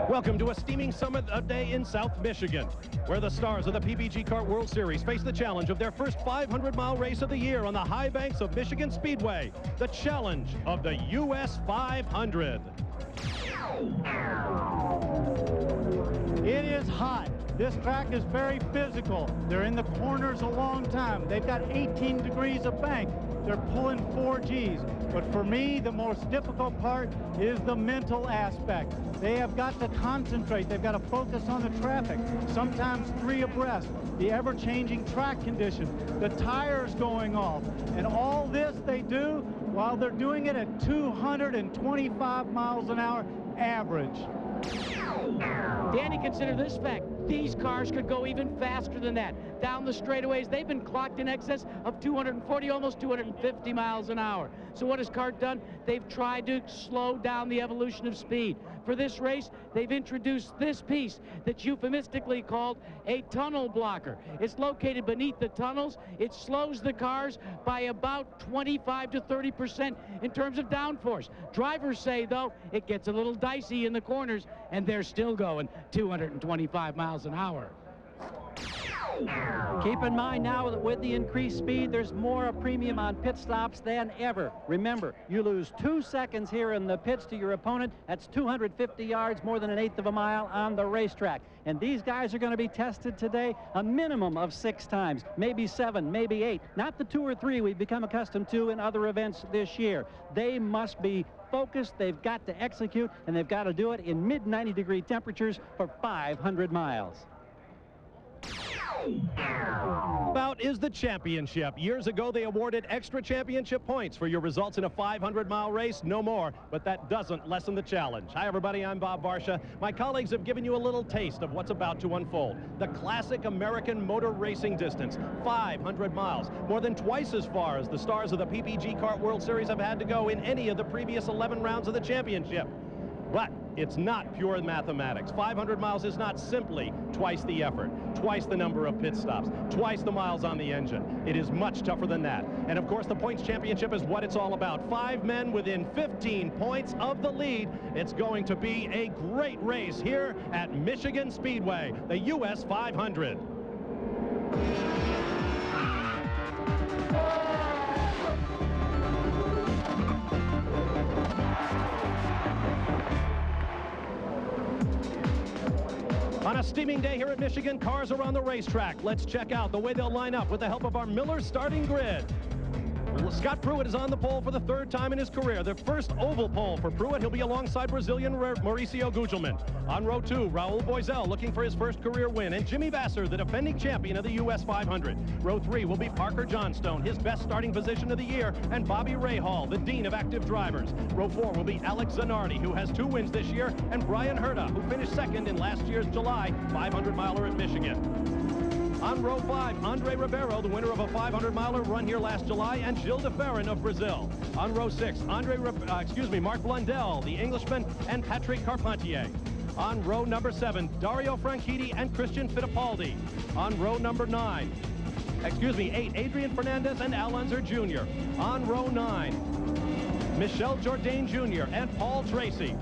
Welcome to a steaming summit day in South Michigan, where the stars of the PBG Kart World Series face the challenge of their first 500-mile race of the year on the high banks of Michigan Speedway, the challenge of the US 500. It is hot. This track is very physical. They're in the corners a long time. They've got 18 degrees of bank. They're pulling 4Gs. But for me, the most difficult part is the mental aspect. They have got to concentrate. They've got to focus on the traffic, sometimes 3 abreast, the ever-changing track conditions, the tires going off. And all this they do while they're doing it at 225 miles an hour average. Danny, consider this fact. These cars could go even faster than that. Down the straightaways, they've been clocked in excess of 240, almost 250 miles an hour. So what has CART done? They've tried to slow down the evolution of speed. For this race, they've introduced this piece that's euphemistically called a tunnel blocker. It's located beneath the tunnels. It slows the cars by about 25 to 30% in terms of downforce. Drivers say, though, it gets a little dicey in the corners, and they're still going 225 miles an hour. Keep in mind now that with the increased speed, there's more a premium on pit stops than ever. Remember, you lose 2 seconds here in the pits to your opponent. That's 250 yards, more than 1/8 of a mile on the racetrack. And these guys are going to be tested today a minimum of 6 times, maybe 7, maybe 8. Not the 2 or 3 we've become accustomed to in other events this year. They must be focused, they've got to execute, and they've got to do it in mid-90-degree temperatures for 500 miles. Bout is the championship. Years ago, they awarded extra championship points for your results in a 500-mile race. No more, but that doesn't lessen the challenge. Hi, everybody. I'm Bob Barsha. My colleagues have given you a little taste of what's about to unfold. The classic American motor racing distance, 500 miles, more than twice as far as the stars of the PPG Kart World Series have had to go in any of the previous 11 rounds of the championship. But it's not pure mathematics. 500 miles is not simply twice the effort, twice the number of pit stops, twice the miles on the engine. It is much tougher than that. And of course, the points championship is what it's all about. 5 men within 15 points of the lead. It's going to be a great race here at Michigan Speedway, the US 500. On a steaming day here at Michigan, cars are on the racetrack. Let's check out the way they'll line up with the help of our Miller starting grid. Scott Pruett is on the pole for the 3rd time in his career. The first oval pole for Pruett. He'll be alongside Brazilian Mauricio Gugelmin. On row 2, Raul Boesel looking for his first career win. And Jimmy Vasser, the defending champion of the US 500. Row 3 will be Parker Johnstone, his best starting position of the year. And Bobby Rahal, the dean of active drivers. Row 4 will be Alex Zanardi, who has 2 wins this year. And Brian Herta, who finished 2nd in last year's July 500-miler at Michigan. On row 5, Andre Ribeiro, the winner of a 500-miler run here last July, and Gilles de Ferran of Brazil. On row 6, Mark Blundell, the Englishman, and Patrick Carpentier. On row number 7, Dario Franchitti and Christian Fittipaldi. On row number 8, Adrian Fernandez and Al Unser Jr. On row 9, Michel Jourdain Jr. and Paul Tracy.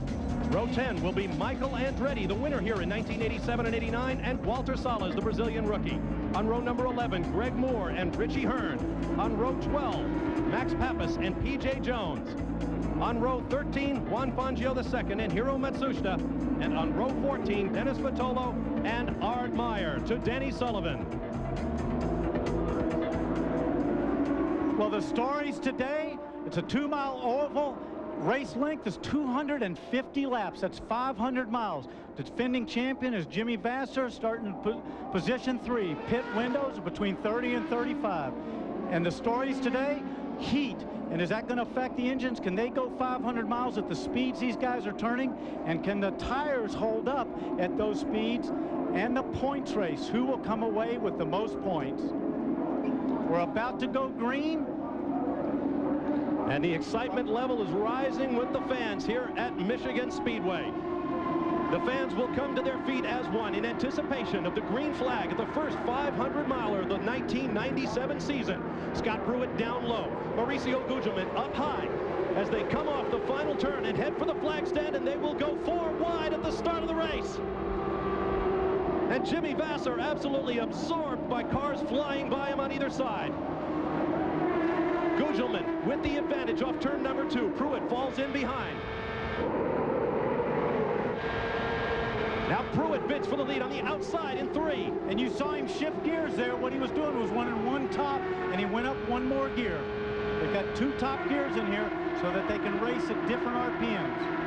Row 10 will be Michael Andretti, the winner here in 1987 and 89, and Walter Salles, the Brazilian rookie. On row number 11, Greg Moore and Richie Hearn. On row 12, Max Pappas and P.J. Jones. On row 13, Juan Fangio II and Hiro Matsushita. And on row 14, Dennis Vitolo and Ard Meyer. To Danny Sullivan. Well, the stories today, it's a 2-mile oval. Race length is 250 laps. That's 500 miles. The defending champion is Jimmy Vasser, starting position 3. Pit windows between 30 and 35. And the stories today, heat. And is that going to affect the engines? Can they go 500 miles at the speeds these guys are turning? And can the tires hold up at those speeds? And the points race. Who will come away with the most points? We're about to go green. And the excitement level is rising with the fans here at Michigan Speedway. The fans will come to their feet as one in anticipation of the green flag at the first 500-miler of the 1997 season. Scott Pruett down low, Mauricio Gugelmin up high as they come off the final turn and head for the flag stand, and they will go 4 wide at the start of the race. And Jimmy Vasser absolutely absorbed by cars flying by him on either side. Gugelmin with the advantage off turn number 2. Pruitt falls in behind. Now Pruitt bids for the lead on the outside in 3. And you saw him shift gears there. What he was doing was running one top, and he went up one more gear. They've got 2 top gears in here so that they can race at different RPMs.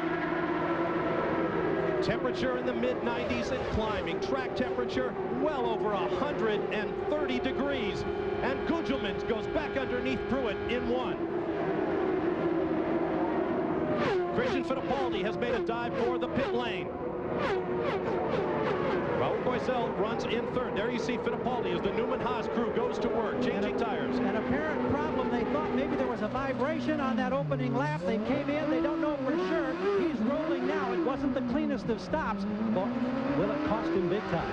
Temperature in the mid-90s and climbing. Track temperature well over 130 degrees. And Gugelmin goes back underneath Pruitt in 1. Christian Fittipaldi has made a dive for the pit lane. Raul Boesel runs in 3rd. There you see Fittipaldi as the Newman Haas crew goes to work, changing tires. An apparent problem. They thought maybe there was a vibration on that opening lap. They came in. They don't know for sure. He's rolling now. It wasn't the cleanest of stops, but will it cost him big time?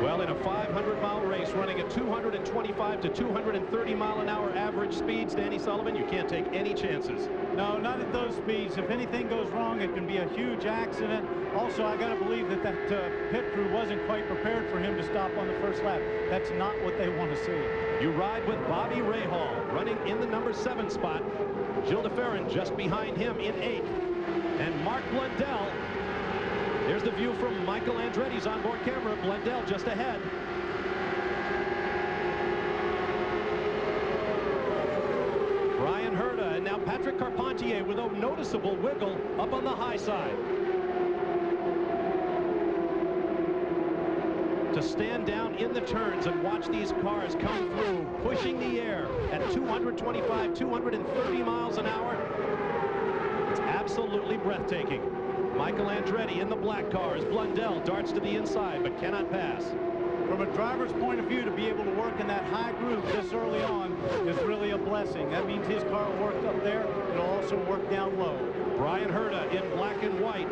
Well, in a 500-mile race running at 225 to 230 mile an hour average speeds, Danny Sullivan, you can't take any chances. No, not at those speeds. If anything goes wrong, it can be a huge accident. Also, I got to believe that pit crew wasn't quite prepared for him to stop on the first lap. That's not what they want to see. You ride with Bobby Rahal running in the number 7 spot. Gilles de Ferran just behind him in 8th. And Mark Blundell. Here's the view from Michael Andretti's onboard camera. Blundell just ahead. Brian Herta and now Patrick Carpentier with a noticeable wiggle up on the high side. To stand down in the turns and watch these cars come through, pushing the air at 225, 230 miles an hour. It's absolutely breathtaking. Michael Andretti in the black cars. Blundell darts to the inside but cannot pass. From a driver's point of view, to be able to work in that high groove this early on is really a blessing. That means his car worked up there. It'll also work down low. Brian Herta in black and white,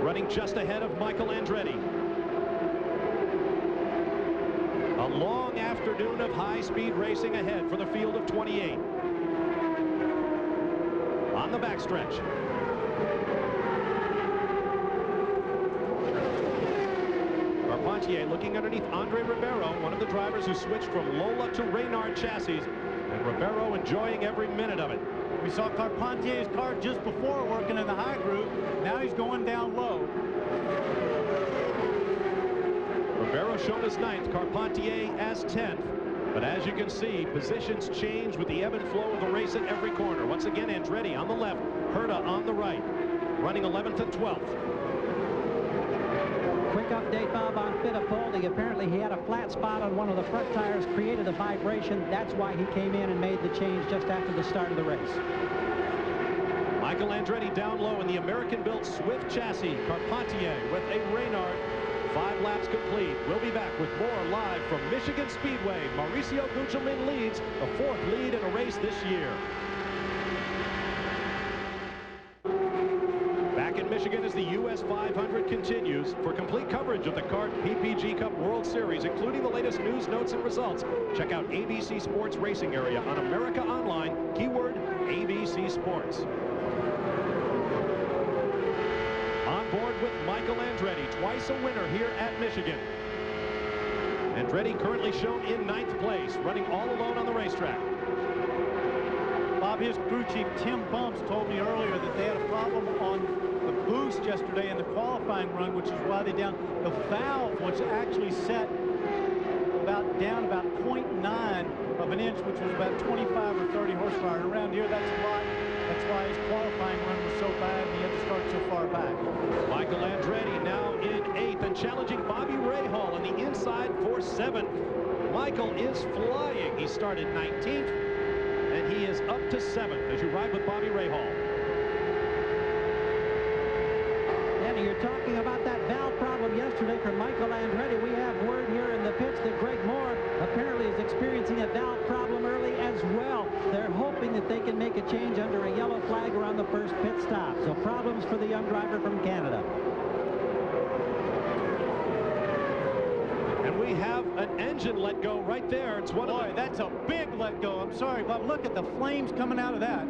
running just ahead of Michael Andretti. A long afternoon of high-speed racing ahead for the field of 28. On the backstretch. Carpentier looking underneath Andre Ribeiro, one of the drivers who switched from Lola to Reynard chassis, and Ribeiro enjoying every minute of it. We saw Carpentier's car just before working in the high groove. Now he's going down low. Ribeiro shown as 9th, Carpentier as 10th. But as you can see, positions change with the ebb and flow of the race at every corner. Once again, Andretti on the left, Herta on the right, running 11th and 12th. Quick update, Bob, on Fittipaldi. Apparently he had a flat spot on one of the front tires, created a vibration. That's why he came in and made the change just after the start of the race. Michael Andretti down low in the American-built Swift chassis. Carpentier with a Reynard. 5 laps complete. We'll be back with more live from Michigan Speedway. Mauricio Gugelmin leads the 4th lead in a race this year. Back in Michigan as the US 500 continues. For complete coverage of the CART PPG Cup World Series, including the latest news, notes, and results, check out ABC Sports Racing Area on America Online, keyword ABC Sports. On board with Michael Andretti, twice a winner here at Michigan. Andretti currently shown in 9th place, running all alone on the racetrack. Bob, his crew chief Tim Bumps told me earlier that they had a problem on the boost yesterday in the qualifying run, which is why they down. The valve was actually set down about 0.9 of an inch, which was about 25 or 30 horsepower. And around here, that's a lot. That's why his qualifying run was so bad and he had to start so far back. Michael Andretti now in 8th and challenging Bobby Rahal on the inside for 7th. Michael is flying. He started 19th and he is up to 7th as you ride with Bobby Rahal. Danny, you're talking about that valve problem yesterday for Michael Andretti. We have word here in the pits that Greg Moore apparently is experiencing a valve problem early as well. They're hoping that they can make a change under a yellow flag around the first pit stop. So problems for the young driver from Canada. And we have an engine let go right there. It's one Boy, of that's a big let go. I'm sorry, Bob. Look at the flames coming out of that.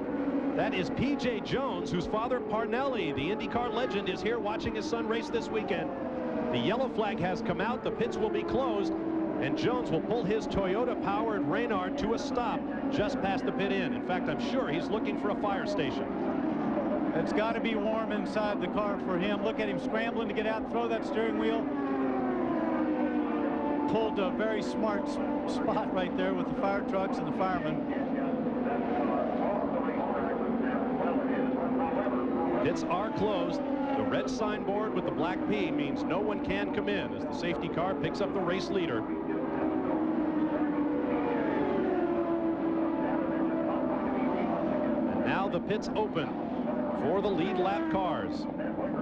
That is P.J. Jones, whose father Parnelli, the IndyCar legend, is here watching his son race this weekend. The yellow flag has come out. The pits will be closed, and Jones will pull his Toyota-powered Reynard to a stop just past the pit in. In fact, I'm sure he's looking for a fire station. It's got to be warm inside the car for him. Look at him scrambling to get out, throw that steering wheel. Pulled a very smart spot right there with the fire trucks and the firemen. Pits are closed. The red signboard with the black P means no one can come in as the safety car picks up the race leader. And now the pits open for the lead lap cars.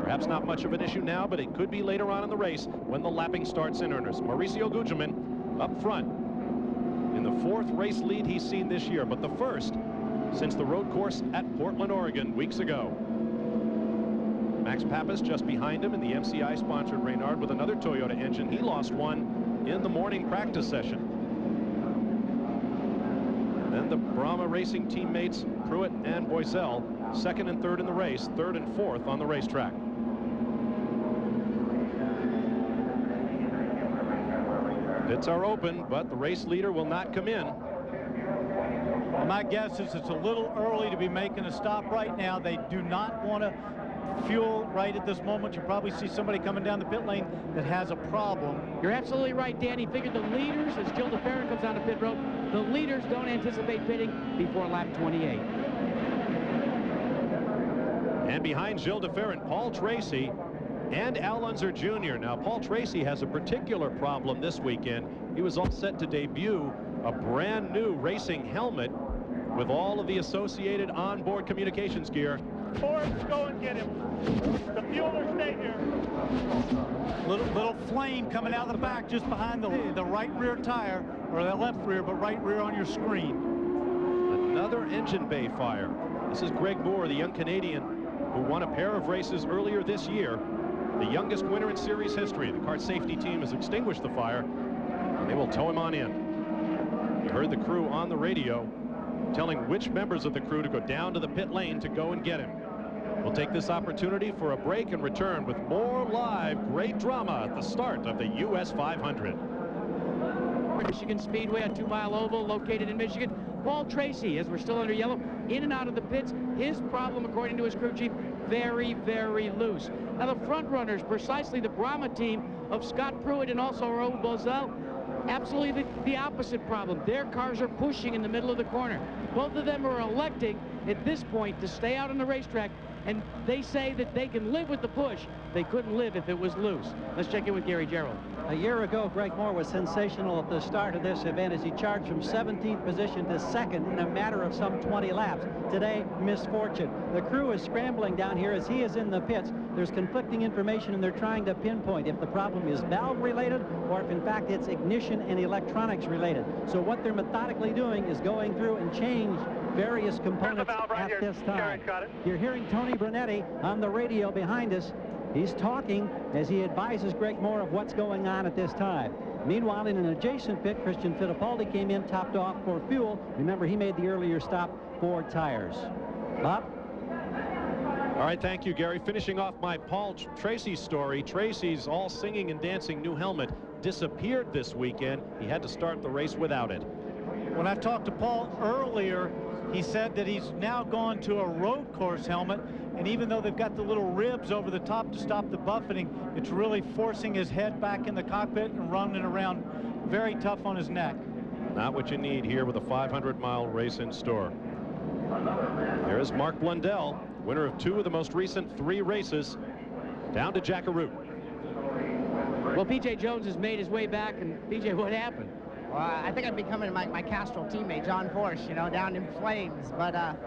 Perhaps not much of an issue now, but it could be later on in the race when the lapping starts in earnest. Mauricio Gugelmin up front in the 4th race lead he's seen this year, but the first since the road course at Portland, Oregon weeks ago. Max Pappas just behind him in the MCI-sponsored Reynard with another Toyota engine. He lost one in the morning practice session. And then the Brahma Racing teammates Pruitt and Boiselle, 2nd and 3rd in the race, 3rd and 4th on the racetrack. Pits are open, but the race leader will not come in. Well, my guess is it's a little early to be making a stop right now. They do not want to fuel right at this moment. You'll probably see somebody coming down the pit lane that has a problem. You're absolutely right, Danny. Figured the leaders, as Gilles de Ferran comes down the pit road, the leaders don't anticipate pitting before lap 28. And behind Gilles de Ferran, Paul Tracy and Al Unser Jr. Now, Paul Tracy has a particular problem this weekend. He was all set to debut a brand new racing helmet with all of the associated onboard communications gear. Forrest, go and get him. The fueler, stay here. Little flame coming out of the back just behind the right rear tire, or the left rear, but right rear on your screen. Another engine bay fire. This is Greg Moore, the young Canadian who won a pair of races earlier this year. The youngest winner in series history. The kart safety team has extinguished the fire, and they will tow him on in. You heard the crew on the radio telling which members of the crew to go down to the pit lane to go and get him. We'll take this opportunity for a break and return with more live great drama at the start of the US 500. Michigan Speedway, a 2-mile oval located in Michigan. Paul Tracy, as we're still under yellow, in and out of the pits. His problem, according to his crew chief, very, very loose. Now the front runners, precisely the Brahma team of Scott Pruitt and also Raoul Boesel, absolutely the opposite problem. Their cars are pushing in the middle of the corner. Both of them are electing at this point to stay out on the racetrack, and they say that they can live with the push. They couldn't live if it was loose. Let's check in with Gary Gerould. A year ago, Greg Moore was sensational at the start of this event as he charged from 17th position to 2nd in a matter of some 20 laps. Today, misfortune. The crew is scrambling down here as he is in the pits. There's conflicting information, and they're trying to pinpoint if the problem is valve related or if in fact it's ignition and electronics related. So what they're methodically doing is going through and change various components at this time. You're hearing Tony Brunetti on the radio behind us. He's talking as he advises Greg Moore of what's going on at this time. Meanwhile, in an adjacent pit, Christian Fittipaldi came in, topped off for fuel. Remember, he made the earlier stop for tires. Bob? All right, thank you, Gary. Finishing off my Paul Tracy story. Tracy's all singing and dancing new helmet disappeared this weekend. He had to start the race without it. When I talked to Paul earlier, he said that he's now gone to a road course helmet, and even though they've got the little ribs over the top to stop the buffeting, it's really forcing his head back in the cockpit and running around very tough on his neck. Not what you need here with a 500-mile race in store. There's Mark Blundell, winner of 2 of the most recent 3 races, down to Jackaroo. Well, P.J. Jones has made his way back, and P.J., what happened? Well, I think I'm becoming my Castrol teammate, John Force, you know, down in flames. But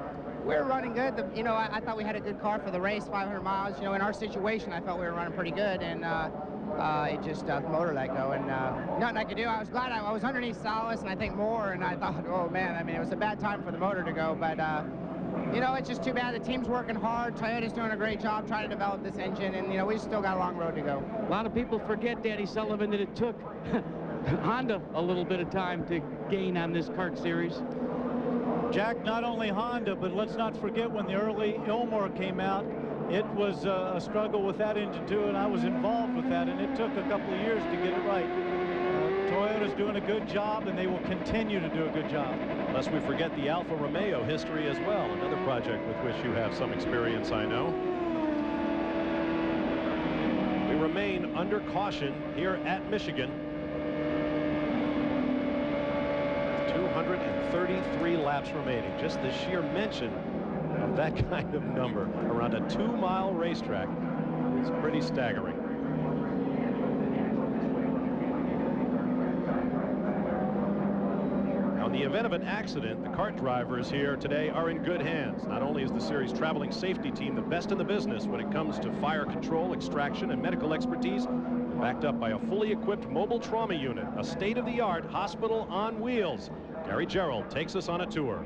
we're running good. You know, I thought we had a good car for the race, 500 miles. You know, in our situation, I felt we were running pretty good, and it just the motor let go, and nothing I could do. I was glad I was underneath Salas, and I think more, and I thought, oh man, I mean, it was a bad time for the motor to go, but you know, it's just too bad. The team's working hard. Toyota's doing a great job trying to develop this engine, and you know, we still got a long road to go. A lot of people forget, Danny Sullivan, that it took Honda a little bit of time to gain on this kart series. Jack, not only Honda, but let's not forget when the early Ilmor came out, It was a struggle with that engine too, and I was involved with that, and it took a couple of years to get it right. Toyota's doing a good job, and they will continue to do a good job. Lest we forget the Alfa Romeo history as well, another project with which you have some experience, I know. We remain under caution here at Michigan. 233 laps remaining. Just the sheer mention of that kind of number around a 2-mile racetrack is pretty staggering. In the event of an accident, the kart drivers here today are in good hands. Not only is the series traveling safety team the best in the business when it comes to fire control, extraction, and medical expertise, they're backed up by a fully equipped mobile trauma unit, a state-of-the-art hospital on wheels. Gary Gerould takes us on a tour.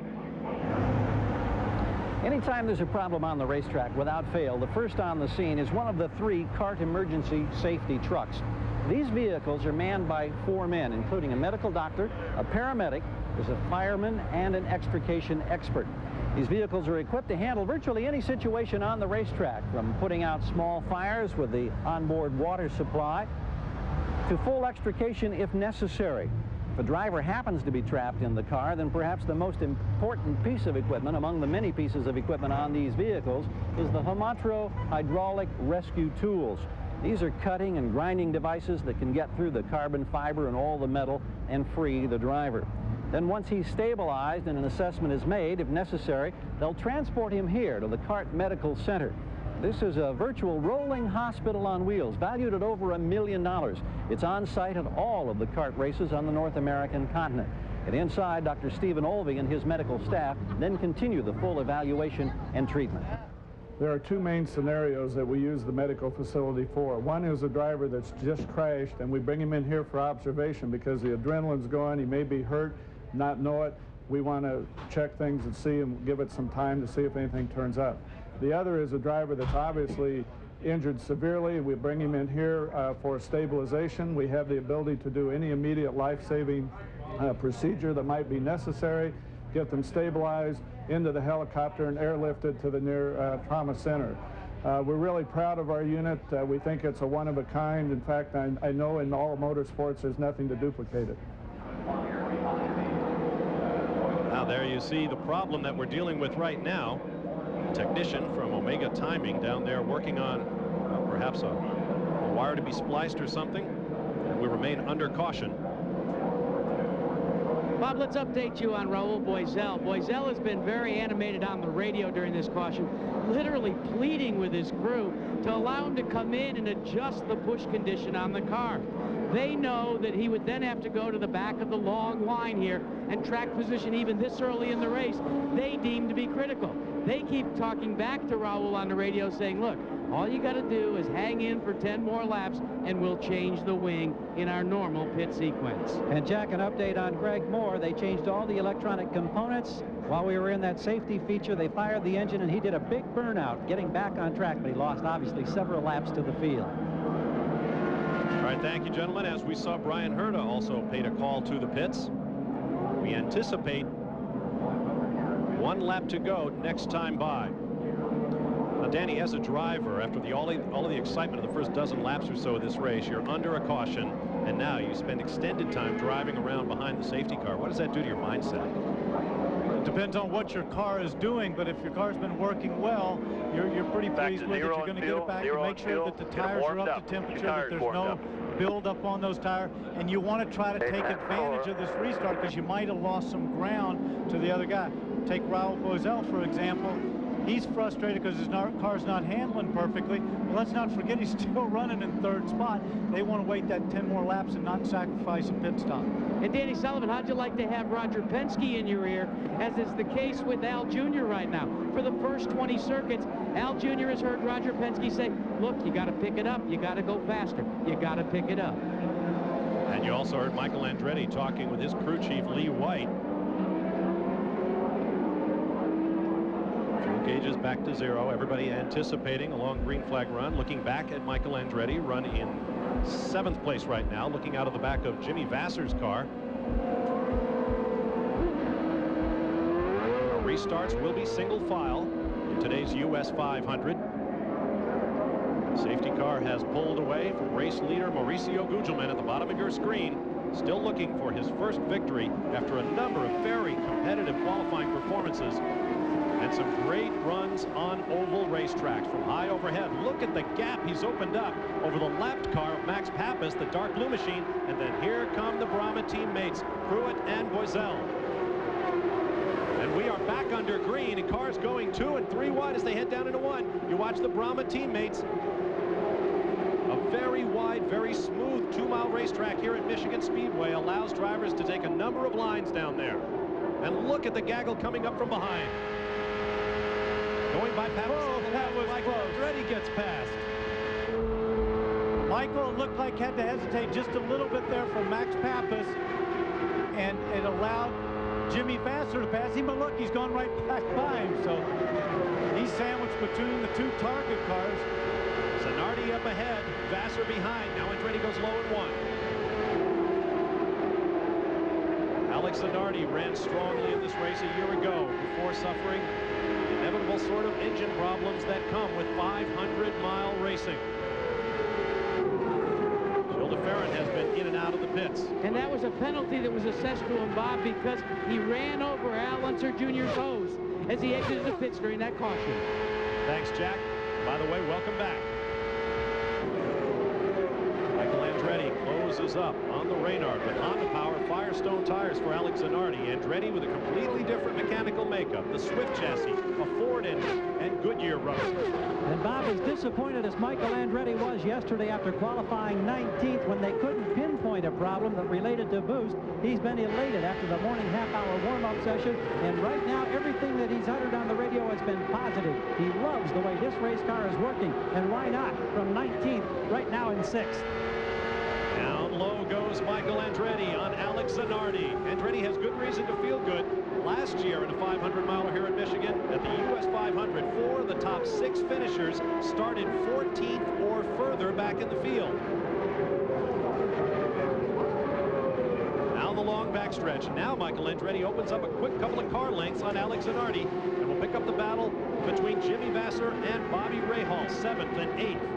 Anytime there's a problem on the racetrack, without fail, the first on the scene is one of the 3 kart emergency safety trucks. These vehicles are manned by 4 men, including a medical doctor, a paramedic, there's a fireman, and an extrication expert. These vehicles are equipped to handle virtually any situation on the racetrack, from putting out small fires with the onboard water supply to full extrication if necessary. If a driver happens to be trapped in the car, then perhaps the most important piece of equipment among the many pieces of equipment on these vehicles is the Hamatro hydraulic rescue tools. These are cutting and grinding devices that can get through the carbon fiber and all the metal and free the driver. Then once he's stabilized and an assessment is made, if necessary, they'll transport him here to the Kart Medical Center. This is a virtual rolling hospital on wheels, valued at over $1 million. It's on site at all of the kart races on the North American continent. And inside, Dr. Stephen Olvey and his medical staff then continue the full evaluation and treatment. There are 2 main scenarios that we use the medical facility for. One is a driver that's just crashed, and we bring him in here for observation because the adrenaline's going, he may be hurt, not know it. We want to check things and see and give it some time to see if anything turns up. The other is a driver that's obviously injured severely. We bring him in here for stabilization. We have the ability to do any immediate life-saving procedure that might be necessary, get them stabilized, into the helicopter and airlifted to the near trauma center. We're really proud of our unit. We think it's a one-of-a-kind. In fact, I know in all motorsports there's nothing to duplicate it. Now there you see the problem that we're dealing with right now. A technician from Omega Timing down there working on perhaps a wire to be spliced or something. And we remain under caution. Bob, let's update you on Raul Boesel. Boesel has been very animated on the radio during this caution, literally pleading with his crew to allow him to come in and adjust the push condition on the car. They know that he would then have to go to the back of the long line here, and track position even this early in the race, they deem to be critical. They keep talking back to Raul on the radio saying, look, all you got to do is hang in for 10 more laps and we'll change the wing in our normal pit sequence. And Jack, an update on Greg Moore. They changed all the electronic components. While we were in that safety feature, they fired the engine and he did a big burnout getting back on track, but he lost obviously several laps to the field. All right, thank you, gentlemen. As we saw, Brian Herta also paid a call to the pits. We anticipate 1 lap to go next time by. Now, Danny, as a driver, after all of the excitement of the first dozen laps or so of this race, you're under a caution, and now you spend extended time driving around behind the safety car. What does that do to your mindset? It depends on what your car is doing, but if your car's been working well, you're pretty pleased with it. You're going to get it back and make sure that the tires are up to temperature, that there's no build up on those tires, and you want to try to take advantage of this restart because you might have lost some ground to the other guy. Take Raul Boesel, for example. He's frustrated because his car's not handling perfectly. Well, let's not forget he's still running in 3rd spot. They want to wait that 10 more laps and not sacrifice a pit stop. And Danny Sullivan, how'd you like to have Roger Penske in your ear, as is the case with Al Jr. right now? For the first 20 circuits, Al Jr. has heard Roger Penske say, look, you got to pick it up. You got to go faster. You got to pick it up. And you also heard Michael Andretti talking with his crew chief, Lee White. Gauges back to 0. Everybody anticipating a long green flag run. Looking back at Michael Andretti, run in 7th place right now, looking out of the back of Jimmy Vasser's car. Our restarts will be single file in today's US 500. Safety car has pulled away from race leader Mauricio Gugelmin at the bottom of your screen. Still looking for his first victory after a number of very competitive qualifying performances and some great runs on oval racetracks from high overhead. Look at the gap he's opened up over the lapped car of Max Pappas, the dark blue machine. And then here come the Brahma teammates, Pruitt and Boiselle. And we are back under green, and cars going 2 and 3 wide as they head down into 1. You watch the Brahma teammates. A very wide, very smooth 2-mile racetrack here at Michigan Speedway allows drivers to take a number of lines down there. And look at the gaggle coming up from behind. Going by Pappas. Oh, that was Michael close. Andretti gets past. Michael looked like had to hesitate just a little bit there for Max Pappas, and it allowed Jimmy Vasser to pass him, but look, he's gone right back by him, so he's sandwiched between the 2 target cars. Zanardi up ahead, Vasser behind. Now Andretti goes low in 1. Alex Zanardi ran strongly in this race a year ago before suffering the inevitable sort of engine problems that come with 500-mile racing. Farron has been in and out of the pits. And that was a penalty that was assessed to him, Bob, because he ran over Al Unser Jr.'s hose as he exited the pits during that caution. Thanks, Jack. By the way, welcome back. Michael Andretti closes up on the Reynard with Honda Power Firestone tires for Alex Zanardi. Andretti with a completely different mechanical makeup. The Swift chassis, a Ford engine, and Goodyear rubber. And Bob, as disappointed as Michael Andretti was yesterday after qualifying 19th when they couldn't pinpoint a problem that related to boost, he's been elated after the morning half-hour warm-up session. And right now, everything that he's uttered on the radio has been positive. He loves the way this race car is working. And why not? From 19th, right now in 6th. Down low goes Michael Andretti on Alex Zanardi. Andretti has good reason to feel good. Last year in a 500-miler here in Michigan at the US 500, 4 of the top 6 finishers started 14th or further back in the field. Now the long backstretch. Now Michael Andretti opens up a quick couple of car lengths on Alex Zanardi, and will pick up the battle between Jimmy Vasser and Bobby Rahal, 7th and 8th.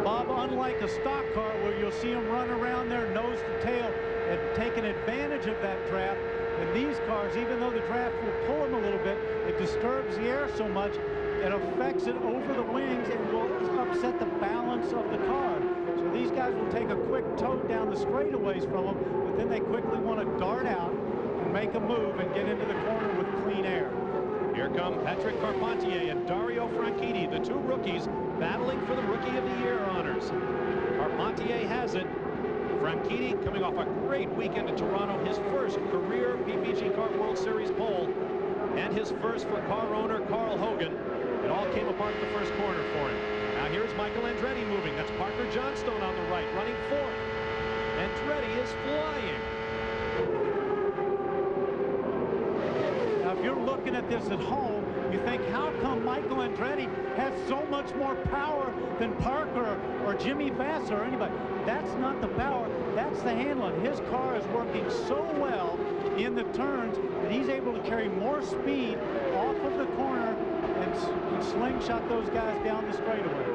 Bob, unlike a stock car where you'll see him run around there nose to tail and taking advantage of that draft, in these cars, even though the draft will pull them a little bit, it disturbs the air so much, it affects it over the wings and will upset the balance of the car. So these guys will take a quick tow down the straightaways from them, but then they quickly want to dart out and make a move and get into the corner with clean air. Here come Patrick Carpentier and Dario Franchitti, the 2 rookies battling for the Rookie of the Year honors. Carpentier has it. Franchitti coming off a great weekend at Toronto, his first career PPG Kart World Series pole, and his first for car owner Carl Hogan. It all came apart in the first corner for him. Now here's Michael Andretti moving. That's Parker Johnstone on the right, running 4th. Andretti is flying. Now, if you're looking at this at home, you think, how come Michael Andretti has so much more power than Parker or Jimmy Vasser or anybody? That's not the power, that's the handling. His car is working so well in the turns that he's able to carry more speed off of the corner and slingshot those guys down the straightaway.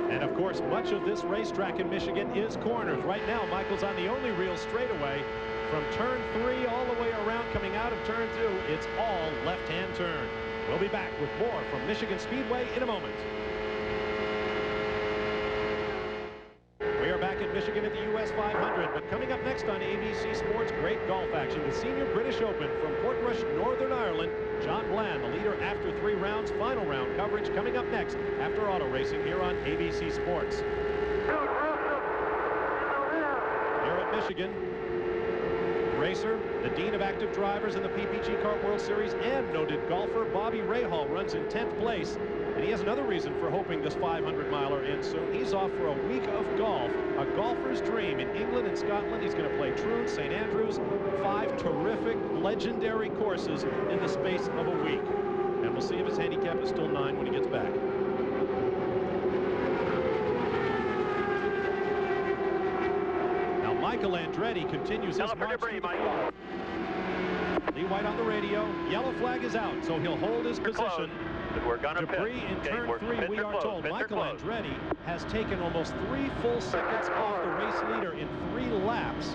And of course, much of this racetrack in Michigan is corners. Right now, Michael's on the only real straightaway. From turn 3 all the way around coming out of turn 2, it's all left-hand turn. We'll be back with more from Michigan Speedway in a moment. We are back at Michigan at the US 500, but coming up next on ABC Sports, great golf action. The Senior British Open from Portrush, Northern Ireland. John Bland, the leader after 3 rounds. Final round coverage coming up next after auto racing here on ABC Sports. Here at Michigan, racer, the Dean of Active Drivers in the PPG Kart World Series, and noted golfer Bobby Rahal runs in 10th place. And he has another reason for hoping this 500-miler ends soon. He's off for a week of golf, a golfer's dream in England and Scotland. He's going to play Troon, St. Andrews, 5 terrific, legendary courses in the space of a week. And we'll see if his handicap is still 9 when he gets back. Now Michael Andretti continues his march through the field. Lee White on the radio. Yellow flag is out, so he'll hold his position. We're gonna Debris in pit. turn 3, we are told. Michael close. Andretti has taken almost 3 full seconds off the race leader in 3 laps.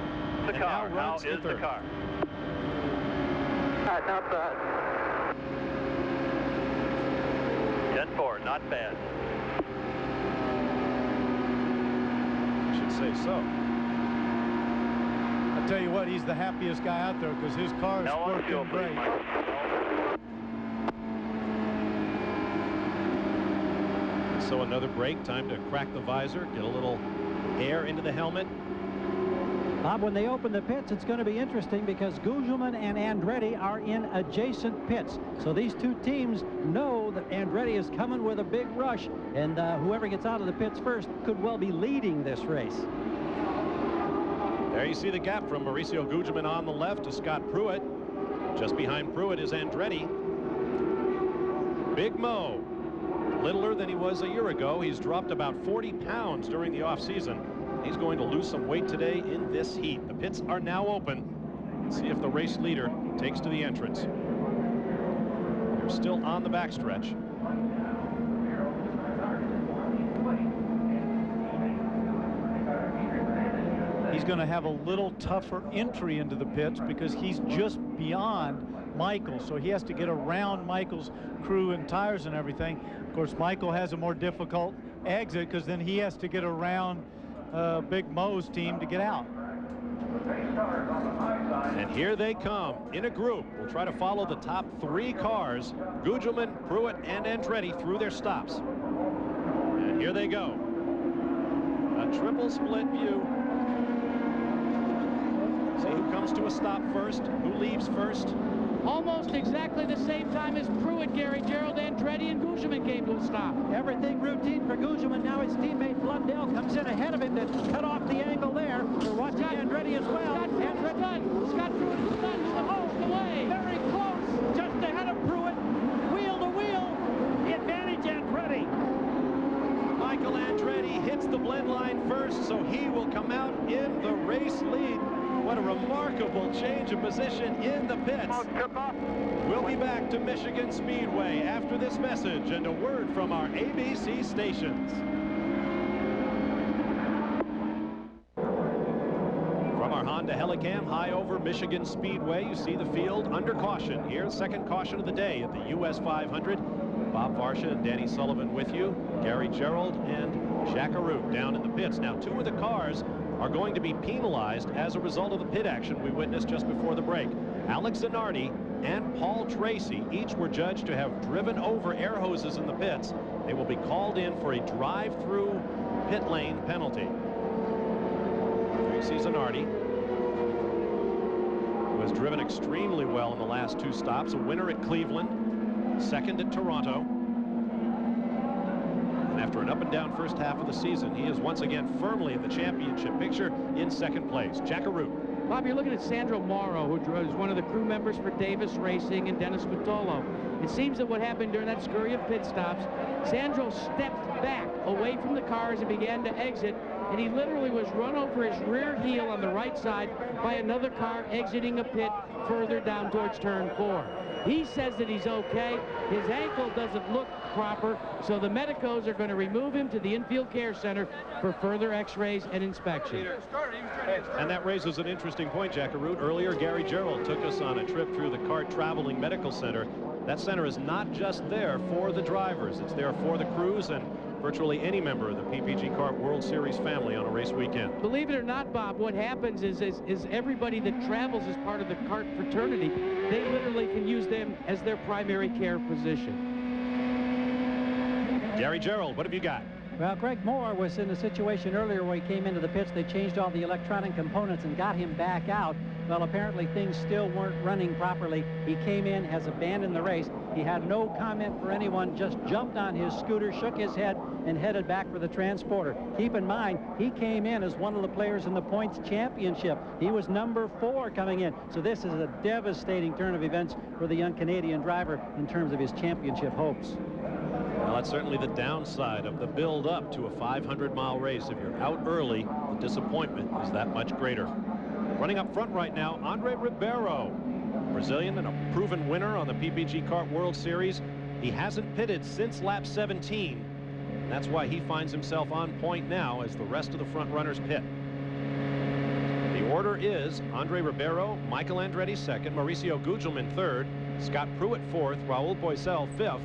The and car. now runs How is in third. the car? Not bad. Gen 4, not bad. I should say so. I'll tell you what, he's the happiest guy out there because his car is Now on fuel, working please, great. Michael. So another break, time to crack the visor, get a little air into the helmet. Bob, when they open the pits, it's going to be interesting because Gugelmin and Andretti are in adjacent pits. So these two teams know that Andretti is coming with a big rush, and whoever gets out of the pits first could well be leading this race. There you see the gap from Mauricio Gugelmin on the left to Scott Pruitt. Just behind Pruitt is Andretti. Big Mo, littler than he was a year ago. He's dropped about 40 pounds during the offseason. He's going to lose some weight today in this heat. The pits are now open. Let's see if the race leader takes to the entrance. They're still on the backstretch. He's going to have a little tougher entry into the pits because he's just beyond Michael, so he has to get around Michael's crew and tires and everything. Of course, Michael has a more difficult exit because then he has to get around Big Mo's team to get out. And here they come in a group. We'll try to follow the top 3 cars, Gugelmin, Pruitt, and Andretti, through their stops. And here they go. A triple split view. See who comes to a stop first, who leaves first. Almost exactly the same time as Pruitt, Gary Gerald, Andretti, and Gugelmin came to a stop. Everything routine for Gugelmin. Now his teammate Blundell comes in ahead of him to cut off the angle there. We're watching Andretti as well. Scott Pruitt is done. Scott Pruitt is done. He's the most away. Very close. Just ahead of Pruitt. Wheel to wheel. The advantage Andretti. Michael Andretti hits the blend line first, so he will come out in the race lead. What a remarkable change of position in the pits. We'll be back to Michigan Speedway after this message and a word from our ABC stations. From our Honda Helicam high over Michigan Speedway, you see the field under caution. Here's second caution of the day at the US 500. Bob Varsha and Danny Sullivan with you. Gary Gerald and Jack Arute down in the pits. Now, 2 of the cars are going to be penalized as a result of the pit action we witnessed just before the break. Alex Zanardi and Paul Tracy each were judged to have driven over air hoses in the pits. They will be called in for a drive-through pit lane penalty. There you see Zanardi, who has driven extremely well in the last 2 stops. A winner at Cleveland, second at Toronto. And after an up-and-down first half of the season, he is once again firmly in the championship picture in second place. Jack Arute. Bob, you're looking at Sandro Morrow, who is one of the crew members for Davis Racing and Dennis Vitolo. It seems that what happened during that scurry of pit stops, Sandro stepped back away from the cars and began to exit, and he literally was run over his rear heel on the right side by another car exiting a pit further down towards turn 4. He says that he's okay. His ankle doesn't look proper, so the medicos are going to remove him to the infield care center for further x-rays and inspection. And that raises an interesting point, Jack Arute. Earlier, Gary Gerald took us on a trip through the CART Traveling Medical Center. That center is not just there for the drivers. It's there for the crews and virtually any member of the PPG CART World Series family on a race weekend. Believe it or not, Bob, what happens is everybody that travels as part of the CART fraternity, they literally can use them as their primary care physician. Gary Gerald, what have you got? Well, Greg Moore was in a situation earlier where he came into the pits. They changed all the electronic components and got him back out. Well, apparently things still weren't running properly. He came in, has abandoned the race. He had no comment for anyone, just jumped on his scooter, shook his head, and headed back for the transporter. Keep in mind, he came in as one of the players in the points championship. He was number 4 coming in. So this is a devastating turn of events for the young Canadian driver in terms of his championship hopes. Well, that's certainly the downside of the build-up to a 500-mile race. If you're out early, the disappointment is that much greater. Running up front right now, Andre Ribeiro, Brazilian and a proven winner on the PPG CART World Series. He hasn't pitted since lap 17. That's why he finds himself on point now as the rest of the front runners pit. The order is Andre Ribeiro, Michael Andretti second, Mauricio Gugelmin third, Scott Pruitt fourth, Raul Boesel fifth,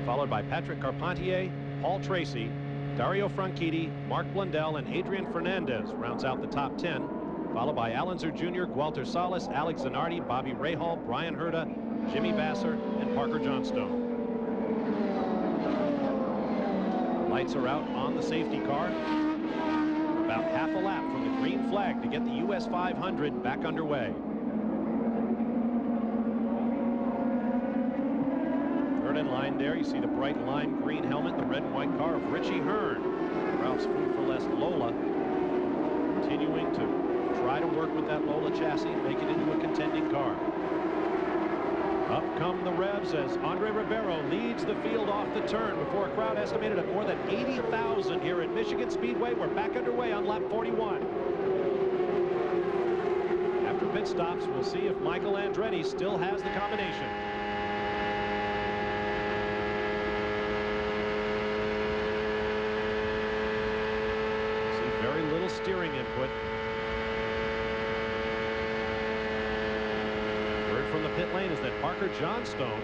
followed by Patrick Carpentier, Paul Tracy, Dario Franchitti, Mark Blundell, and Adrian Fernandez rounds out the top 10, followed by Alonso Jr., Gualter Salas, Alex Zanardi, Bobby Rahal, Brian Herta, Jimmy Vasser, and Parker Johnstone. Lights are out on the safety car. We're about half a lap from the green flag to get the US 500 back underway. Third in line there, you see the bright lime green helmet, the red and white car of Richie Hearn. Ralph's Food for Less Lola continuing to try to work with that Lola chassis, make it into a contending car. Up come the revs as Andre Ribeiro leads the field off the turn before a crowd estimated at more than 80,000 here at Michigan Speedway. We're back underway on lap 41. After pit stops, we'll see if Michael Andretti still has the combination. See very little steering input. From the pit lane is that Parker Johnstone,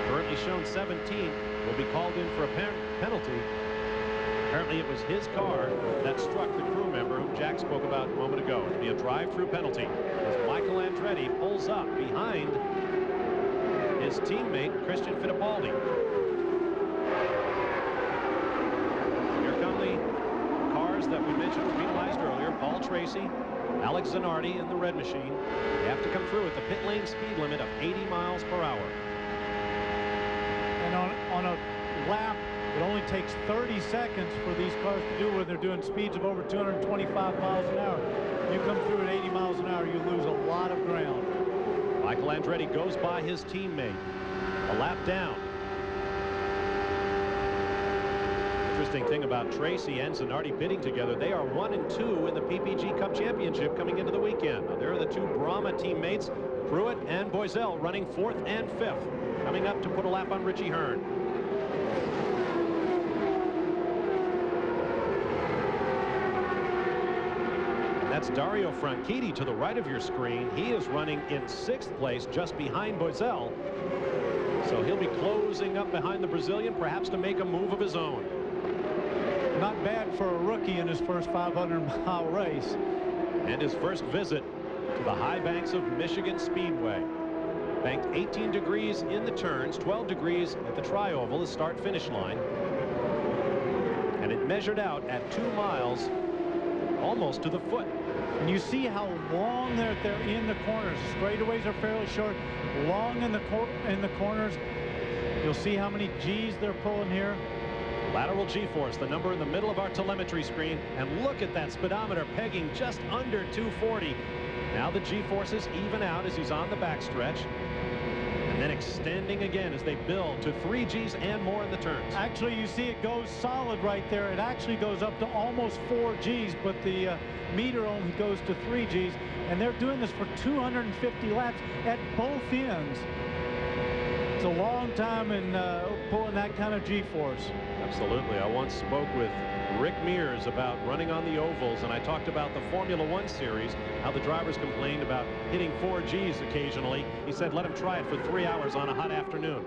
currently shown 17, will be called in for a penalty. Apparently it was his car that struck the crew member whom Jack spoke about a moment ago. It'll be a drive-through penalty as Michael Andretti pulls up behind his teammate Christian Fittipaldi. Here come the cars that we mentioned were penalized earlier. Paul Tracy, Alex Zanardi in the red machine. They have to come through at the pit lane speed limit of 80 miles per hour. And on a lap, it only takes 30 seconds for these cars to do when they're doing speeds of over 225 miles an hour. You come through at 80 miles an hour, you lose a lot of ground. Michael Andretti goes by his teammate. A lap down. Interesting thing about Tracy and Zanardi bidding together, they are 1 and 2 in the PPG Cup Championship coming into the weekend. Now, there are the two Brahma teammates, Pruitt and Boesel, running 4th and 5th, coming up to put a lap on Richie Hearn. That's Dario Franchitti to the right of your screen. He is running in 6th place, just behind Boesel. So he'll be closing up behind the Brazilian, perhaps to make a move of his own. Not bad for a rookie in his first 500-mile race. And his first visit to the high banks of Michigan Speedway. Banked 18 degrees in the turns, 12 degrees at the tri-oval, the start-finish line. And it measured out at 2 miles, almost to the foot. And you see how long they're in the corners. The straightaways are fairly short, long in the corners. You'll see how many G's they're pulling here. Lateral G-force, the number in the middle of our telemetry screen, and look at that speedometer pegging just under 240. Now the G-forces even out as he's on the backstretch, and then extending again as they build to 3 G's and more in the turns. Actually, you see it goes solid right there. It actually goes up to almost 4 G's, but the meter only goes to 3 G's, and they're doing this for 250 laps at both ends. It's a long time in pulling that kind of G-force. Absolutely. I once spoke with Rick Mears about running on the ovals, and I talked about the Formula One series, how the drivers complained about hitting 4 G's occasionally. He said let him try it for 3 hours on a hot afternoon.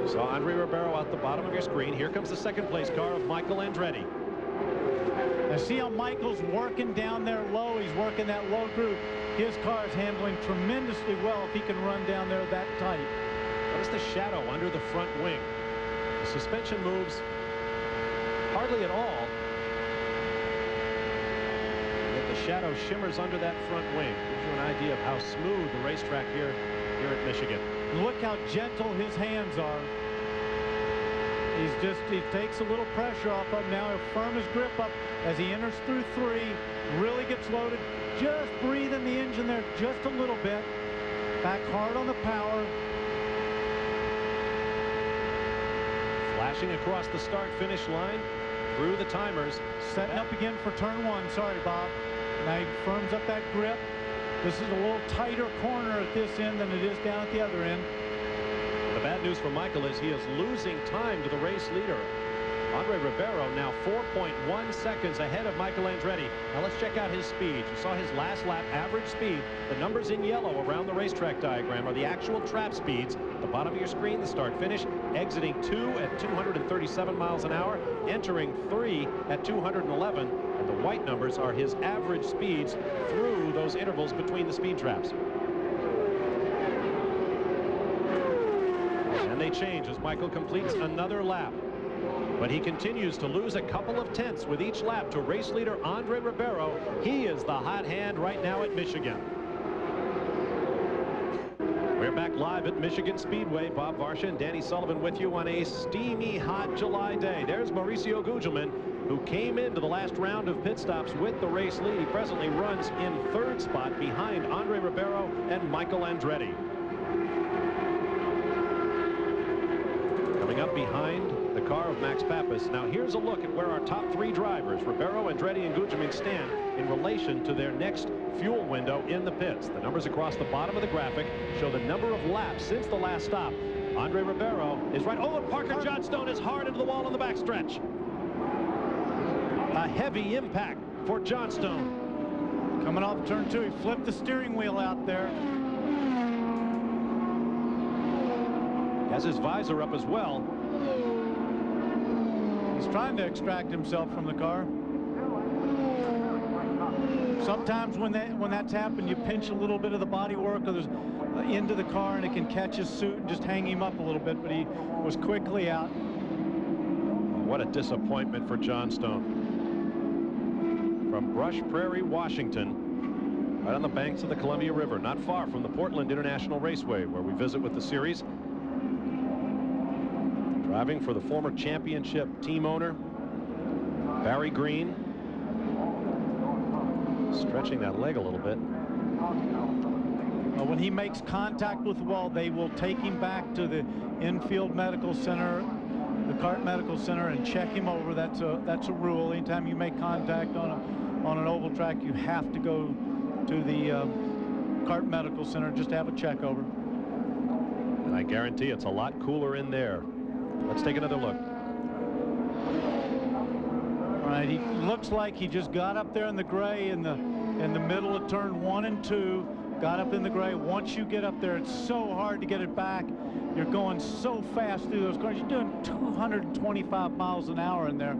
So Andre Ribeiro out the bottom of your screen. Here comes the second place car of Michael Andretti. Now see how Michael's working down there low. He's working that low group. His car is handling tremendously well if he can run down there that tight. Notice the shadow under the front wing. The suspension moves hardly at all. Yet the shadow shimmers under that front wing. Gives you an idea of how smooth the racetrack here at Michigan. Look how gentle his hands are. He takes a little pressure off of him now. He'll firm his grip up as he enters through 3. Really gets loaded. Just breathing the engine there just a little bit. Back hard on the power. Flashing across the start-finish line through the timers. Setting up again for turn 1. Sorry, Bob. Now he firms up that grip. This is a little tighter corner at this end than it is down at the other end. news for Michael is he is losing time to the race leader. Andre Ribeiro now 4.1 seconds ahead of Michael Andretti. Now let's check out his speed. You saw his last lap average speed. The numbers in yellow around the racetrack diagram are the actual trap speeds. At the bottom of your screen, the start finish. Exiting 2 at 237 miles an hour. Entering 3 at 211. And the white numbers are his average speeds through those intervals between the speed traps. And they change as Michael completes another lap. But he continues to lose a couple of tenths with each lap to race leader Andre Ribeiro. He is the hot hand right now at Michigan. We're back live at Michigan Speedway. Bob Varsha and Danny Sullivan with you on a steamy, hot July day. There's Mauricio Gugelmin, who came into the last round of pit stops with the race lead. He presently runs in third spot behind Andre Ribeiro and Michael Andretti. Coming up behind the car of Max Papis. Now here's a look at where our top three drivers, Ribeiro, Andretti, and Gugelmin, stand in relation to their next fuel window in the pits. The numbers across the bottom of the graphic show the number of laps since the last stop. Andre Ribeiro is right. Oh, and Parker Johnstone is hard into the wall on the backstretch. A heavy impact for Johnstone. Coming off turn 2, he flipped the steering wheel out there. Has his visor up as well. He's trying to extract himself from the car. Sometimes when that's happened, you pinch a little bit of the bodywork or there's into the car, and it can catch his suit and just hang him up a little bit. But he was quickly out. What a disappointment for Johnstone. From Brush Prairie, Washington, right on the banks of the Columbia River, not far from the Portland International Raceway, where we visit with the series. Driving for the former championship team owner, Barry Green. Stretching that leg a little bit. When he makes contact with the wall, they will take him back to the infield medical center, the CART medical center, and check him over. That's a rule. Anytime you make contact on an oval track, you have to go to the CART medical center just to have a check over. And I guarantee it's a lot cooler in there. Let's take another look. All right, he looks like he just got up there in the gray in the middle of turn 1 and 2. Got up in the gray. Once you get up there, it's so hard to get it back. You're going so fast through those cars. You're doing 225 miles an hour in there.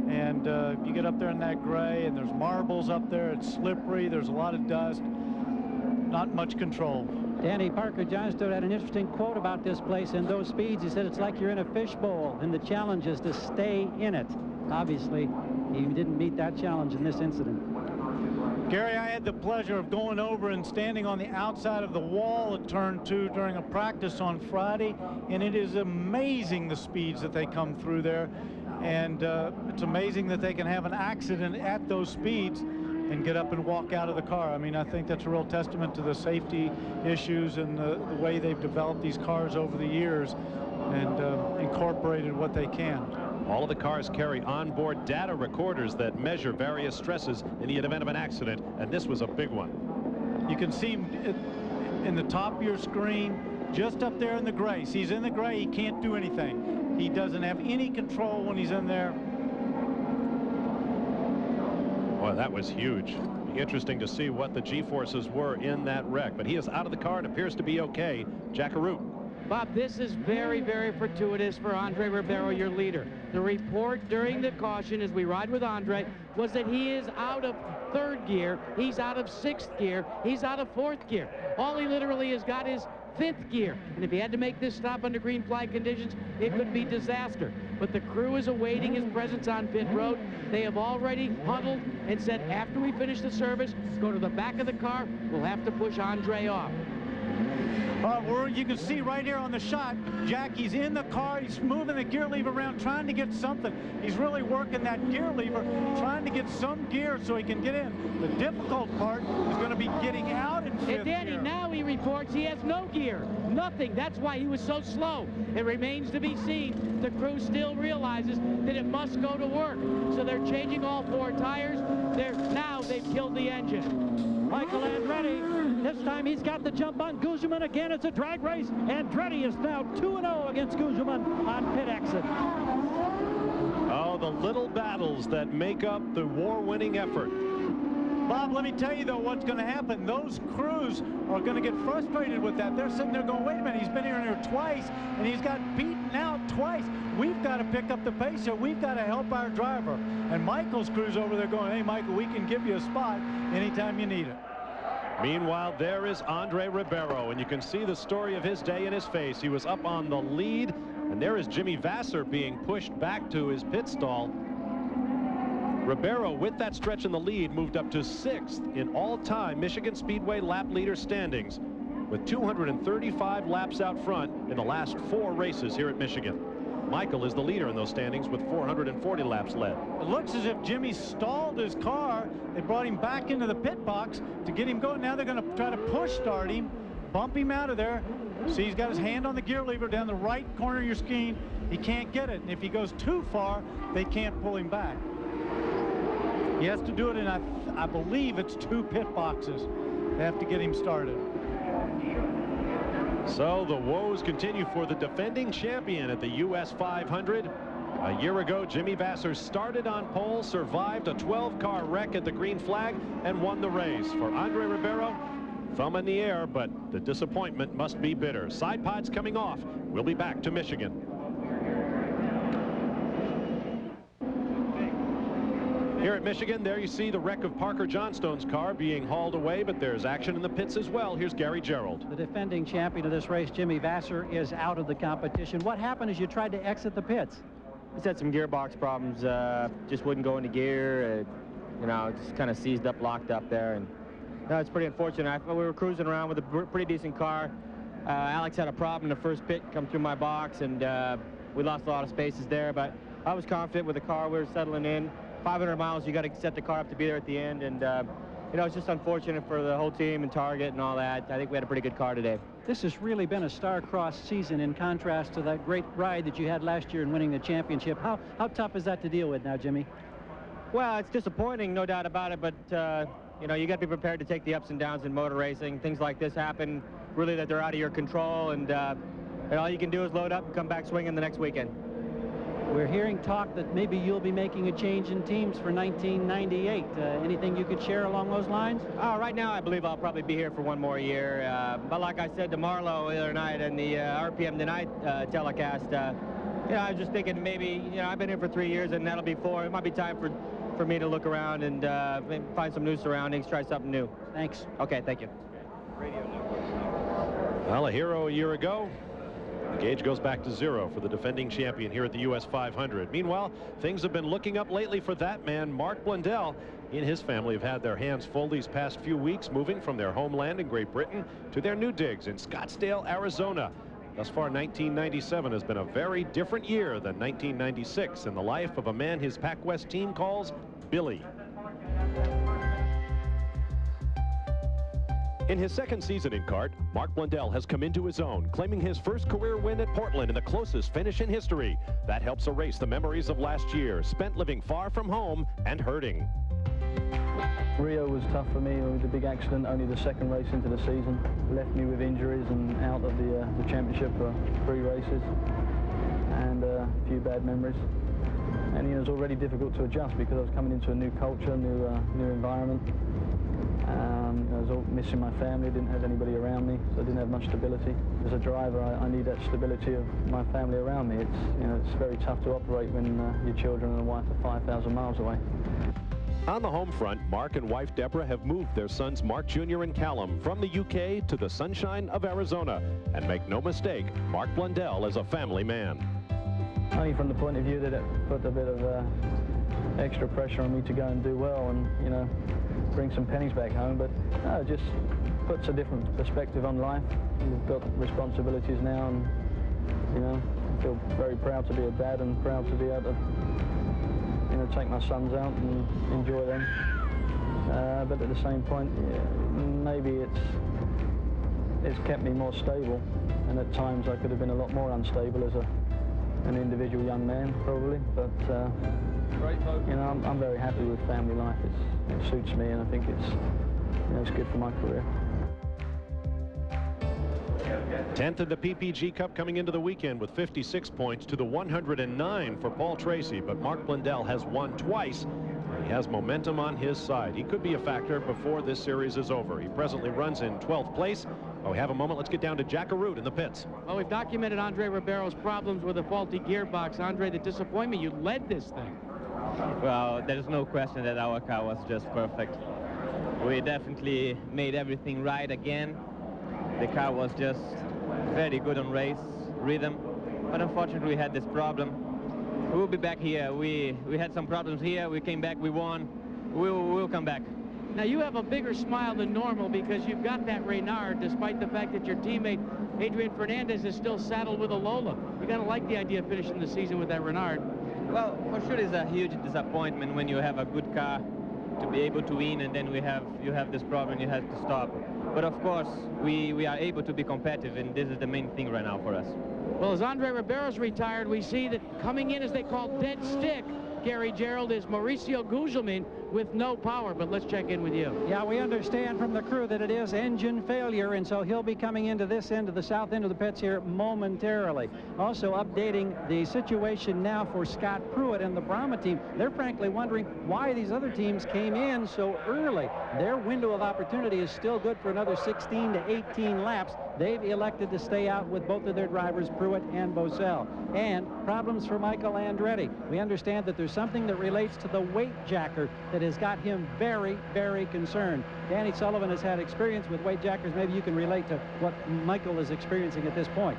And you get up there in that gray, and there's marbles up there. It's slippery. There's a lot of dust. Not much control. Danny, Parker Johnstone had an interesting quote about this place and those speeds. He said it's like you're in a fishbowl, and the challenge is to stay in it. Obviously, he didn't meet that challenge in this incident. Gary, I had the pleasure of going over and standing on the outside of the wall at turn 2 during a practice on Friday, and it is amazing the speeds that they come through there. And it's amazing that they can have an accident at those speeds and get up and walk out of the car. I mean, I think that's a real testament to the safety issues and the way they've developed these cars over the years and incorporated what they can. All of the cars carry onboard data recorders that measure various stresses in the event of an accident, and this was a big one. You can see him in the top of your screen, just up there in the gray. See, he's in the gray, he can't do anything. He doesn't have any control when he's in there. Boy, that was huge. Be interesting to see what the G-forces were in that wreck, but he is out of the car and appears to be okay. Jack Arute. Bob, this is very, very fortuitous for Andre Ribeiro, your leader. The report during the caution as we ride with Andre was that he is out of third gear, he's out of sixth gear, he's out of fourth gear. All he literally has got is fifth gear, and if he had to make this stop under green flag conditions, it could be disaster. But the crew is awaiting his presence on pit road. They have already huddled and said, after we finish the service, go to the back of the car, we'll have to push Andre off. You can see right here on the shot, Jackie's in the car. He's moving the gear lever around, trying to get something. He's really working that gear lever, trying to get some gear so he can get in. The difficult part is going to be getting out in fifth And Danny, gear. now he reports he has no gear, nothing. That's why he was so slow. It remains to be seen. The crew still realizes that it must go to work. So they're changing all 4 tires. Now they've killed the engine. Michael Andretti. This time he's got the jump on Guzman again. It's a drag race. Andretti is now 2-0 against Guzman on pit exit. Oh, the little battles that make up the war-winning effort. Bob, let me tell you, though, what's going to happen. Those crews are going to get frustrated with that. They're sitting there going, wait a minute, he's been here twice, and he's got beaten out twice. We've got to pick up the pace here. We've got to help our driver. And Michael's crew's over there going, hey, Michael, we can give you a spot anytime you need it. Meanwhile, there is Andre Ribeiro, and you can see the story of his day in his face. He was up on the lead, and there is Jimmy Vasser being pushed back to his pit stall. Ribeiro, with that stretch in the lead, moved up to 6th in all-time Michigan Speedway lap leader standings, with 235 laps out front in the last 4 races here at Michigan. Michael is the leader in those standings with 440 laps led. It looks as if Jimmy stalled his car. They brought him back into the pit box to get him going. Now they're going to try to push start him, bump him out of there. See, he's got his hand on the gear lever down the right corner of your screen. He can't get it. And if he goes too far, they can't pull him back. He has to do it in, I believe it's 2 pit boxes. They have to get him started. So the woes continue for the defending champion at the US 500. A year ago, Jimmy Vasser started on pole, survived a 12-car wreck at the green flag, and won the race. For Andre Ribeiro, thumb in the air, but the disappointment must be bitter. Side pods coming off. We'll be back to Michigan. Here at Michigan, there you see the wreck of Parker Johnstone's car being hauled away, but there's action in the pits as well. Here's Gary Gerould. The defending champion of this race, Jimmy Vasser, is out of the competition. What happened as you tried to exit the pits? Just had some gearbox problems. Just wouldn't go into gear. You know, just kind of seized up, locked up there. And no, it's pretty unfortunate. We were cruising around with a pretty decent car. Alex had a problem in the first pit, come through my box, and we lost a lot of spaces there. But I was confident with the car. We were settling in. 500 miles, you got to set the car up to be there at the end, and you know, it's just unfortunate for the whole team and Target and all that. I think we had a pretty good car today. This has really been a star-crossed season in contrast to that great ride that you had last year in winning the championship. How tough is that to deal with now, Jimmy? Well, it's disappointing, no doubt about it, but you know, you got to be prepared to take the ups and downs in motor racing. Things like this happen, really, that they're out of your control, and all you can do is load up and come back swinging the next weekend. We're hearing talk that maybe you'll be making a change in teams for 1998. Anything you could share along those lines? Right now, I believe I'll probably be here for 1 more year. But like I said to Marlo the other night in the RPM Tonight telecast, you know, I was just thinking maybe, you know, I've been here for 3 years, and that'll be 4. It might be time for me to look around and maybe find some new surroundings, try something new. Thanks. Okay, thank you. Well, a hero a year ago. The gauge goes back to 0 for the defending champion here at the US 500. Meanwhile, things have been looking up lately for that man, Mark Blundell. He and his family have had their hands full these past few weeks, moving from their homeland in Great Britain to their new digs in Scottsdale, Arizona. Thus far, 1997 has been a very different year than 1996 in the life of a man his Pac West team calls Billy. In his second season in kart, Mark Blundell has come into his own, claiming his first career win at Portland in the closest finish in history. That helps erase the memories of last year, spent living far from home and hurting. Rio was tough for me. It was a big accident, only the second race into the season. Left me with injuries and out of the championship for 3 races and a few bad memories. And you know, it was already difficult to adjust because I was coming into a new culture, new environment. I was all missing my family, didn't have anybody around me, so I didn't have much stability. As a driver, I need that stability of my family around me. It's very tough to operate when your children and wife are 5,000 miles away. On the home front, Mark and wife Deborah have moved their sons Mark Jr. and Callum from the UK to the sunshine of Arizona. And make no mistake, Mark Blundell is a family man. Only from the point of view that it put a bit of extra pressure on me to go and do well and, you know, bring some pennies back home, but it just puts a different perspective on life. We've got responsibilities now, and you know, I feel very proud to be a dad and proud to be able to, you know, take my sons out and enjoy them. But at the same point, yeah, maybe it's kept me more stable, and at times I could have been a lot more unstable as an individual young man, probably. But you know, I'm very happy with family life. It suits me, and I think it's good for my career. 10th in the PPG Cup coming into the weekend with 56 points to the 109 for Paul Tracy, but Mark Blundell has won twice. He has momentum on his side. He could be a factor before this series is over. He presently runs in 12th place. Oh, we have a moment. Let's get down to Jack Arute in the pits. Well, we've documented Andre Ribeiro's problems with a faulty gearbox. Andre, the disappointment, you led this thing. Well, there's no question that our car was just perfect. We definitely made everything right again. The car was just very good on race rhythm, but unfortunately we had this problem. We'll be back here. We had some problems here. We came back, we won. We'll come back. Now you have a bigger smile than normal because you've got that Reynard, despite the fact that your teammate Adrian Fernandez is still saddled with a Lola. You gotta like the idea of finishing the season with that Reynard. Well, for sure it's a huge disappointment when you have a good car to be able to win, and then you have this problem, you have to stop. But of course, we are able to be competitive, and this is the main thing right now for us. Well, as Andre Ribeiro's retired, we see that coming in, as they call dead stick, Gary Gerould, is Mauricio Gugelmin with no power. But let's check in with you. Yeah, we understand from the crew that it is engine failure, and so he'll be coming into this end of the south end of the pits here momentarily. Also updating the situation now for Scott Pruitt and the Brahma team. They're frankly wondering why these other teams came in so early. Their window of opportunity is still good for another 16 to 18 laps. They've elected to stay out with both of their drivers, Pruitt and Bosell. And problems for Michael Andretti. We understand that there's something that relates to the weight jacker that has got him very, very concerned. Danny Sullivan has had experience with weight jackers. Maybe you can relate to what Michael is experiencing at this point.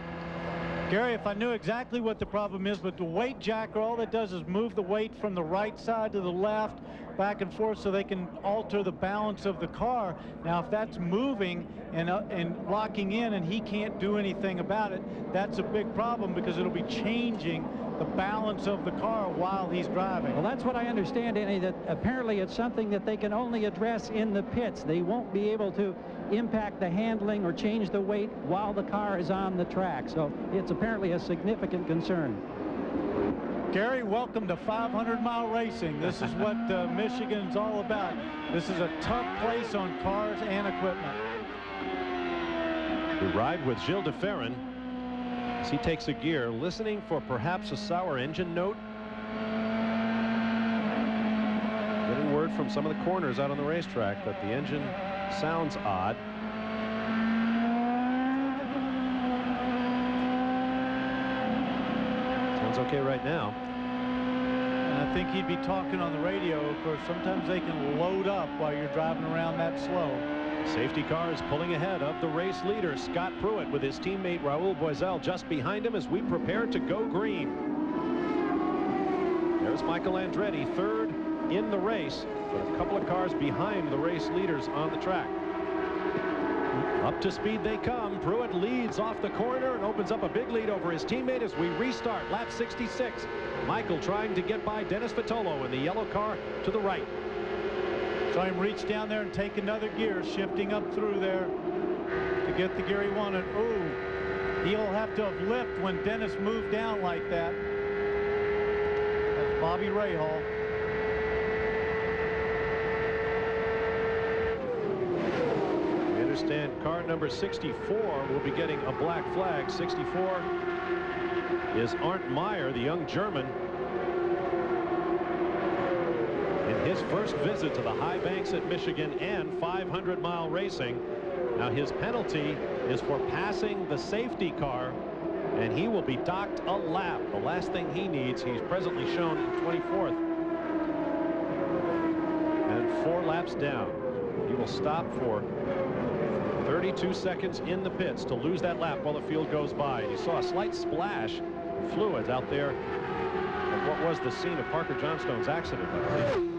Gary, if I knew exactly what the problem is, but the weight jacker, all it does is move the weight from the right side to the left, back and forth, so they can alter the balance of the car. Now, if that's moving and locking in and he can't do anything about it, that's a big problem because it'll be changing the balance of the car while he's driving. Well, that's what I understand, Danny, that apparently it's something that they can only address in the pits. They won't be able to impact the handling or change the weight while the car is on the track. So it's apparently a significant concern. Gary, welcome to 500-mile racing. This is what Michigan's all about. This is a tough place on cars and equipment. We ride with Gilles de Ferran as he takes a gear, listening for perhaps a sour engine note. Getting word from some of the corners out on the racetrack that the engine sounds odd. Sounds okay right now. And I think he'd be talking on the radio. Of course, sometimes they can load up while you're driving around that slow. Safety car is pulling ahead of the race leader, Scott Pruitt, with his teammate Raul Boesel just behind him as we prepare to go green. There's Michael Andretti, third in the race, but a couple of cars behind the race leaders on the track. Up to speed they come. Pruitt leads off the corner and opens up a big lead over his teammate as we restart lap 66. Michael trying to get by Dennis Vitolo in the yellow car to the right. Saw him reach down there and take another gear, shifting up through there to get the gear he wanted. Ooh, he'll have to have lift when Dennis moved down like that. That's Bobby Rahal. We understand car number 64 will be getting a black flag. 64 is Arndt Meyer, the young German. His first visit to the high banks at Michigan and 500-mile racing. Now his penalty is for passing the safety car, and he will be docked a lap. The last thing he needs, he's presently shown in 24th. And 4 laps down. He will stop for 32 seconds in the pits to lose that lap while the field goes by. And you saw a slight splash of fluids out there of what was the scene of Parker Johnstone's accident, I believe.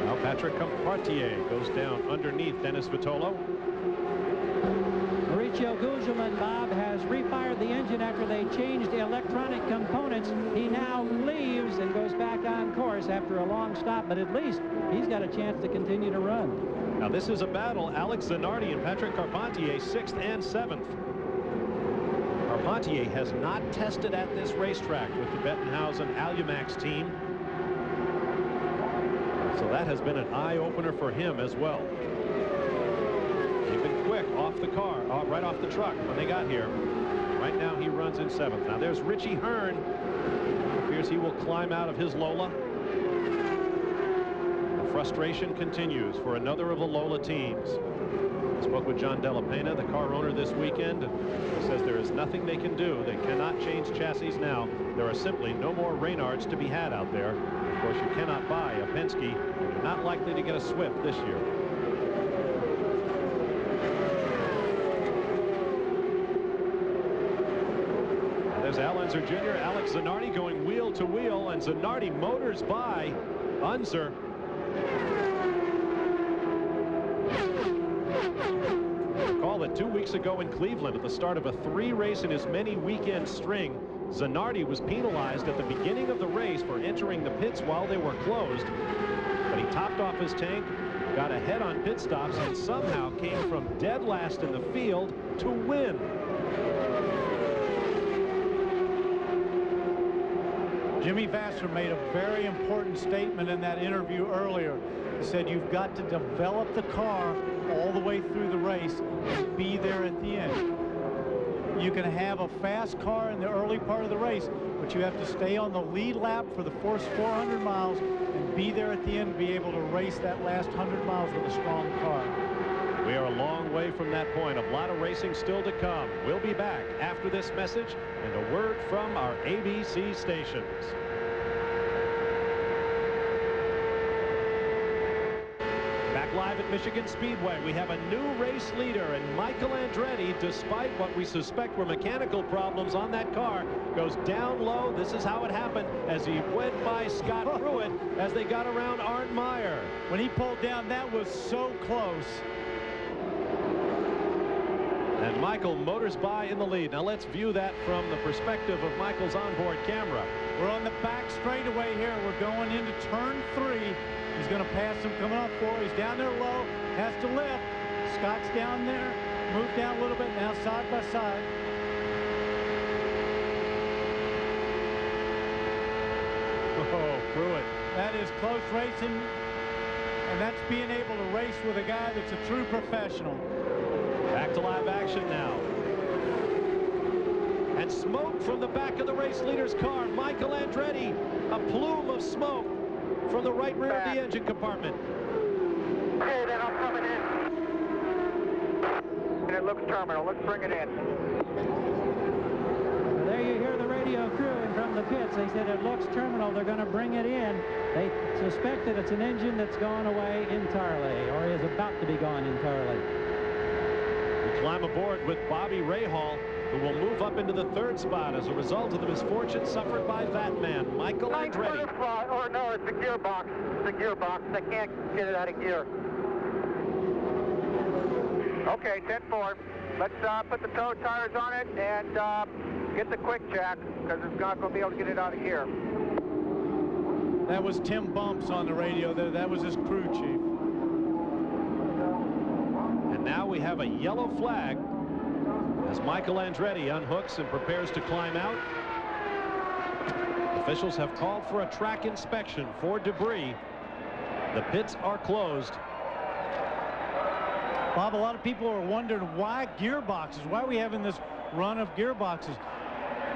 Now Patrick Compartier goes down underneath Dennis Vitolo. Mauricio Gugelmin, Bob, has refired the engine after they changed the electronic components. He now leaves and goes back on course after a long stop, but at least he's got a chance to continue to run. Now this is a battle. Alex Zanardi and Patrick Carpentier, 6th and 7th. Carpentier has not tested at this racetrack with the Bettenhausen Alumax team. So that has been an eye-opener for him as well. He's been quick off the car, right off the truck when they got here. Right now he runs in 7th. Now there's Richie Hearn. It appears he will climb out of his Lola. The frustration continues for another of the Lola teams. I spoke with John Della Pena, the car owner, this weekend, and he says there is nothing they can do. They cannot change chassis now. There are simply no more Reynards to be had out there. Of course, you cannot buy a Penske, and you're not likely to get a Swift this year. There's Al Unser Jr., Alex Zanardi going wheel to wheel, and Zanardi motors by Unser. Recall that 2 weeks ago in Cleveland, at the start of a 3-race in his many weekend string, Zanardi was penalized at the beginning of the race for entering the pits while they were closed. But he topped off his tank, got ahead on pit stops, and somehow came from dead last in the field to win. Jimmy Vasser made a very important statement in that interview earlier. He said you've got to develop the car all the way through the race and be there at the end. You can have a fast car in the early part of the race, but you have to stay on the lead lap for the first 400 miles and be there at the end, be able to race that last 100 miles with a strong car. We are a long way from that point. A lot of racing still to come. We'll be back after this message and a word from our ABC stations. Back live at Michigan Speedway, we have a new race leader, and Michael Andretti, despite what we suspect were mechanical problems on that car, goes down low. This is how it happened as he went by Scott Pruitt as they got around Arndt Meyer. When he pulled down, that was so close. And Michael motors by in the lead. Now let's view that from the perspective of Michael's onboard camera. We're on the back straightaway here. We're going into turn 3. He's going to pass him coming off 4. He's down there low, has to lift. Scott's down there, moved down a little bit, now side by side. Oh, Pruitt. That is close racing, and that's being able to race with a guy that's a true professional. Back to live action now. And smoke from the back of the race leader's car. Michael Andretti, a plume of smoke from the right rear of the engine compartment. Okay, then I'm coming in. And it looks terminal. Let's bring it in. There you hear the radio crew from the pits. They said it looks terminal. They're going to bring it in. They suspect that it's an engine that's gone away entirely, or is about to be gone entirely. We climb aboard with Bobby Rahal, who will move up into the 3rd spot as a result of the misfortune suffered by that man, Michael Andretti. Or no, it's the gearbox. It's the gearbox. They can't get it out of gear. Okay, 10-4. Let's put the toe tires on it and get the quick jack, because it's not going to be able to get it out of gear. That was Tim Bumps on the radio. That was his crew chief. And now we have a yellow flag as Michael Andretti unhooks and prepares to climb out. Officials have called for a track inspection for debris. The pits are closed. Bob, a lot of people are wondering why gearboxes. Why are we having this run of gearboxes?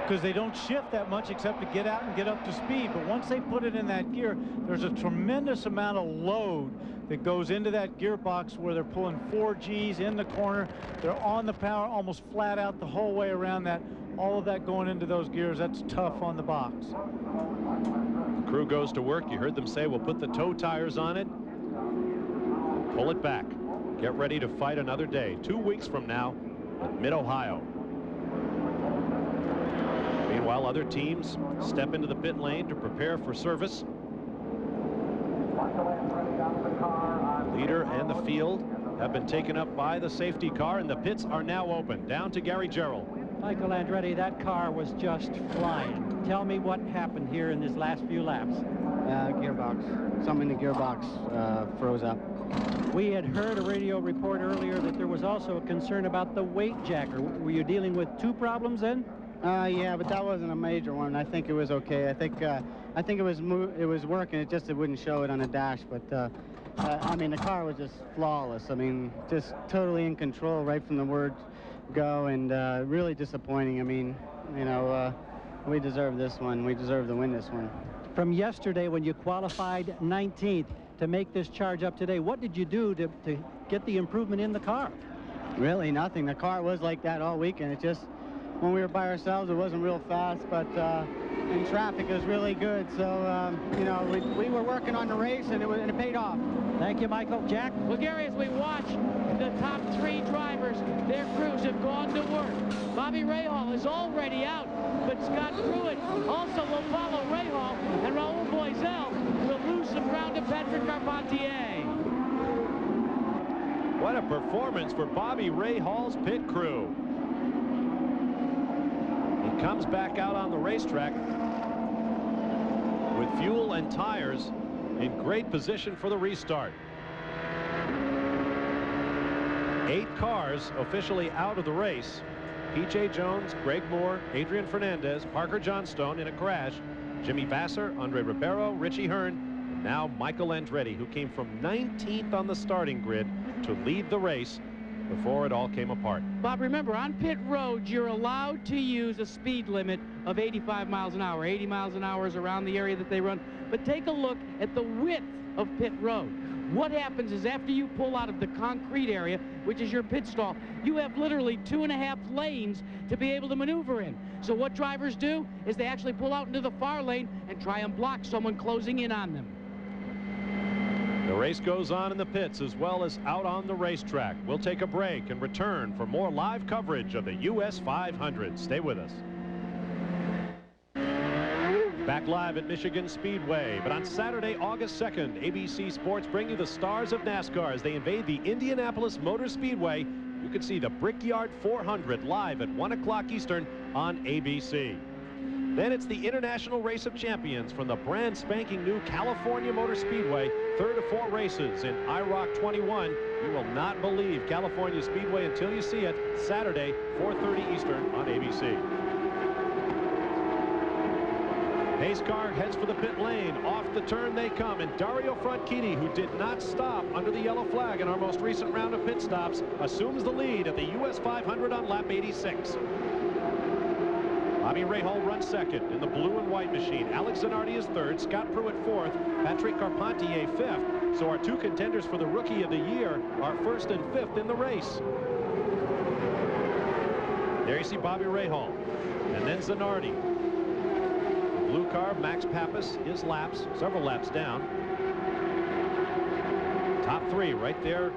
Because they don't shift that much except to get out and get up to speed. But once they put it in that gear, there's a tremendous amount of load that goes into that gearbox where they're pulling 4 Gs in the corner. They're on the power almost flat out the whole way around that. All of that going into those gears, that's tough on the box. The crew goes to work. You heard them say we'll put the toe tires on it. Pull it back. Get ready to fight another day. 2 weeks from now at Mid-Ohio. Meanwhile, other teams step into the pit lane to prepare for service. The leader and the field have been taken up by the safety car, and the pits are now open. Down to Gary Gerould. Michael Andretti, that car was just flying. Tell me what happened here in these last few laps. Gearbox. Something in the gearbox froze up. We had heard a radio report earlier that there was also a concern about the weight jacker. Were you dealing with 2 problems then? Yeah, but that wasn't a major one. I think it was okay. I think it was working. It wouldn't show it on the dash. But I mean, the car was just flawless. I mean, just totally in control right from the word go, and really disappointing. I mean, you know, we deserve this one. We deserve to win this one. From yesterday when you qualified 19th to make this charge up today, what did you do to get the improvement in the car? Really nothing. The car was like that all weekend. It just, when we were by ourselves, it wasn't real fast, but in traffic it was really good. So, you know, we were working on the race, and it paid off. Thank you, Michael. Jack? Well, Gary, as we watch the top 3 drivers, their crews have gone to work. Bobby Rahal is already out, but Scott Pruitt also will follow Rahal, and Raul Boesel will lose some ground to Patrick Carpentier. What a performance for Bobby Rahal's pit crew. He comes back out on the racetrack with fuel and tires in great position for the restart. 8 cars officially out of the race. P.J. Jones, Greg Moore, Adrian Fernandez, Parker Johnstone in a crash, Jimmy Vasser, Andre Ribeiro, Richie Hearn, and now Michael Andretti, who came from 19th on the starting grid to lead the race before it all came apart. Bob, remember, on pit road, you're allowed to use a speed limit of 85 miles an hour. 80 miles an hour is around the area that they run. But take a look at the width of pit road. What happens is after you pull out of the concrete area, which is your pit stall, you have literally 2.5 lanes to be able to maneuver in. So what drivers do is they actually pull out into the far lane and try and block someone closing in on them. The race goes on in the pits as well as out on the racetrack. We'll take a break and return for more live coverage of the US 500. Stay with us. Back live at Michigan Speedway, but on Saturday, August 2nd, ABC Sports bring you the stars of NASCAR as they invade the Indianapolis Motor Speedway. You can see the Brickyard 400 live at 1 o'clock Eastern on ABC. Then it's the International Race of Champions from the brand spanking new California Motor Speedway. 3rd of 4 races in IROC 21. You will not believe California Speedway until you see it. Saturday, 4:30 Eastern on ABC. Pace car heads for the pit lane. Off the turn they come, and Dario Franchitti, who did not stop under the yellow flag in our most recent round of pit stops, assumes the lead at the US 500 on lap 86. Bobby Rahal runs second in the blue and white machine. Alex Zanardi is third, Scott Pruitt fourth, Patrick Carpentier fifth. So our 2 contenders for the Rookie of the Year are first and fifth in the race. There you see Bobby Rahal, and then Zanardi. Blue car, Max Pappas, his laps, several laps down. Top 3 right there.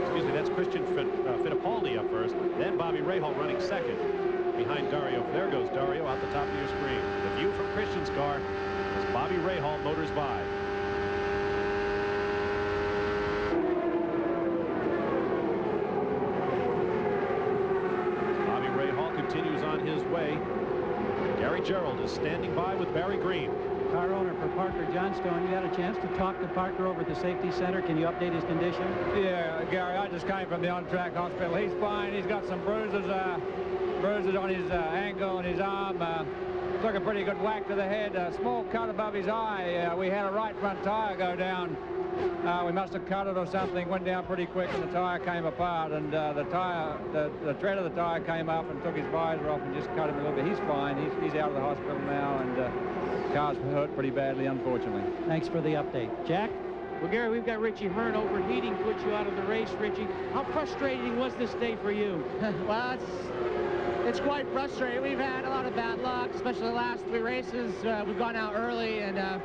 Excuse me, that's Christian Fittipaldi up first. Then Bobby Rahal running second behind Dario. There goes Dario out the top of your screen. The view from Christian's car as Bobby Rahal motors by. Continues on his way. Gary Gerould is standing by with Barry Green. Car owner for Parker Johnstone. You had a chance to talk to Parker over at the safety center. Can you update his condition? Yeah, Gary, I just came from the on-track hospital. He's fine. He's got some bruises on his ankle and his arm. Took a pretty good whack to the head. A small cut above his eye. We had a right front tire go down. We must have cut it or something. Went down pretty quick, and the tire came apart. And the tread of the tire came up and took his visor off and just cut him a little bit. He's fine. He's out of the hospital now, and car's hurt pretty badly, unfortunately. Thanks for the update, Jack. Well, Gary, we've got Richie Hearn overheating, put you out of the race. Richie, how frustrating was this day for you? Well, it's quite frustrating. We've had a lot of bad luck, especially the last 3 races. We've gone out early, and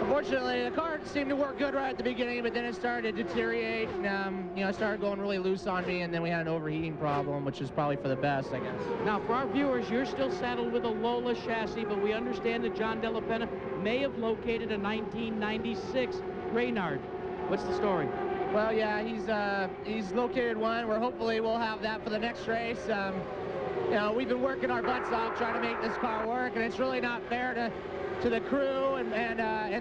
unfortunately, the car seemed to work good right at the beginning, but then it started to deteriorate, and you know, it started going really loose on me, and then we had an overheating problem, which is probably for the best, I guess. Now, for our viewers, you're still saddled with a Lola chassis, but we understand that John Della Penna may have located a 1996 Reynard. What's the story? Well, yeah, he's located one. Hopefully we'll have that for the next race. You know, we've been working our butts off trying to make this car work, and it's really not fair to the crew and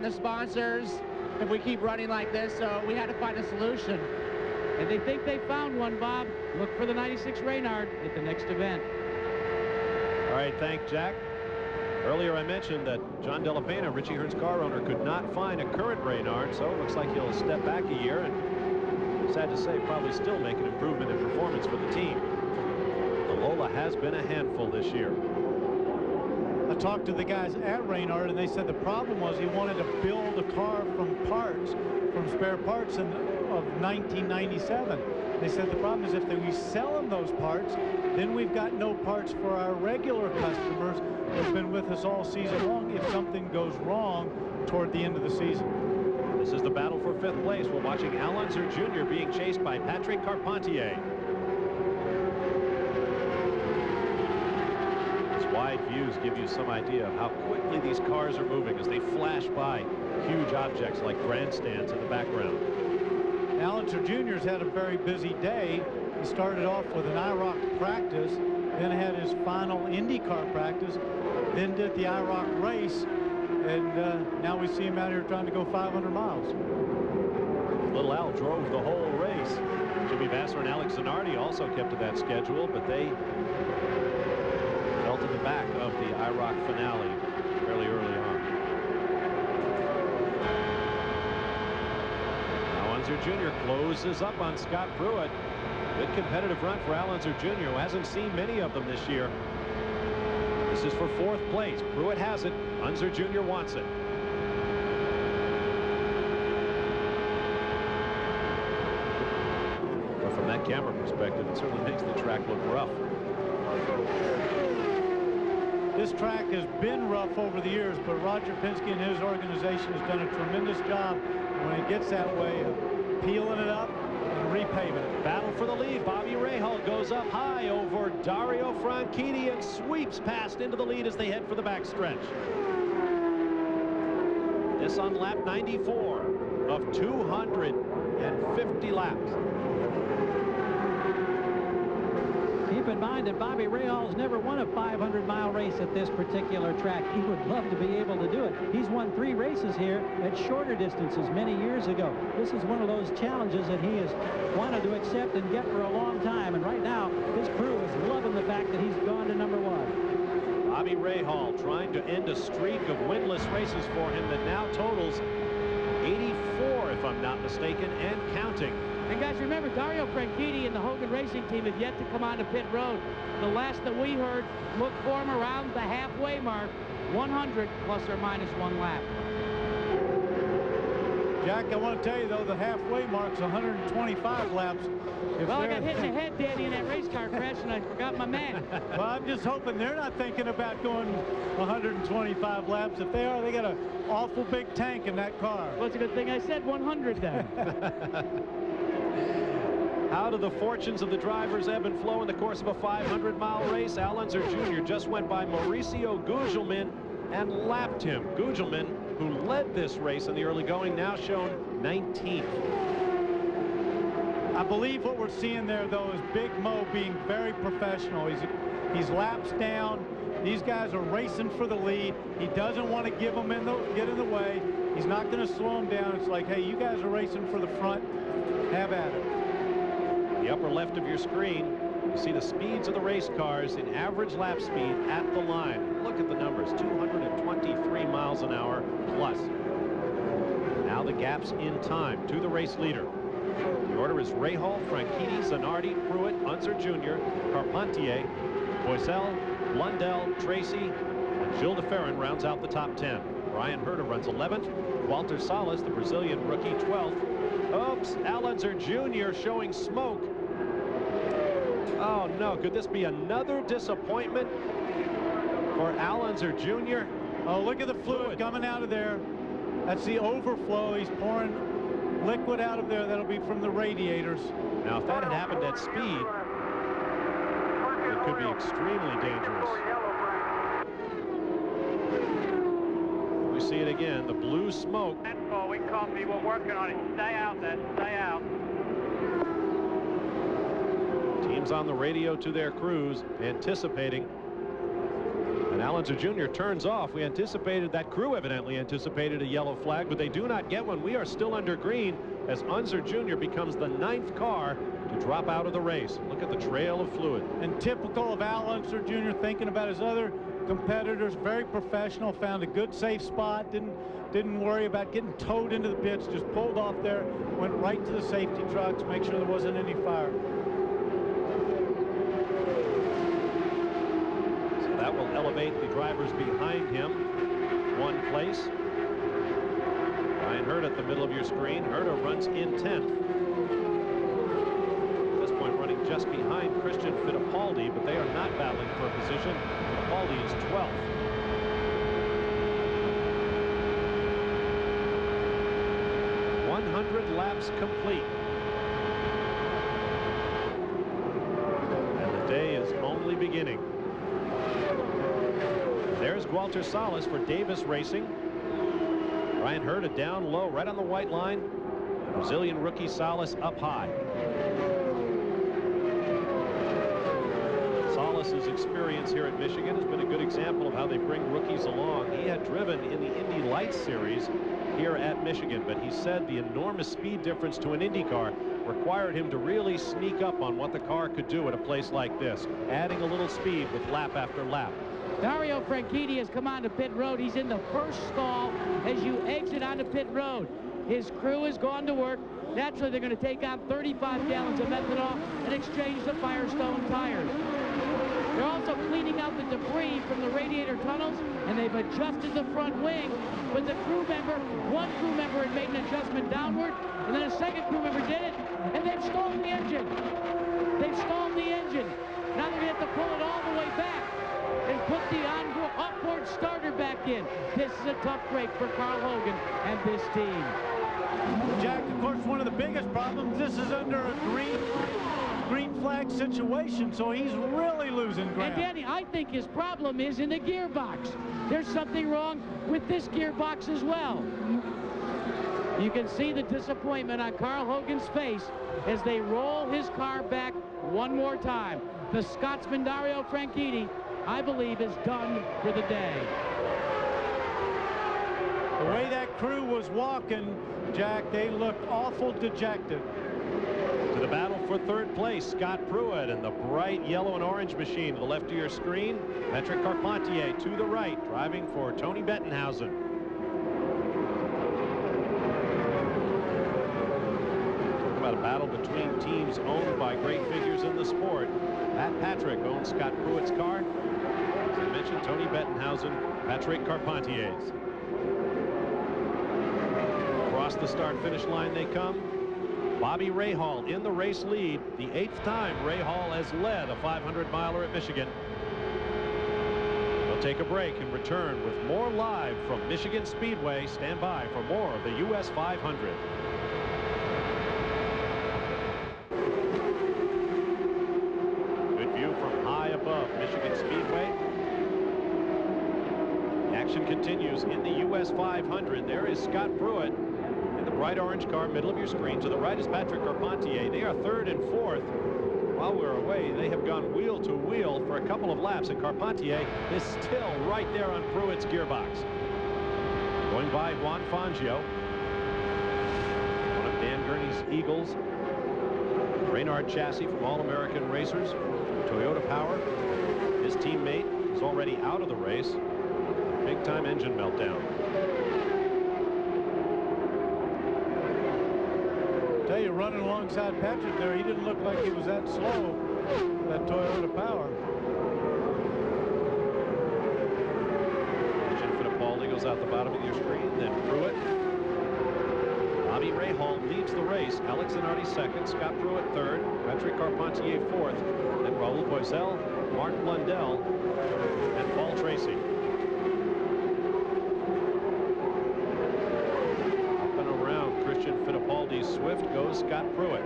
the sponsors if we keep running like this. So we had to find a solution. And they think they found one, Bob. Look for the 96 Reynard at the next event. All right, thank Jack. Earlier I mentioned that John Della Pena, Richie Hearn's car owner, could not find a current Reynard, so it looks like he'll step back a year, and sad to say, probably still make an improvement in performance for the team. The Lola has been a handful this year. I talked to the guys at Reynard, and they said the problem was he wanted to build a car from parts, from spare parts of 1997. They said the problem is if we sell them those parts, then we've got no parts for our regular customers who've been with us all season long if something goes wrong toward the end of the season. This is the battle for 5th place. We're watching Al Unser Jr. being chased by Patrick Carpentier. These wide views give you some idea of how quickly these cars are moving as they flash by huge objects like grandstands in the background. Al Unser Jr.'s had a very busy day. He started off with an IROC practice, then had his final IndyCar practice, then did the IROC race, and now we see him out here trying to go 500 miles. Little Al drove the whole race. Jimmy Vasser and Alex Zanardi also kept to that schedule, but they fell to the back of the IROC finale fairly early on. Al Unser Jr. closes up on Scott Pruitt. Good competitive run for Al Unser Jr., who hasn't seen many of them this year. This is for 4th place. Pruitt has it. Unser Jr. wants it. But from that camera perspective, it certainly makes the track look rough. This track has been rough over the years, but Roger Penske and his organization has done a tremendous job when it gets that way of peeling it up and repaving it. Battle for the lead. Bobby Rahal goes up high over Dario Franchitti and sweeps past into the lead as they head for the backstretch. This on lap 94 of 250 laps. Keep in mind that Bobby Rahal's never won a 500-mile race at this particular track. He would love to be able to do it. He's won 3 races here at shorter distances many years ago. This is one of those challenges that he has wanted to accept and get for a long time. And right now, his crew is loving the fact that he's gone to number 1. Bobby Rahal trying to end a streak of winless races for him that now totals 84, if I'm not mistaken, and counting. And guys, remember, Dario Franchitti and the Hogan Racing team have yet to come onto pit road. The last that we heard, look for him around the halfway mark, 100 plus or minus 1 lap. Jack, I want to tell you, though, the halfway mark's 125 laps. Well, I got hit in the head, Danny, in that race car crash, and I forgot my man. Well, I'm just hoping they're not thinking about going 125 laps. If they are, they got an awful big tank in that car. Well, it's a good thing I said 100 then. How do the fortunes of the drivers ebb and flow in the course of a 500-mile race? Al Unser Jr. just went by Mauricio Gugelmin and lapped him. Gugelmin, who led this race in the early going, now shown 19th. I believe what we're seeing there, though, is Big Mo being very professional. He's laps down. These guys are racing for the lead. He doesn't want to get in the way. He's not going to slow them down. It's like, hey, you guys are racing for the front. Have at it. The upper left of your screen, you see the speeds of the race cars in average lap speed at the line. Look at the numbers, 223 miles an hour plus. Now the gaps in time to the race leader. The order is Rahal, Franchitti, Zanardi, Pruitt, Unser Jr., Carpentier, Boisel, Blundell, Tracy, and Gilles de Ferran rounds out the top 10. Brian Herta runs 11th. Walter Salas, the Brazilian rookie, 12th. Oops, Al Unser Jr. showing smoke. Oh no, could this be another disappointment for Al Unser Jr.? Oh, look at the fluid coming out of there. That's the overflow. He's pouring liquid out of there. That'll be from the radiators. Now, if that had happened at speed, it could be extremely dangerous. We see it again, the blue smoke. We copy, we're working on it. Stay out then, stay out. Teams on the radio to their crews, anticipating. And Al Unser Jr. turns off. We anticipated, that crew evidently anticipated a yellow flag, but they do not get one. We are still under green. as Unser Jr. becomes the 9th car to drop out of the race. Look at the trail of fluid. And typical of Al Unser Jr. thinking about his other competitors, very professional, found a good safe spot, didn't worry about getting towed into the pits, just pulled off there, went right to the safety trucks, make sure there wasn't any fire. So that will elevate the drivers behind him 1 place. Ryan Hurd at the middle of your screen. Herta runs in 10th. At this point running just behind Christian Fittipaldi, but they are not battling for a position. Fittipaldi is 12th. 100 laps complete. And the day is only beginning. There's Walter Salas for Davis Racing. Ryan Herta down low, right on the white line. Brazilian rookie Salas up high. Salas's experience here at Michigan has been a good example of how they bring rookies along. He had driven in the Indy Lights Series here at Michigan, but he said the enormous speed difference to an Indy car required him to really sneak up on what the car could do at a place like this, adding a little speed with lap after lap. Dario Franchitti has come onto pit road. He's in the first stall as you exit onto pit road. His crew has gone to work. Naturally, they're going to take out 35 gallons of methanol and exchange the Firestone tires. They're also cleaning out the debris from the radiator tunnels, and they've adjusted the front wing. But the crew member, one crew member had made an adjustment downward, and then a second crew member did it, and they've stalled the engine. They've stalled the engine. Now they're going to have to pull it all the way back and put the upward starter back in. This is a tough break for Carl Hogan and this team. Jack, of course, one of the biggest problems, this is under a green flag situation, so he's really losing ground. And Danny, I think his problem is in the gearbox. There's something wrong with this gearbox as well. You can see the disappointment on Carl Hogan's face as they roll his car back one more time. The Scotsman Dario Franchitti, I believe, is done for the day. The way that crew was walking, Jack, they looked awful dejected. To the battle for 3rd place, Scott Pruitt and the bright yellow and orange machine to the left of your screen. Patrick Carpentier to the right, driving for Tony Bettenhausen. Talk about a battle between teams owned by great figures in the sport. Pat Patrick owns Scott Pruitt's car. As I mentioned, Tony Bettenhausen, Patrick Carpentier's. Across the start-finish line they come. Bobby Rahal in the race lead. The 8th time Rahal has led a 500-miler at Michigan. We'll take a break and return with more live from Michigan Speedway. Stand by for more of the US 500. Good view from high above Michigan Speedway. The action continues in the US 500. There is Scott Pruitt in the bright orange car, middle of your screen. To the right is Patrick Carpentier. They are 3rd and 4th. While we're away, they have gone wheel to wheel for a couple of laps, and Carpentier is still right there on Pruitt's gearbox. Going by Juan Fangio, one of Dan Gurney's Eagles. Reynard Chassis from All-American Racers, Toyota Power. His teammate is already out of the race. Big-time engine meltdown. Tell you, running alongside Patrick there, he didn't look like he was that slow, that Toyota Power. Christian Fittipaldi goes out the bottom of your screen, then Pruitt. Bobby Rahal leads the race. Alex Zanardi 2nd, Scott Pruitt 3rd, Patrick Carpentier 4th, and Raul Boesel, Mark Blundell, and Paul Tracy. Christian Fittipaldi's Swift goes Scott Pruitt.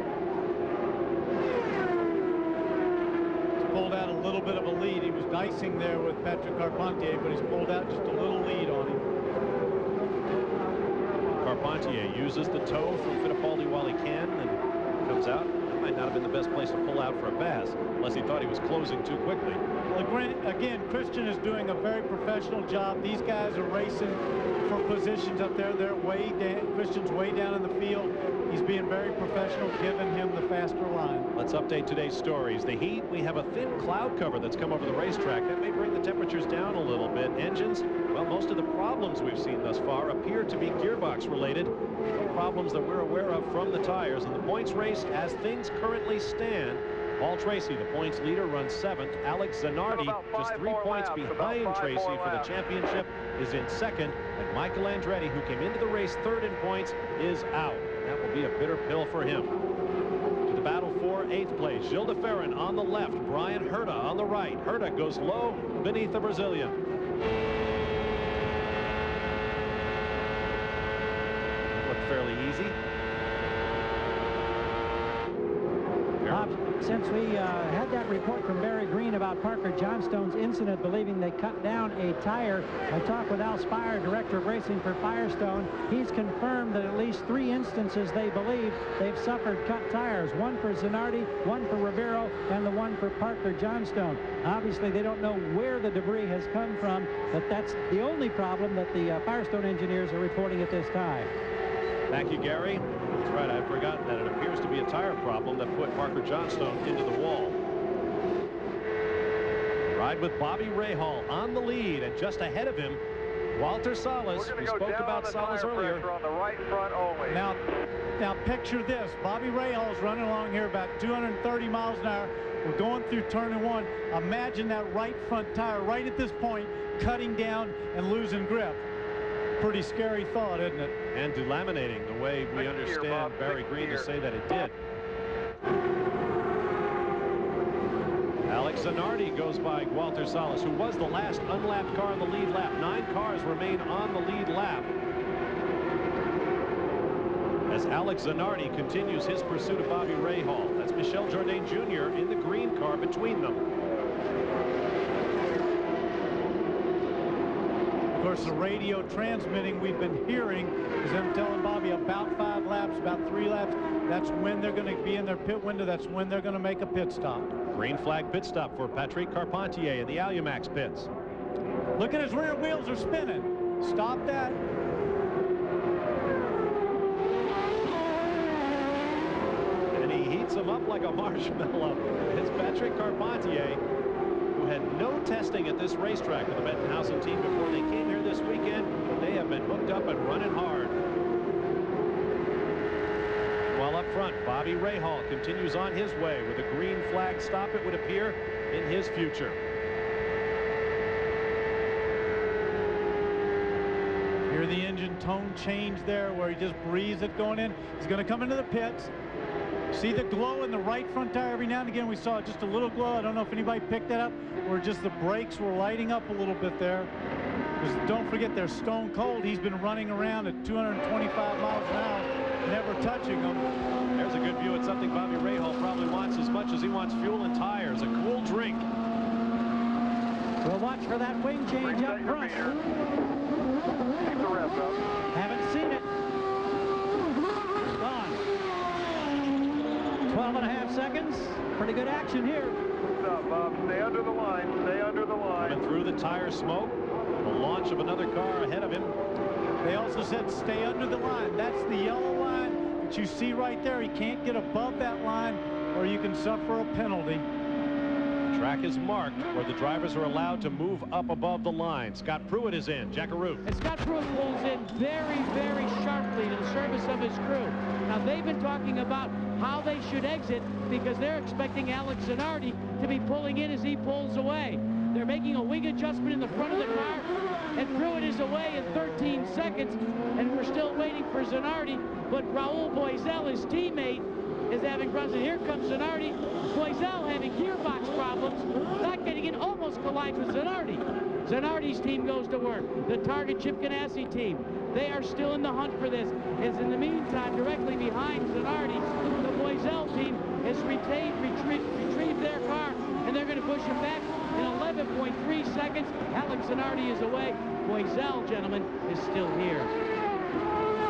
He's pulled out a little bit of a lead. He was dicing there with Patrick Carpentier, but he's pulled out just a little lead on him. Carpentier uses the toe from Fittipaldi while he can and comes out. That might not have been the best place to pull out for a pass, unless he thought he was closing too quickly. Well, again, Christian is doing a very professional job. These guys are racing for positions up there. They're way down. Christian's way down in the field. He's being very professional, giving him the faster line. Let's update today's stories. The heat, we have a thin cloud cover that's come over the racetrack. That may bring the temperatures down a little bit. Engines, well, most of the problems we've seen thus far appear to be gearbox related. No problems that we're aware of from the tires. In the points race, as things currently stand, Paul Tracy, the points leader, runs 7th. Alex Zanardi, just 3 points behind Tracy for the championship, is in 2nd. And Michael Andretti, who came into the race 3rd in points, is out. That will be a bitter pill for him. To the battle for 8th place, Gilles de Ferran on the left, Brian Herta on the right. Herta goes low beneath the Brazilian. That looked fairly easy. Since we had that report from Barry Green about Parker Johnstone's incident, believing they cut down a tire, I talked with Al Spire, director of racing for Firestone. He's confirmed that at least 3 instances they believe they've suffered cut tires. One for Zanardi, one for Rivero, and the one for Parker Johnstone. Obviously, they don't know where the debris has come from, but that's the only problem that the Firestone engineers are reporting at this time. Thank you, Gary. That's right, I'd forgotten that. It appears to be a tire problem that put Parker Johnstone into the wall. Ride with Bobby Rahal on the lead, and just ahead of him, Walter Salas. We spoke about Salas earlier. On the right front only. Now picture this. Bobby Rahal's running along here about 230 miles an hour. We're going through turn 1. Imagine that right front tire right at this point cutting down and losing grip. Pretty scary thought, isn't it? And delaminating, the way we understand Barry Green to say that it did. Alex Zanardi goes by Walter Salas, who was the last unlapped car on the lead lap. 9 cars remain on the lead lap as Alex Zanardi continues his pursuit of Bobby Rahal. That's Michel Jourdain Jr. in the green car between them. Of course, the radio transmitting we've been hearing is them telling Bobby about 5 laps, about 3 laps. That's when they're going to be in their pit window. That's when they're going to make a pit stop. Green flag pit stop for Patrick Carpentier in the Alumax pits. Look at his rear wheels are spinning. Stop that. And he heats them up like a marshmallow. It's Patrick Carpentier, who had no testing at this racetrack with the Bettenhausen team before they came here this weekend. They have been hooked up and running hard. While up front, Bobby Rahal continues on his way with a green flag stop, it would appear, in his future. Hear the engine tone change there where he just breathes it going in. He's going to come into the pits. See the glow in the right front tire every now and again. We saw just a little glow. I don't know if anybody picked that up, or just the brakes were lighting up a little bit there. Because don't forget, they're stone cold. He's been running around at 225 miles an hour, never touching them. There's a good view at something Bobby Rahal probably wants as much as he wants fuel and tires, a cool drink. We'll watch for that wing change up front. Keep the revs up. Haven't seen it. Gone. 12.5 seconds. Pretty good action here. Stop, Bob. Stay under the line. Stay under the line. Coming through the tire smoke. The launch of another car ahead of him. They also said stay under the line. That's the yellow line that you see right there. He can't get above that line or you can suffer a penalty. The track is marked where the drivers are allowed to move up above the line. Scott Pruitt is in. Jackaroo. And Scott Pruitt pulls in very, very sharply to the service of his crew. Now, they've been talking about how they should exit because they're expecting Alex Zanardi to be pulling in as he pulls away. They're making a wing adjustment in the front of the car, and Pruitt is away in 13 seconds, and we're still waiting for Zanardi, but Raul Boisel, his teammate, is having problems, and here comes Zanardi. Boisel having gearbox problems, not getting in, almost collides with Zanardi. Zanardi's team goes to work. The Target Chip Ganassi team, they are still in the hunt for this. As in the meantime, directly behind Zanardi, the Boisel team has retrieved their car, and they're going to push him back in 11.3 seconds. Alex Zanardi is away. Boisel, gentlemen, is still here.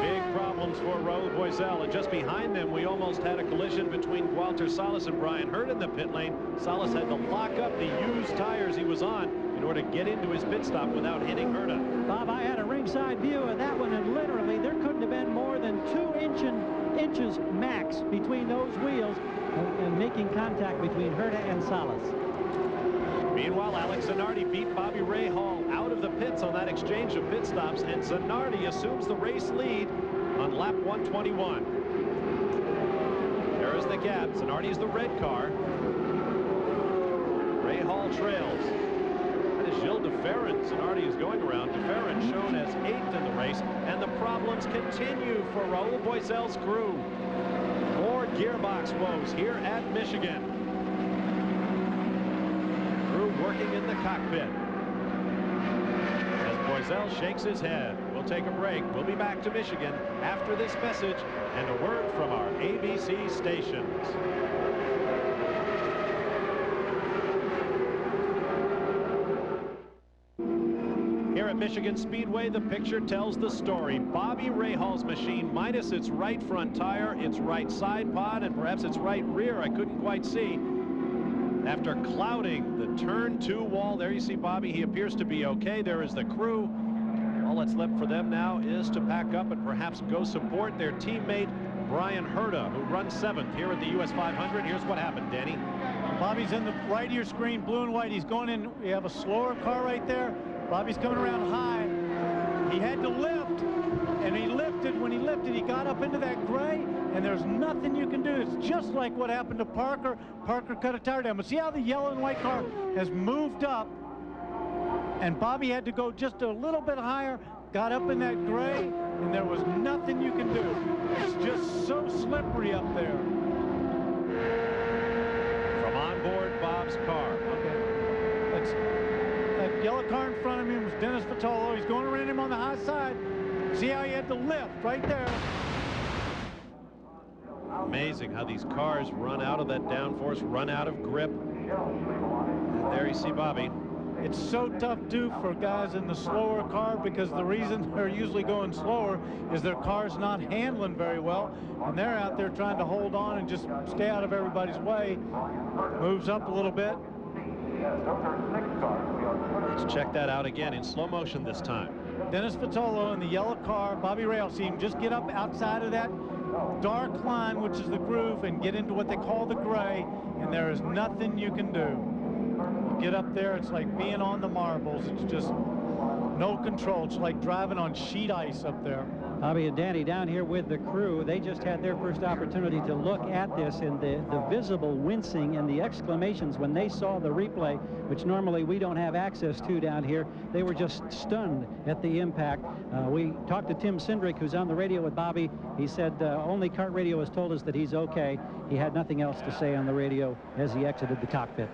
Big problems for Raul Boisel, and just behind them we almost had a collision between Walter Salas and Brian Hurt in the pit lane. Salas had to lock up the used tires he was on in order to get into his pit stop without hitting Herta. Bob, I had a ringside view of that one, and literally there couldn't have been more than 2 inches max between those wheels and making contact between Herta and Salas. Meanwhile, Alex Zanardi beat Bobby Rahal out of the pits on that exchange of pit stops, and Zanardi assumes the race lead on lap 121. There is the gap. Zanardi is the red car. Rahal trails. That is Gilles de Ferran. Zanardi is going around. De Ferran shown as 8th in the race, and the problems continue for Raul Boesel's crew. More gearbox woes here at Michigan. Crew working in the cockpit as Boesel shakes his head. We'll take a break. We'll be back to Michigan after this message and a word from our ABC stations. Here at Michigan Speedway, the picture tells the story. Bobby Rahal's machine, minus its right front tire, its right side pod, and perhaps its right rear, I couldn't quite see. After clouding the turn 2 wall, there you see Bobby. He appears to be okay. There is the crew. All that's left for them now is to pack up and perhaps go support their teammate, Bryan Herta, who runs 7th here at the US 500. Here's what happened, Danny. Bobby's in the right of your screen, blue and white. He's going in. We have a slower car right there. Bobby's coming around high. He had to lift, and he lifted. When he lifted, he got up into that gray, and there's nothing you can do. It's just like what happened to Parker. Parker cut a tire down. But see how the yellow and white car has moved up, and Bobby had to go just a little bit higher, got up in that gray, and there was nothing you can do. It's just so slippery up there. From on board Bob's car. Okay. That yellow car in front of him was Dennis Vitolo. He's going around him on the high side. See how he had to lift right there. Amazing how these cars run out of that downforce, run out of grip. And there you see Bobby. It's so tough, too, for guys in the slower car, because the reason they're usually going slower is their car's not handling very well, and they're out there trying to hold on and just stay out of everybody's way. Moves up a little bit. Let's check that out again in slow motion this time. Dennis Vitolo in the yellow car. Bobby Rahal, see him just get up outside of that dark line, which is the groove, and get into what they call the gray, and there is nothing you can do. You get up there, it's like being on the marbles. It's just no control. It's like driving on sheet ice up there. Bobby and Danny down here with the crew. They just had their first opportunity to look at this, and the visible wincing and the exclamations when they saw the replay, which normally we don't have access to down here. They were just stunned at the impact. We talked to Tim Cindric, who's on the radio with Bobby. He said only Kart Radio has told us that he's okay. He had nothing else to say on the radio as he exited the cockpit.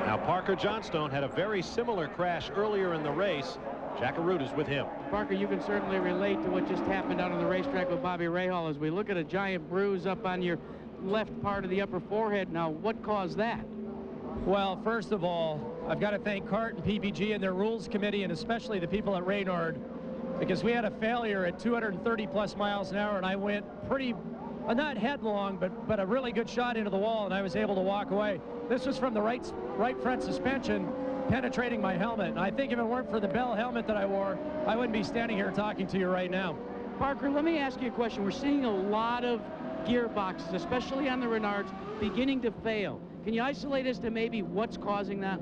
Now, Parker Johnstone had a very similar crash earlier in the race. Jack Arute is with him. Parker, you can certainly relate to what just happened out on the racetrack with Bobby Rahal as we look at a giant bruise up on your left part of the upper forehead. Now, what caused that? Well, first of all, I've got to thank CART and PPG and their rules committee, and especially the people at Reynard, because we had a failure at 230 plus miles an hour, and I went pretty, not headlong, but a really good shot into the wall, and I was able to walk away. This was from the right front suspension penetrating my helmet, and I think if it weren't for the Bell helmet that I wore, I wouldn't be standing here talking to you right now. Parker, let me ask you a question. We're seeing a lot of gearboxes, especially on the Renards, beginning to fail. Can you isolate us to maybe what's causing that?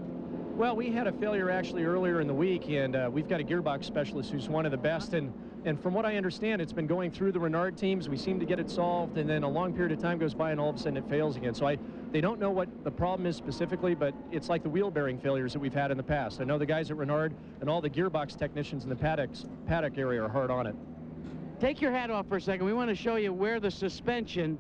Well, we had a failure actually earlier in the week, and we've got a gearbox specialist who's one of the best, and from what I understand, it's been going through the Renard teams. We seem to get it solved, and then a long period of time goes by, and all of a sudden it fails again. So they don't know what the problem is specifically, but it's like the wheel bearing failures that we've had in the past. I know the guys at Renard and all the gearbox technicians in the paddock area are hard on it. Take your hat off for a second. We want to show you where the suspension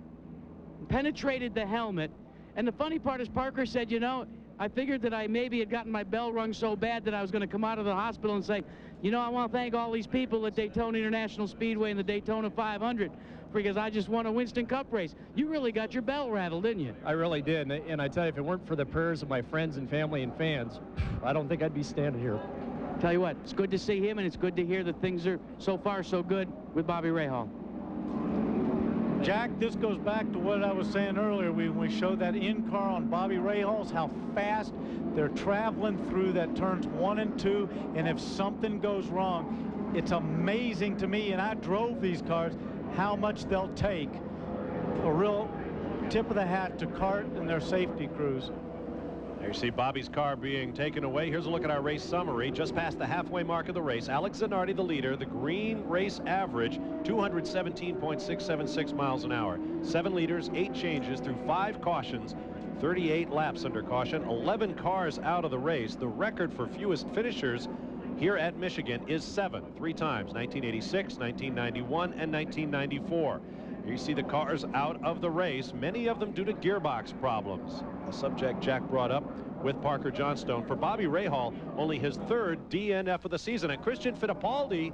penetrated the helmet. And the funny part is Parker said, you know, I figured that I maybe had gotten my bell rung so bad that I was going to come out of the hospital and say, you know, I want to thank all these people at Daytona International Speedway and the Daytona 500 because I just won a Winston Cup race. You really got your bell rattled, didn't you? I really did, and I tell you, if it weren't for the prayers of my friends and family and fans, I don't think I'd be standing here. Tell you what, it's good to see him, and it's good to hear that things are so far so good with Bobby Rahal. Jack, this goes back to what I was saying earlier. We showed that in-car on Bobby Rahals, how fast they're traveling through that turns 1 and 2, and if something goes wrong, it's amazing to me, and I drove these cars, how much they'll take. A real tip of the hat to CART and their safety crews. There you see Bobby's car being taken away. Here's a look at our race summary. Just past the halfway mark of the race, Alex Zanardi, the leader. The green race average, 217.676 miles an hour. 7 leaders, 8 changes through 5 cautions, 38 laps under caution, 11 cars out of the race. The record for fewest finishers here at Michigan is 7, 3 times, 1986, 1991, and 1994. You see the cars out of the race, many of them due to gearbox problems. A subject Jack brought up with Parker Johnstone. For Bobby Rahal, only his 3rd DNF of the season. And Christian Fittipaldi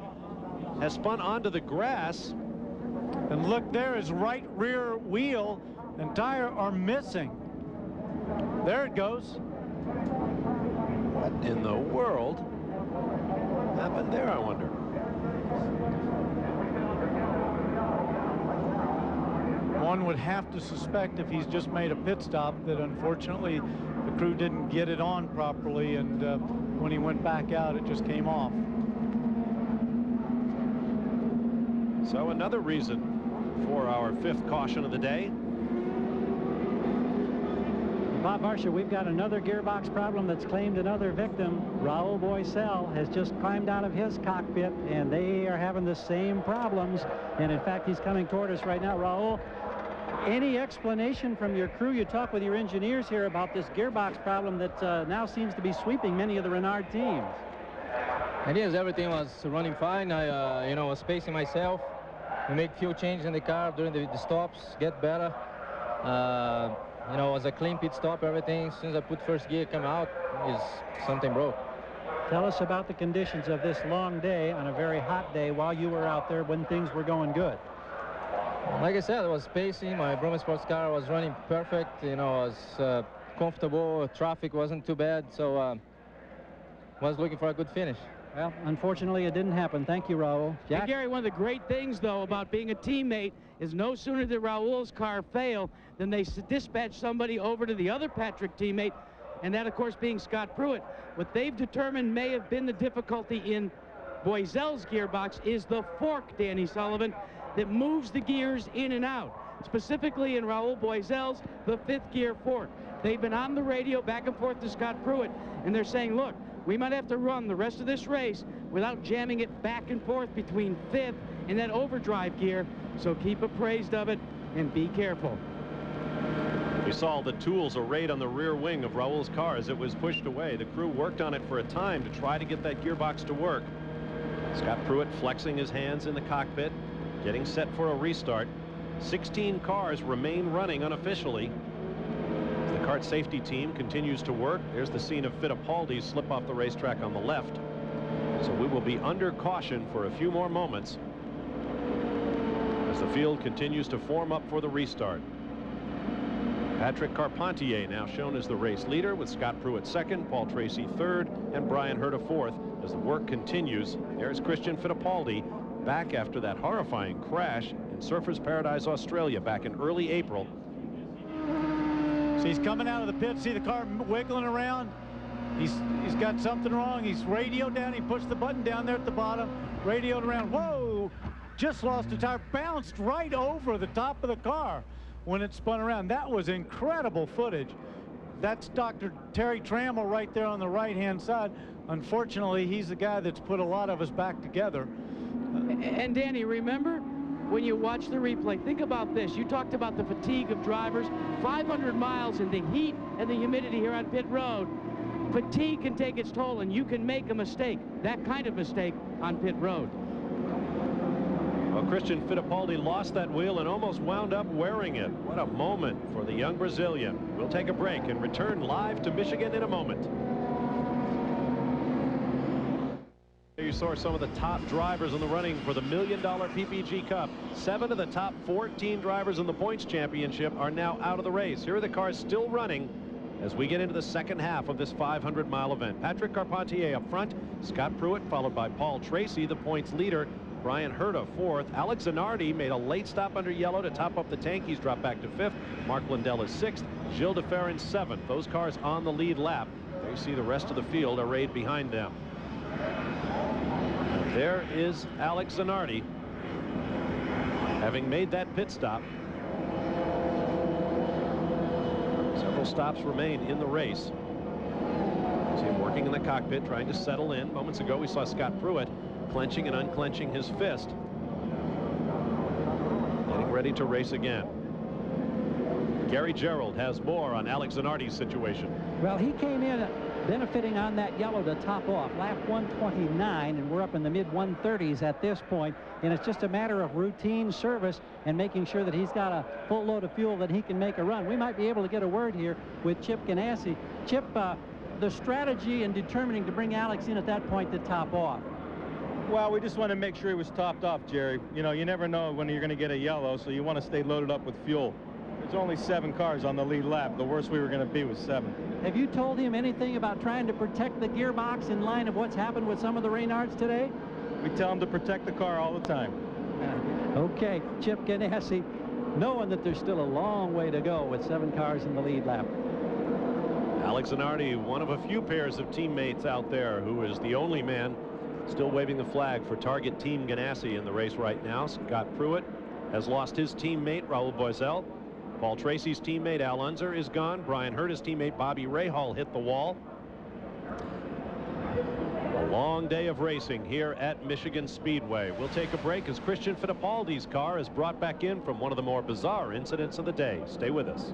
has spun onto the grass. And look there, his right rear wheel and tire are missing. There it goes. What in the world happened there, I wonder? One would have to suspect, if he's just made a pit stop, that unfortunately the crew didn't get it on properly, and when he went back out, it just came off. So another reason for our 5th caution of the day. Bob Varsha, we've got another gearbox problem that's claimed another victim. Raul Boesel has just climbed out of his cockpit, and they are having the same problems. And in fact, he's coming toward us right now. Raul, any explanation from your crew? You talk with your engineers here about this gearbox problem that now seems to be sweeping many of the Renard teams. And yes, everything was running fine. I, was pacing myself. We made few changes in the car during the stops, get better. It was a clean pit stop, everything. As soon as I put first gear, come out, something broke. Tell us about the conditions of this long day on a very hot day while you were out there when things were going good. Like I said, I was pacing. My Brumman Sports car was running perfect. I was comfortable. Traffic wasn't too bad, so I was looking for a good finish. Well, unfortunately, it didn't happen. Thank you, Raul. Jack? Hey, Gary, one of the great things, though, about being a teammate is no sooner did Raul's car fail than they dispatch somebody over to the other Patrick teammate, and that, of course, being Scott Pruitt. What they've determined may have been the difficulty in Boesel's gearbox is the fork, Danny Sullivan, that moves the gears in and out. Specifically in Raul Boesel's, the 5th gear fork. They've been on the radio back and forth to Scott Pruitt, and they're saying, look, we might have to run the rest of this race without jamming it back and forth between 5th and that overdrive gear. So keep appraised of it and be careful. We saw the tools arrayed on the rear wing of Raul's car as it was pushed away. The crew worked on it for a time to try to get that gearbox to work. Scott Pruitt flexing his hands in the cockpit, getting set for a restart. 16 cars remain running unofficially. The CART safety team continues to work. There's the scene of Fittipaldi's slip off the racetrack on the left. So we will be under caution for a few more moments as the field continues to form up for the restart. Patrick Carpentier now shown as the race leader, with Scott Pruitt 2nd, Paul Tracy 3rd, and Brian Herta 4th. As the work continues, there's Christian Fittipaldi back after that horrifying crash in Surfers Paradise, Australia back in early April. So he's coming out of the pit. See the car wiggling around. He's got something wrong. He's radioed down. He pushed the button down there at the bottom. Radioed around. Whoa! Just lost a tire. Bounced right over the top of the car when it spun around. That was incredible footage. That's Dr. Terry Trammell right there on the right-hand side. Unfortunately, he's the guy that's put a lot of us back together. And Danny, remember when you watch the replay, think about this. You talked about the fatigue of drivers. 500 miles in the heat and the humidity here on pit road. Fatigue can take its toll, and you can make a mistake, that kind of mistake, on pit road. Well, Christian Fittipaldi lost that wheel and almost wound up wearing it. What a moment for the young Brazilian. We'll take a break and return live to Michigan in a moment. You saw some of the top drivers in the running for the $1 Million PPG Cup. 7 of the top 14 drivers in the points championship are now out of the race. Here are the cars still running as we get into the second half of this 500-mile event. Patrick Carpentier up front, Scott Pruitt followed by Paul Tracy, the points leader, Brian Herta 4th. Alex Zanardi made a late stop under yellow to top up the tank. He's dropped back to 5th. Mark Blundell is 6th. Gilles de Ferran 7th. Those cars on the lead lap. There you see the rest of the field arrayed behind them. And there is Alex Zanardi, having made that pit stop. Several stops remain in the race. See him working in the cockpit, trying to settle in. Moments ago, we saw Scott Pruitt clenching and unclenching his fist, getting ready to race again. Gary Gerould has more on Alex Zanardi's situation. Well, he came in benefiting on that yellow to top off. Lap 129, and we're up in the mid-130s at this point, and it's just a matter of routine service and making sure that he's got a full load of fuel that he can make a run. We might be able to get a word here with Chip Ganassi. Chip, the strategy in determining to bring Alex in at that point to top off. Well, we just want to make sure he was topped off, Jerry. You know, you never know when you're going to get a yellow, so you want to stay loaded up with fuel. There's only 7 cars on the lead lap. The worst we were going to be was 7. Have you told him anything about trying to protect the gearbox in line of what's happened with some of the Reynards today? We tell him to protect the car all the time. Okay, Chip Ganassi, knowing that there's still a long way to go with 7 cars in the lead lap. Alex Zanardi, one of a few pairs of teammates out there who is the only man still waving the flag for Target Team Ganassi in the race right now. Scott Pruitt has lost his teammate, Raul Boesel. Paul Tracy's teammate, Al Unser, is gone. Brian Herta's teammate, Bobby Rahal, hit the wall. A long day of racing here at Michigan Speedway. We'll take a break as Christian Fittipaldi's car is brought back in from one of the more bizarre incidents of the day. Stay with us.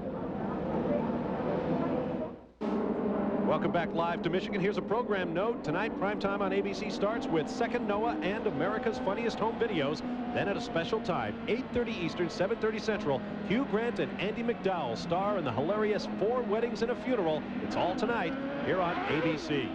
Welcome back live to Michigan. Here's a program note. Tonight, primetime on ABC starts with Second Noah and America's Funniest Home Videos. Then at a special time, 8:30 Eastern, 7:30 Central, Hugh Grant and Andy McDowell star in the hilarious 4 Weddings and a Funeral. It's all tonight here on ABC.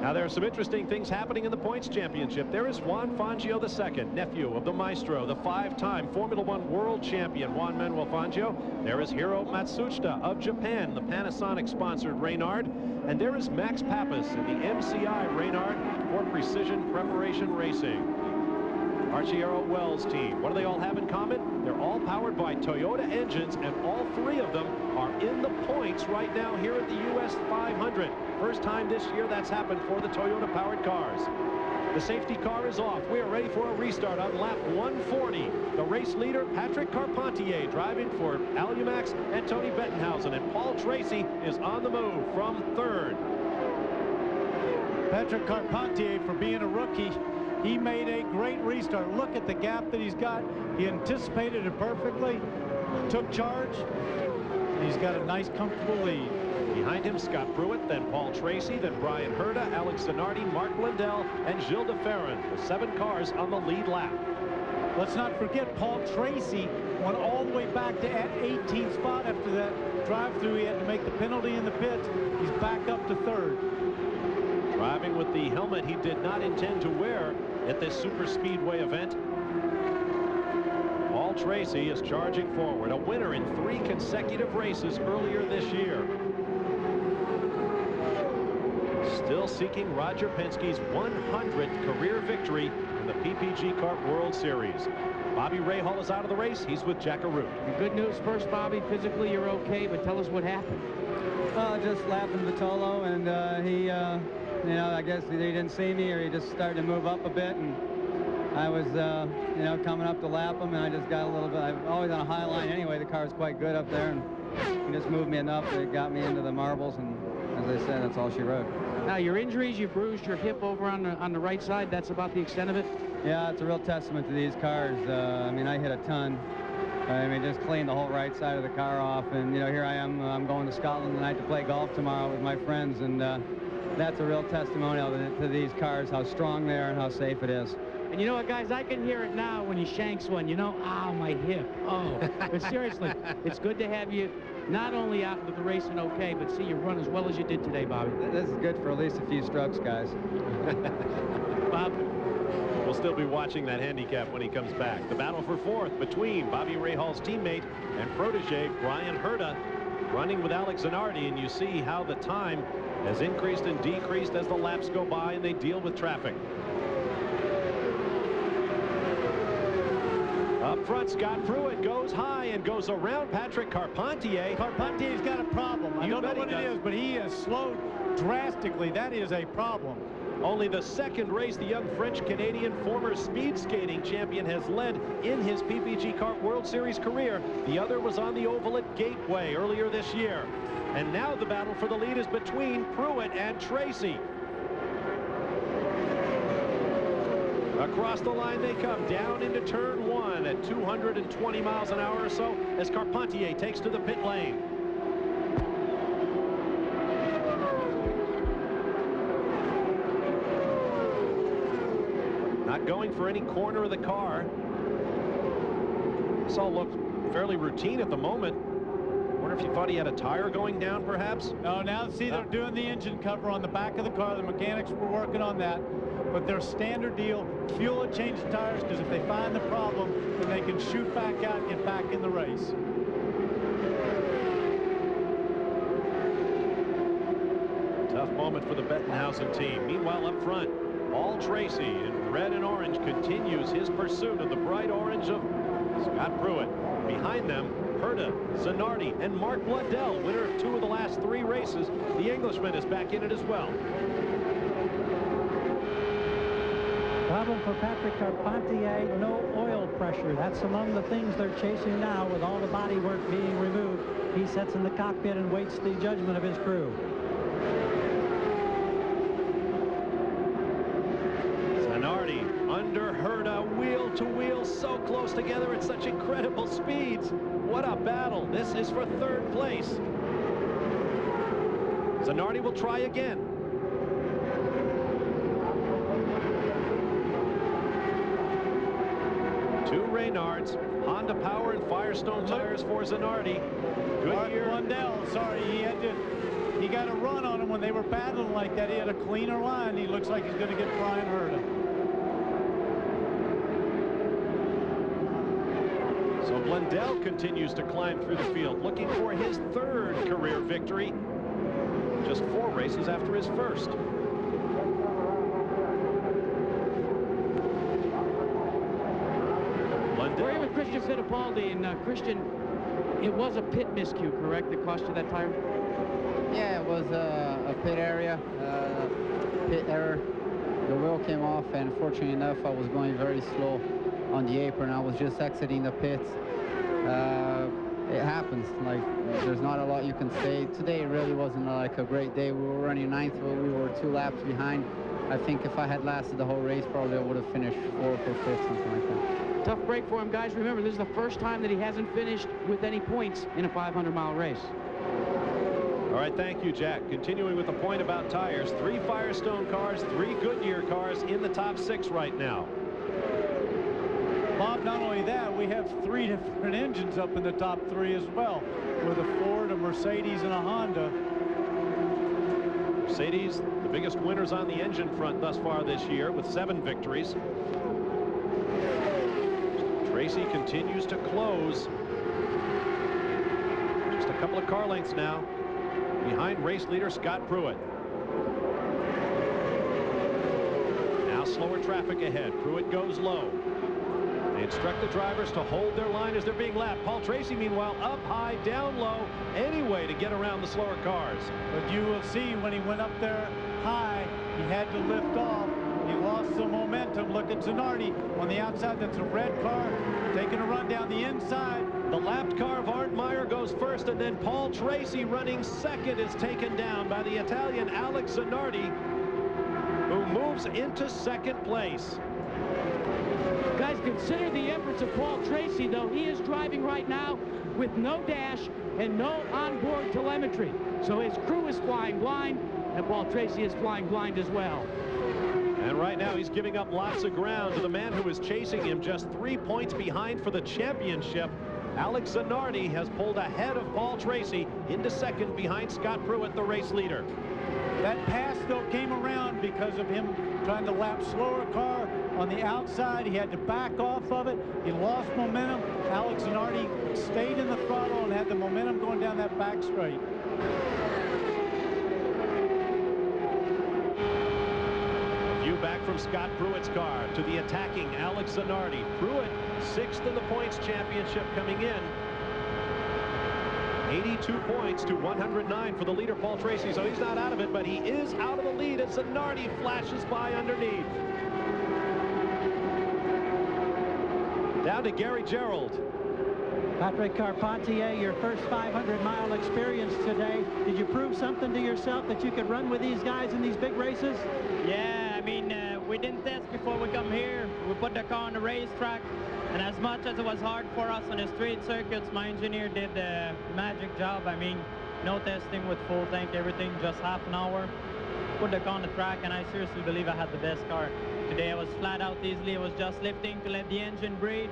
Now, there are some interesting things happening in the points championship. There is Juan Fangio II, nephew of the maestro, the 5-time Formula One world champion Juan Manuel Fangio. There is Hiro Matsushita of Japan, the Panasonic-sponsored Reynard. And there is Max Pappas in the MCI Reynard for Precision Preparation Racing. Arciero Wells team. What do they all have in common? They're all powered by Toyota engines, and all 3 of them are in the points right now here at the US 500. First time this year that's happened for the Toyota-powered cars. The safety car is off. We are ready for a restart on lap 140. The race leader, Patrick Carpentier, driving for Al Umax and Tony Bettenhausen, and Paul Tracy is on the move from 3rd. Patrick Carpentier, for being a rookie, he made a great restart. Look at the gap that he's got. He anticipated it perfectly, took charge, and he's got a nice, comfortable lead. Behind him, Scott Pruitt, then Paul Tracy, then Brian Herta, Alex Zanardi, Mark Blundell, and Gilles de Ferran. The 7 cars on the lead lap. Let's not forget Paul Tracy went all the way back to 18th spot after that drive-through. He had to make the penalty in the pits. He's back up to 3rd. Driving with the helmet he did not intend to wear at this super speedway event. Paul Tracy is charging forward, a winner in 3 consecutive races earlier this year. Still seeking Roger Penske's 100th career victory in the PPG Kart World Series. Bobby Rahal is out of the race. He's with Jack Arute. Good news first, Bobby. Physically, you're okay, but tell us what happened. Just lapping Vitolo, and he, you know, I guess he didn't see me, or he just started to move up a bit, and I was, you know, coming up to lap him, and I just got a little bit. I'm always on a high line anyway. The car's quite good up there, and he just moved me enough that it got me into the marbles, and as I said, that's all she wrote. Now, your injuries, you bruised your hip over on the right side. That's about the extent of it? Yeah, it's a real testament to these cars. I mean, I hit a ton. I mean, just cleaned the whole right side of the car off. And, you know, here I am. I'm going to Scotland tonight to play golf tomorrow with my friends. And that's a real testimonial to these cars, how strong they are and how safe it is. And you know what, guys? I can hear it now when he shanks one. You know, my hip. Oh, but seriously, it's good to have you not only out with the racing okay, but see you run as well as you did today, Bobby. This is good for at least a few strokes, guys. Bob? We'll still be watching that handicap when he comes back. The battle for 4th between Bobby Rahal's teammate and protege Brian Herta, running with Alex Zanardi, and you see how the time has increased and decreased as the laps go by and they deal with traffic. Up front, Scott Pruitt goes high and goes around Patrick Carpentier. Carpentier's got a problem. I don't know what it is, but he has slowed drastically. That is a problem. Only the second race the young French-Canadian former speed skating champion has led in his PPG Kart World Series career. The other was on the oval at Gateway earlier this year. And now the battle for the lead is between Pruitt and Tracy. Across the line they come, down into turn 1 at 220 miles an hour or so as Carpentier takes to the pit lane. Not going for any corner of the car. This all looked fairly routine at the moment. Wonder if you thought he had a tire going down, perhaps? No, now see they're doing the engine cover on the back of the car. The mechanics were working on that. But their standard deal, fuel and change the tires, because if they find the problem, then they can shoot back out and get back in the race. Tough moment for the Bettenhausen team. Meanwhile, up front, Paul Tracy in red and orange continues his pursuit of the bright orange of Scott Pruitt. Behind them, Herta, Zanardi, and Mark Blundell, winner of 2 of the last 3 races. The Englishman is back in it as well. Problem for Patrick Carpentier, no oil pressure. That's among the things they're chasing now with all the body work being removed. He sits in the cockpit and waits the judgment of his crew. Zanardi under Herta, wheel to wheel, so close together at such incredible speeds. What a battle. This is for 3rd place. Zanardi will try again. Reynards, Honda Power and Firestone tires for Zanardi. Mark Blundell, sorry, he got a run on him when they were battling like that. He had a cleaner line. He looks like he's going to get Brian Herta. So Blundell continues to climb through the field, looking for his 3rd career victory, just 4 races after his 1st. We're here with Christian Fittipaldi, and Christian, it was a pit miscue, correct, that cost you that tire? Yeah, it was a pit area, pit error. The wheel came off, and fortunately enough, I was going very slow on the apron. I was just exiting the pits. It happens. Like, there's not a lot you can say. Today really wasn't like a great day. We were running 9th, but we were 2 laps behind. I think if I had lasted the whole race, probably I would have finished 4th or 5th, something like that. Tough break for him, guys. Remember, this is the first time that he hasn't finished with any points in a 500-mile race. All right, thank you, Jack. Continuing with the point about tires, 3 Firestone cars, 3 Goodyear cars in the top 6 right now. Bob, not only that, we have 3 different engines up in the top 3 as well, with a Ford, a Mercedes, and a Honda. Mercedes, the biggest winners on the engine front thus far this year, with 7 victories. Tracy continues to close. Just a couple of car lengths now behind race leader Scott Pruitt. Now slower traffic ahead. Pruitt goes low. They instruct the drivers to hold their line as they're being lapped. Paul Tracy, meanwhile, up high, down low, any way to get around the slower cars. But you will see when he went up there high, he had to lift off. He lost some momentum. Look at Zanardi on the outside. That's a red car taking a run down the inside. The lapped car of Art Meyer goes first, and then Paul Tracy running 2nd is taken down by the Italian Alex Zanardi, who moves into 2nd place. Guys, consider the efforts of Paul Tracy, though. He is driving right now with no dash and no onboard telemetry. So his crew is flying blind, and Paul Tracy is flying blind as well. And right now he's giving up lots of ground to the man who is chasing him just 3 points behind for the championship. Alex Zanardi has pulled ahead of Paul Tracy into 2nd behind Scott Pruitt, the race leader. That pass, though, came around because of him trying to lap slower car on the outside. He had to back off of it. He lost momentum. Alex Zanardi stayed in the throttle and had the momentum going down that back straight. from Scott Pruitt's car to the attacking Alex Zanardi. Pruitt 6th in the points championship coming in. 82 points to 109 for the leader, Paul Tracy. So he's not out of it, but he is out of the lead as Zanardi flashes by underneath. Down to Gary Gerould. Patrick Carpentier, your first 500-mile experience today. Did you prove something to yourself that you could run with these guys in these big races? Yeah, I mean, we didn't test before we come here. We put the car on the racetrack, and as much as it was hard for us on the street circuits, my engineer did a magic job. I mean, no testing with full tank, everything, just half an hour. Put the car on the track, and I seriously believe I had the best car. Today I was flat out easily. I was just lifting to let the engine breathe.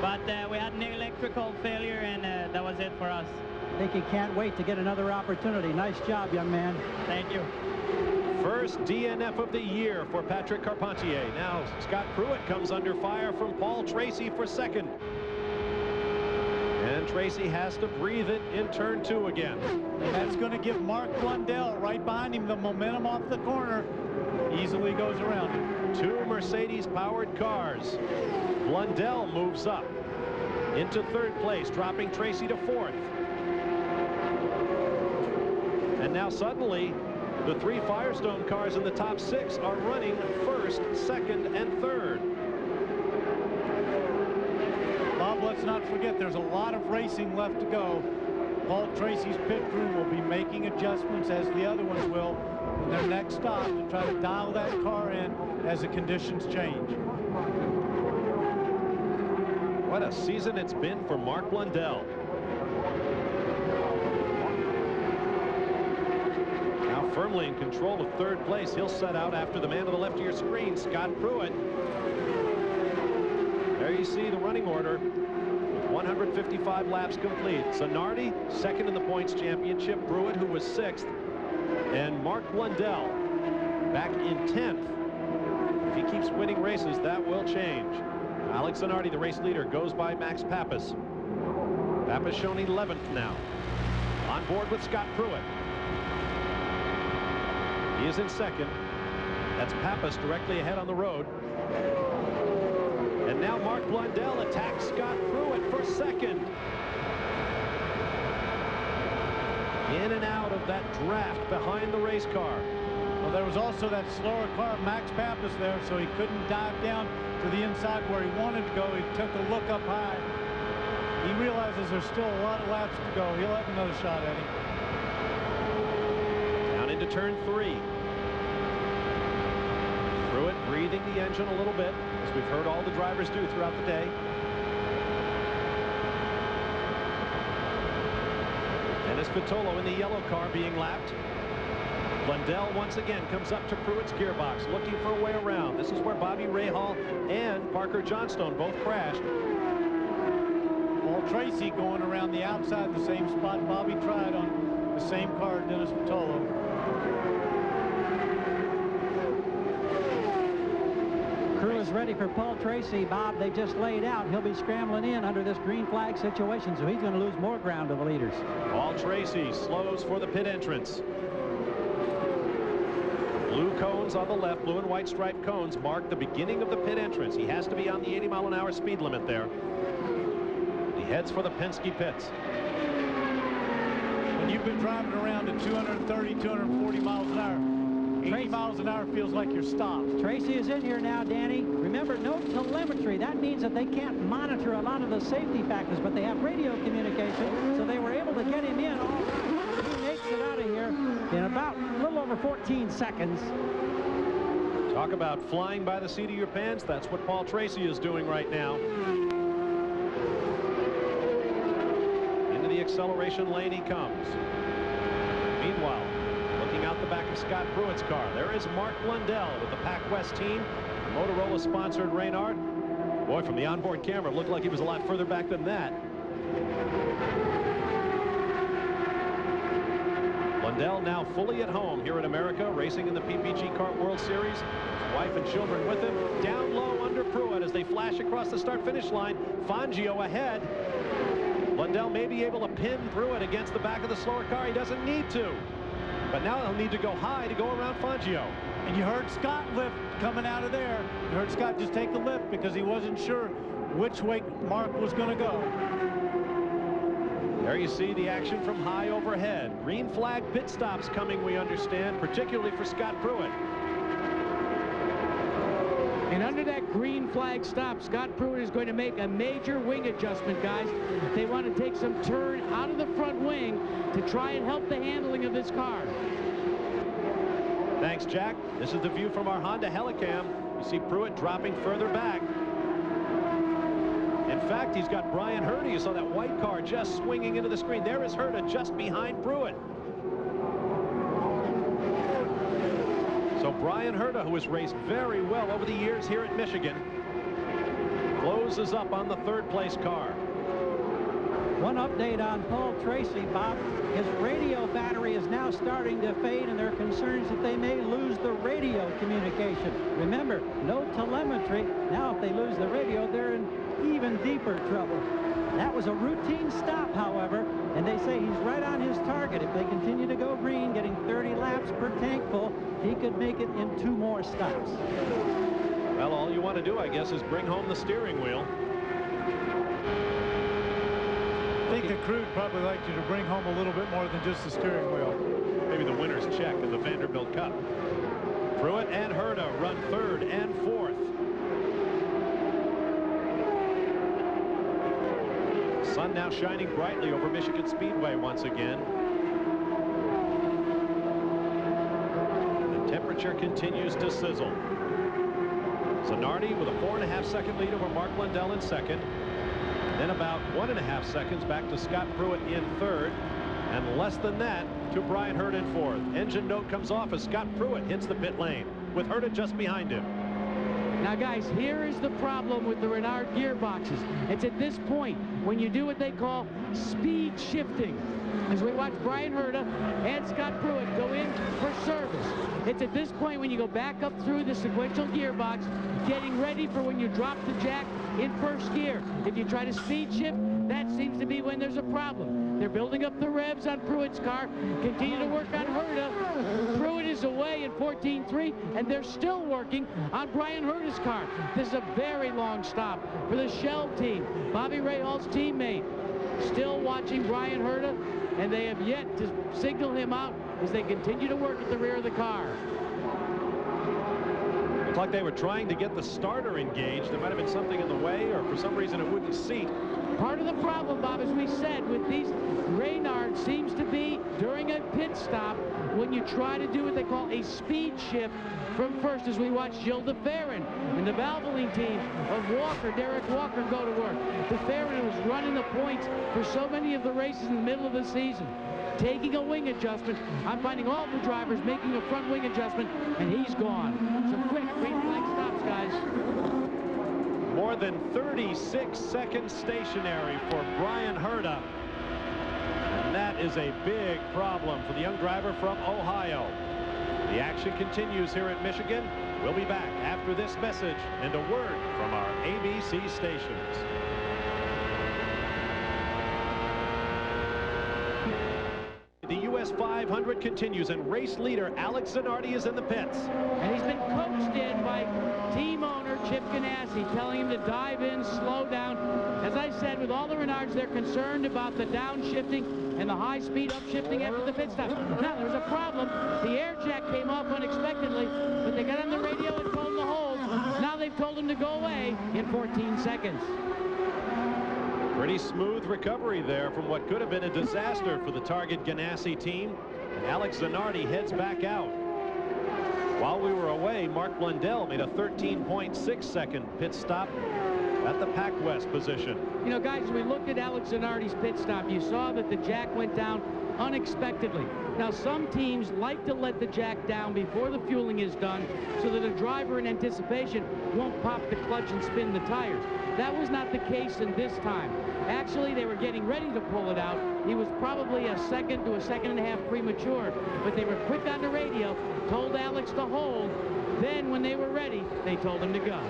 But we had an electrical failure, and that was it for us. I think he can't wait to get another opportunity. Nice job, young man. Thank you. First DNF of the year for Patrick Carpentier. Now Scott Pruitt comes under fire from Paul Tracy for second. And Tracy has to breathe it in turn 2 again. And that's going to give Mark Blundell right behind him the momentum off the corner. Easily goes around him. 2 Mercedes-powered cars. Blundell moves up into 3rd place, dropping Tracy to 4th. And now suddenly, the 3 Firestone cars in the top 6 are running 1st, 2nd, and 3rd. Bob, let's not forget there's a lot of racing left to go. Paul Tracy's pit crew will be making adjustments, as the other ones will, in their next stop to try to dial that car in as the conditions change. What a season it's been for Mark Blundell. Now firmly in control of 3rd place. He'll set out after the man to the left of your screen, Scott Pruitt. There you see the running order with 155 laps complete. Zanardi 2nd in the points championship. Pruitt, who was 6th. And Mark Blundell back in 10th. If he keeps winning races, that will change. Alex Zanardi, the race leader, goes by Max Pappas. Pappas shown 11th now. On board with Scott Pruitt. He is in 2nd. That's Pappas directly ahead on the road. And now Mark Blundell attacks Scott Pruitt for 2nd. In and out of that draft behind the race car. Well, there was also that slower car, Max Pappas, there, so he couldn't dive down to the inside where he wanted to go. He took a look up high. He realizes there's still a lot of laps to go. He'll have another shot at him. Down into turn 3. Pruitt breathing the engine a little bit, as we've heard all the drivers do throughout the day. Dennis Vitolo in the yellow car being lapped. Blundell once again comes up to Pruitt's gearbox, looking for a way around. This is where Bobby Rahal and Parker Johnstone both crashed. Paul Tracy going around the outside, the same spot Bobby tried on the same car, Dennis Vitolo. Crew is ready for Paul Tracy, Bob. They just laid out. He'll be scrambling in under this green flag situation, so he's going to lose more ground to the leaders. Paul Tracy slows for the pit entrance. Blue cones on the left, blue and white striped cones mark the beginning of the pit entrance. He has to be on the 80-mile-an-hour speed limit there. He heads for the Penske pits. When you've been driving around at 230, 240 miles an hour, 80 miles an hour feels like you're stopped. Tracy is in here now, Danny. Remember, no telemetry. That means that they can't monitor a lot of the safety factors, but they have radio communication, so they were able to get him in all right. He makes it out of here in about a little over 14 seconds. Talk about flying by the seat of your pants. That's what Paul Tracy is doing right now. Into the acceleration lane he comes. Meanwhile, looking out the back of Scott Pruitt's car, there is Mark Blundell with the Pac West team. Motorola-sponsored Reynard. Boy, from the onboard camera, it looked like he was a lot further back than that. Blundell now fully at home here in America, racing in the PPG Kart World Series. His wife and children with him. Down low under Pruitt as they flash across the start-finish line. Fangio ahead. Blundell may be able to pin Pruitt against the back of the slower car. He doesn't need to. But now he'll need to go high to go around Fangio. And you heard Scott lift coming out of there. You heard Scott just take the lift because he wasn't sure which way Mark was going to go. There you see the action from high overhead. Green flag pit stops coming, we understand, particularly for Scott Pruitt. And under that green flag stop, Scott Pruitt is going to make a major wing adjustment, guys. They want to take some turn out of the front wing to try and help the handling of this car. Thanks, Jack. This is the view from our Honda Helicam. You see Pruitt dropping further back. In fact, he's got Bryan Herta. You saw that white car just swinging into the screen. There is Herta just behind Pruitt. So Bryan Herta, who has raced very well over the years here at Michigan, closes up on the third-place car. One update on Paul Tracy, Bob. His radio battery is now starting to fade, and there are concerns that they may lose the radio communication. Remember, no telemetry. Now, if they lose the radio, they're in even deeper trouble. That was a routine stop, however, and they say he's right on his target. If they continue to go green, getting 30 laps per tank full, he could make it in 2 more stops. Well, all you want to do, I guess, is bring home the steering wheel. I think the crew would probably like you to bring home a little bit more than just the steering wheel. Maybe the winner's check in the Vanderbilt Cup. Pruitt and Herta run 3rd and 4th. Sun now shining brightly over Michigan Speedway once again. The temperature continues to sizzle. Zanardi with a 4.5-second lead over Mark Blundell in 2nd. Then about 1.5 seconds back to Scott Pruitt in 3rd. And less than that to Bryan Herta in 4th. Engine note comes off as Scott Pruitt hits the pit lane, with Herta just behind him. Now, guys, here is the problem with the Renard gearboxes. It's at this point when you do what they call speed shifting. As we watch Bryan Herta and Scott Pruitt go in for service. It's at this point when you go back up through the sequential gearbox, getting ready for when you drop the jack in 1st gear. If you try to speed shift, that seems to be when there's a problem. They're building up the revs on Pruitt's car, continue to work on Herta. Pruitt is away in 14.3, and they're still working on Bryan Herta's car. This is a very long stop for the Shell team. Bobby Rahal's teammate still watching Bryan Herta, and they have yet to signal him out as they continue to work at the rear of the car. Looked like they were trying to get the starter engaged. There might have been something in the way, or for some reason it wouldn't seat. Part of the problem, Bob, as we said, with these Reynard seems to be during a pit stop when you try to do what they call a speed shift from first, as we watch Gilles de Ferran and the Valvoline team of Walker, Derek Walker, go to work. De Ferran was running the points for so many of the races in the middle of the season. Taking a wing adjustment. I'm finding all the drivers making a front wing adjustment, and he's gone. Some quick green flag stops, guys. More than 36 seconds stationary for Bryan Herta. And that is a big problem for the young driver from Ohio. The action continues here at Michigan. We'll be back after this message and a word from our ABC stations. The US 500 continues, and race leader Alex Zanardi is in the pits. And he's been coached in by team owner Chip Ganassi, telling him to dive in, slow down. As I said, with all the Renards, they're concerned about the downshifting and the high-speed upshifting after the pit stop. Now, there was a problem. The air jack came off unexpectedly, but they got on the radio and told him to hold. Now they've told him to go away in 14 seconds. Pretty smooth recovery there from what could have been a disaster for the Target Ganassi team. And Alex Zanardi heads back out. While we were away, Mark Blundell made a 13.6-second pit stop at the Pac West position. You know, guys, we looked at Alex Zanardi's pit stop. You saw that the jack went down unexpectedly. Now, some teams like to let the jack down before the fueling is done so that a driver in anticipation won't pop the clutch and spin the tires. That was not the case in this time. Actually, they were getting ready to pull it out. He was probably a second to a second and a half premature, but they were quick on the radio, told Alex to hold. Then, when they were ready, they told him to go.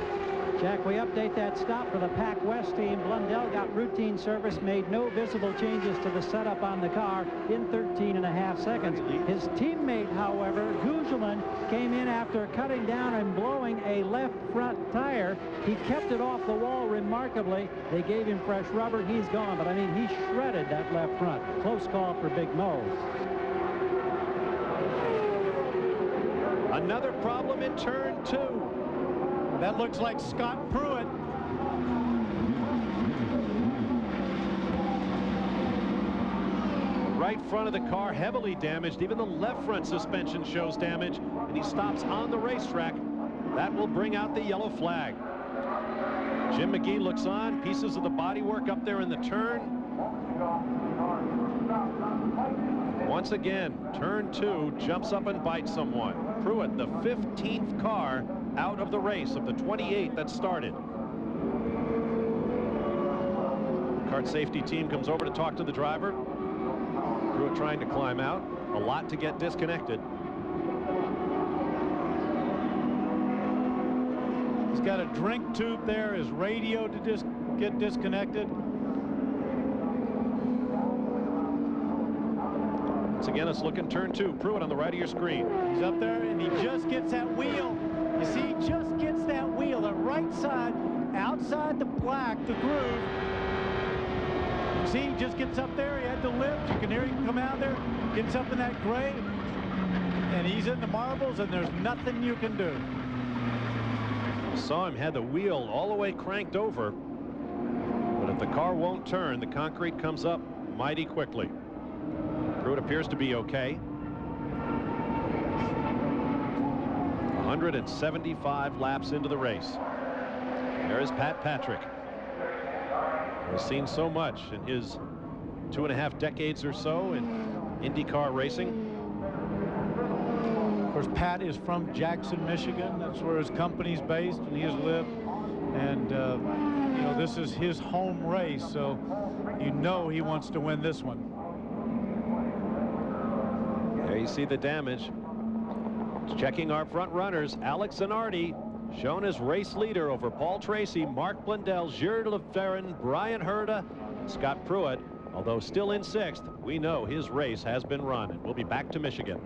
Jack, we update that stop for the Pac West team. Blundell got routine service, made no visible changes to the setup on the car in 13.5 seconds. His teammate, however, Gugelin, came in after cutting down and blowing a left front tire. He kept it off the wall remarkably. They gave him fresh rubber. He's gone, but I mean, he shredded that left front. Close call for Big Mo. Another problem in turn 2. That looks like Scott Pruitt. Right front of the car heavily damaged. Even the left front suspension shows damage, and he stops on the racetrack. That will bring out the yellow flag. Jim McGee looks on. Pieces of the bodywork up there in the turn. Once again, turn 2 jumps up and bites someone. Pruitt, the 15th car out of the race of the 28 that started. Kart safety team comes over to talk to the driver. Pruitt trying to climb out. A lot to get disconnected. He's got a drink tube there, his radio to just get disconnected. Once again, it's looking turn 2. Pruitt on the right of your screen. He's up there, and he just gets that wheel. You see, he just gets that wheel, the right side, outside the black, the groove. See, he just gets up there. He had to lift. You can hear him come out there, gets up in that gray, and he's in the marbles, and there's nothing you can do. Saw him had the wheel all the way cranked over, but if the car won't turn, the concrete comes up mighty quickly. Pruitt appears to be okay. 175 laps into the race. There is Pat Patrick. He's seen so much in his 2.5 decades or so in IndyCar racing. Of course, Pat is from Jackson, Michigan. That's where his company's based, and he has lived. And, you know, this is his home race, so you know he wants to win this one. There you see the damage. Checking our front runners, Alex Zanardi shown as race leader over Paul Tracy, Mark Blundell, Gilles LeFerrin, Brian Herta, Scott Pruitt. Although still in 6th, we know his race has been run, and we'll be back to Michigan.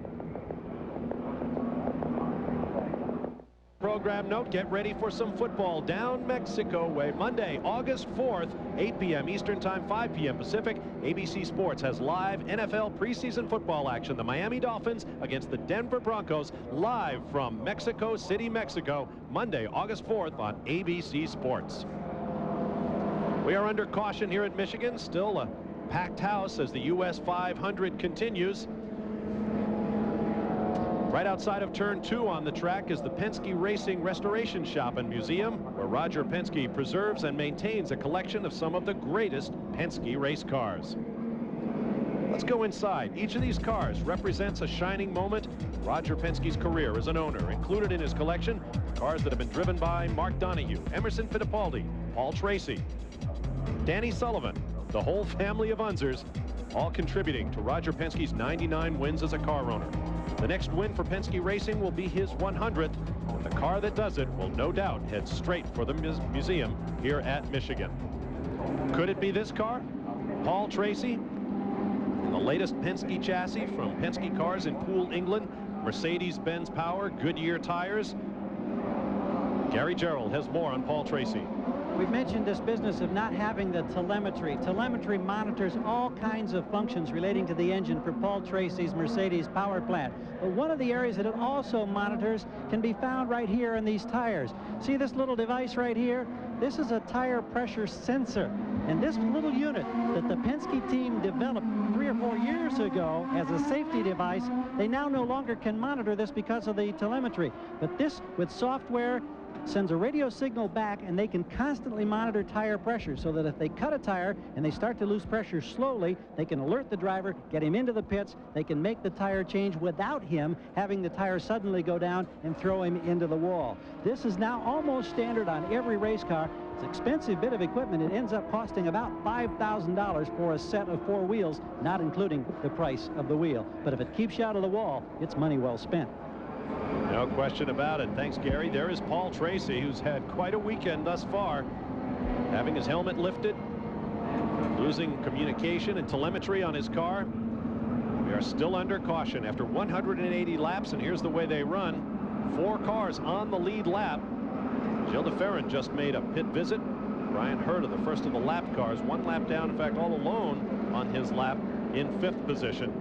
Program note, get ready for some football down Mexico way. Monday, August 4th, 8 p.m. Eastern Time, 5 p.m. Pacific. ABC Sports has live NFL preseason football action. The Miami Dolphins against the Denver Broncos, live from Mexico City, Mexico, Monday, August 4th on ABC Sports. We are under caution here at Michigan. Still a packed house as the US 500 continues. Right outside of turn 2 on the track is the Penske Racing Restoration Shop and Museum, where Roger Penske preserves and maintains a collection of some of the greatest Penske race cars. Let's go inside. Each of these cars represents a shining moment in Roger Penske's career as an owner. Included in his collection, cars that have been driven by Mark Donohue, Emerson Fittipaldi, Paul Tracy, Danny Sullivan, the whole family of Unzers, all contributing to Roger Penske's 99 wins as a car owner. The next win for Penske Racing will be his 100th, and the car that does it will no doubt head straight for the museum here at Michigan. Could it be this car? Paul Tracy, in the latest Penske chassis from Penske Cars in Poole, England, Mercedes-Benz power, Goodyear tires. Gary Gerould has more on Paul Tracy. We've mentioned this business of not having the telemetry. Telemetry monitors all kinds of functions relating to the engine for Paul Tracy's Mercedes power plant. But one of the areas that it also monitors can be found right here in these tires. See this little device right here? This is a tire pressure sensor. And this little unit that the Penske team developed 3 or 4 years ago as a safety device, they now no longer can monitor this because of the telemetry. But this, with software, sends a radio signal back, and they can constantly monitor tire pressure so that if they cut a tire and they start to lose pressure slowly, they can alert the driver, get him into the pits. They can make the tire change without him having the tire suddenly go down and throw him into the wall. This is now almost standard on every race car. It's an expensive bit of equipment. It ends up costing about $5,000 for a set of 4 wheels, not including the price of the wheel. But if it keeps you out of the wall, it's money well spent. No question about it. Thanks, Gary. There is Paul Tracy, who's had quite a weekend thus far, having his helmet lifted, losing communication and telemetry on his car. We are still under caution after 180 laps, and here's the way they run. 4 cars on the lead lap. Gilles de Ferran just made a pit visit. Brian Herta, the first of the lap cars, 1 lap down, in fact all alone on his lap, in 5th position.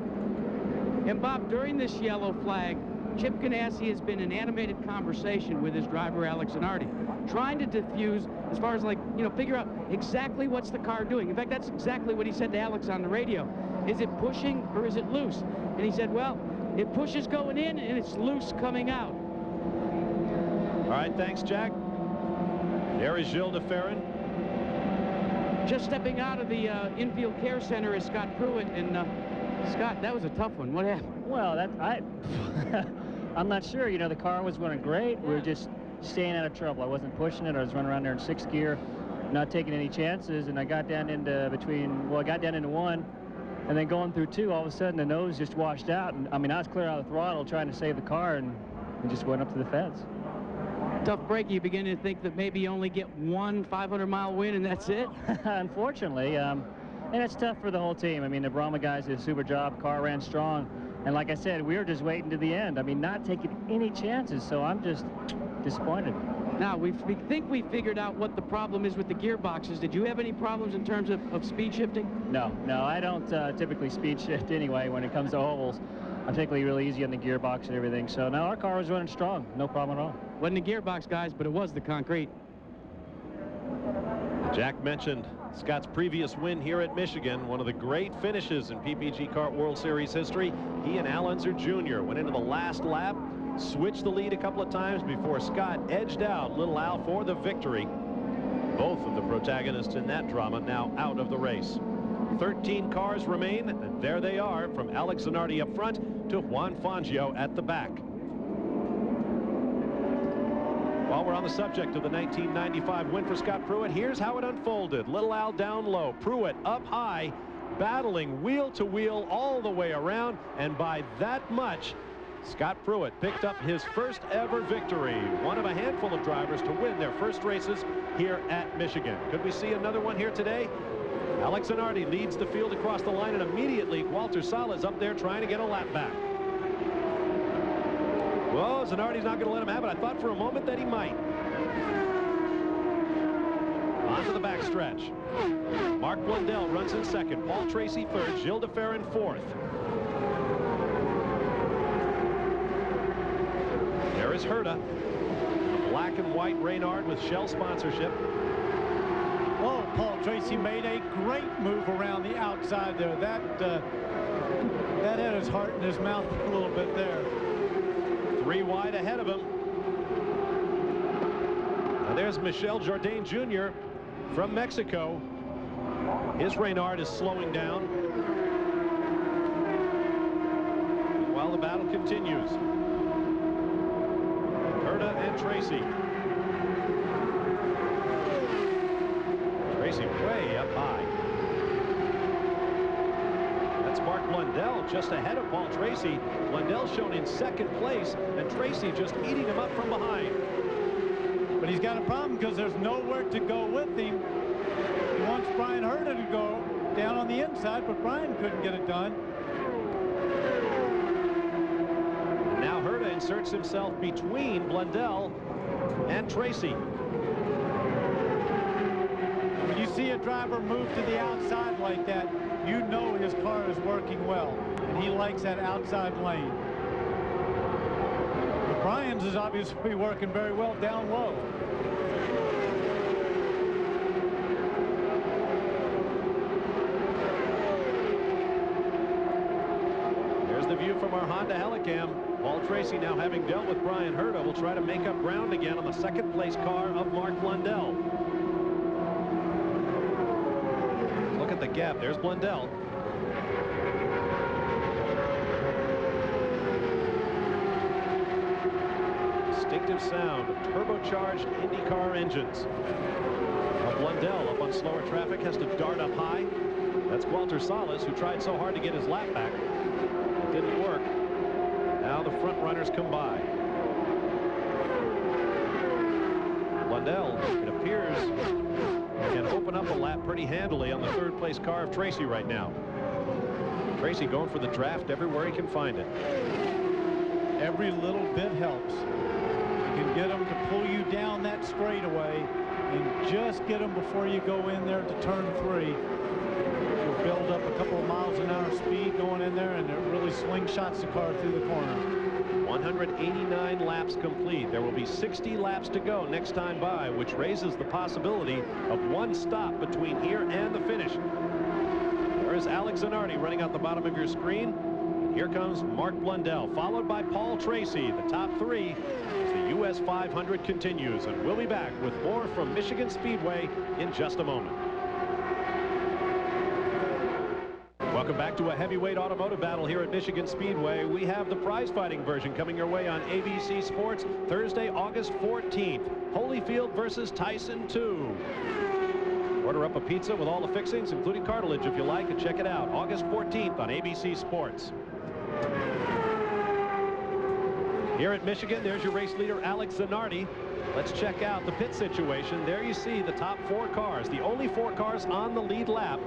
And Bob, during this yellow flag, Chip Ganassi has been in animated conversation with his driver Alex Zanardi, trying to diffuse as far as, like, you know, figure out exactly what's the car doing. In fact, that's exactly what he said to Alex on the radio. Is it pushing or is it loose? And he said, well, it pushes going in and it's loose coming out. All right, thanks, Jack. There is Gilles de Ferran. Just stepping out of the infield care center is Scott Pruitt. And Scott, that was a tough one. What happened? Well, I'm not sure. You know, the car was running great. We were just staying out of trouble. I wasn't pushing it. I was running around there in 6th gear, not taking any chances. And I got down into I got down into 1. And then going through 2, all of a sudden the nose just washed out. And I mean, I was clear out of the throttle trying to save the car and just went up to the fence. Tough break. You begin to think that maybe you only get 1 500-mile win and that's it? Unfortunately. And it's tough for the whole team. I mean, the Brahma guys did a super job. Car ran strong. And like I said, we were just waiting to the end. I mean, not taking any chances. So I'm just disappointed. Now, we think we figured out what the problem is with the gearboxes. Did you have any problems in terms of speed shifting? No, I don't typically speed shift anyway when it comes to ovals. I'm particularly really easy on the gearbox and everything. So, no, our car was running strong. No problem at all. Wasn't the gearbox, guys, but it was the concrete. Jack mentioned Scott's previous win here at Michigan, one of the great finishes in PPG Kart World Series history. He and Al Unser Jr. went into the last lap, switched the lead a couple of times before Scott edged out little Al for the victory. Both of the protagonists in that drama now out of the race. 13 cars remain, and there they are, from Alex Zanardi up front to Juan Fangio at the back. While we're on the subject of the 1995 win for Scott Pruitt, here's how it unfolded. Little Al down low, Pruitt up high, battling wheel to wheel all the way around, and by that much, Scott Pruitt picked up his first ever victory, one of a handful of drivers to win their first races here at Michigan. Could we see another one here today? Alex Zanardi leads the field across the line, and immediately Walter Salas up there trying to get a lap back. Well, Zanardi's not going to let him have it. I thought for a moment that he might. On to the backstretch. Mark Blundell runs in 2nd. Paul Tracy 3rd. Gilles de Ferran 4th. There is Herta. A black and white Reynard with Shell sponsorship. Oh, Paul Tracy made a great move around the outside there. That had his heart in his mouth a little bit there. 3 wide ahead of him. Now there's Michel Jourdain Jr. from Mexico. His Reynard is slowing down. While the battle continues. Herta and Tracy. Tracy way up high. That's Mark Blundell just ahead of Paul Tracy. Blundell shown in 2nd place, and Tracy just eating him up from behind. But he's got a problem because there's nowhere to go with him. He wants Brian Herta to go down on the inside, but Brian couldn't get it done. And now Herta inserts himself between Blundell and Tracy. When you see a driver move to the outside like that, you know his car is working well, and he likes that outside lane. But Brian's is obviously working very well down low. There's the view from our Honda Helicam. Paul Tracy, now having dealt with Brian Herta, will try to make up ground again on the 2nd place car of Mark Blundell. Look at the gap. There's Blundell. Distinctive sound of turbocharged IndyCar engines. Now Blundell up on slower traffic has to dart up high. That's Walter Salas, who tried so hard to get his lap back. It didn't work. Now the front runners come by. Blundell, it appears, can open up a lap pretty handily on the third-place car of Tracy right now. Tracy going for the draft everywhere he can find it. Every little bit helps. You can get them to pull you down that straightaway and just get them before you go in there to turn 3. You'll build up a couple of miles an hour speed going in there, and it really slingshots the car through the corner. 189 laps complete. There will be 60 laps to go next time by, which raises the possibility of one stop between here and the finish. There is Alex Zanardi running out the bottom of your screen. And here comes Mark Blundell, followed by Paul Tracy, the top 3, as the US 500 continues. And we'll be back with more from Michigan Speedway in just a moment. Welcome back to a heavyweight automotive battle here at Michigan Speedway. We have the prize-fighting version coming your way on ABC Sports Thursday, August 14th. Holyfield versus Tyson 2. Order up a pizza with all the fixings, including cartilage, if you like, and check it out August 14th on ABC Sports. Here at Michigan, there's your race leader, Alex Zanardi. Let's check out the pit situation. There you see the top 4 cars, the only 4 cars on the lead lap.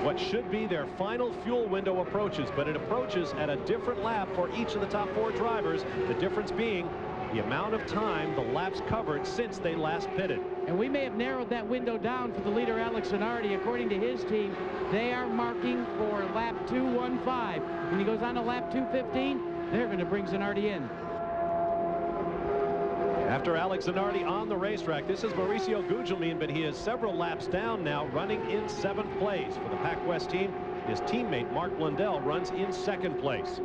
What should be their final fuel window approaches, but it approaches at a different lap for each of the top 4 drivers. The difference being the amount of time the laps covered since they last pitted. And we may have narrowed that window down for the leader, Alex Zanardi. According to his team, they are marking for lap 215. When he goes on to lap 215, they're going to bring Zanardi in. After Alex Zanardi on the racetrack, this is Mauricio Gugelmin, but he is several laps down now, running in 7th place. For the Pac West team, his teammate Mark Blundell runs in 2nd place.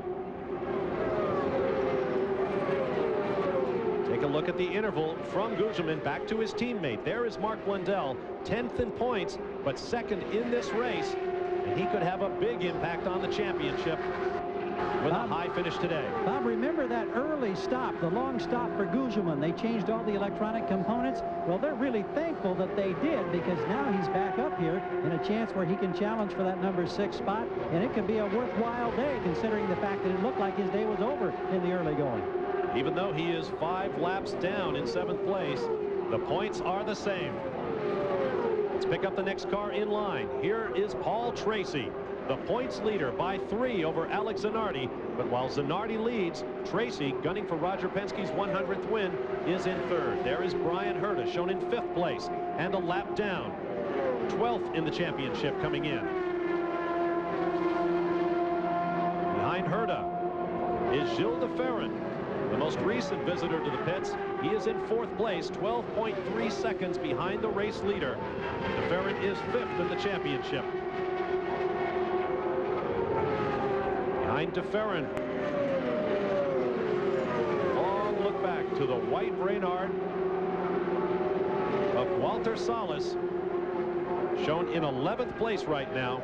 Take a look at the interval from Gugelmin back to his teammate. There is Mark Blundell, 10th in points, but 2nd in this race, and he could have a big impact on the championship with a high finish today. Bob, remember that early stop, the long stop for Gugelmin. They changed all the electronic components. Well, they're really thankful that they did, because now he's back up here in a chance where he can challenge for that number 6 spot, and it could be a worthwhile day considering the fact that it looked like his day was over in the early going. Even though he is 5 laps down in 7th place, the points are the same. Let's pick up the next car in line. Here is Paul Tracy, the points leader by 3 over Alex Zanardi. But while Zanardi leads, Tracy, gunning for Roger Penske's 100th win, is in 3rd. There is Brian Herta, shown in 5th place, and a lap down. 12th in the championship coming in. Behind Herta is Gilles de Ferran, the most recent visitor to the pits. He is in 4th place, 12.3 seconds behind the race leader. De Ferran is 5th in the championship. Behind de Ferran, long look back to the white Reynard of Walter Salas, shown in 11th place right now,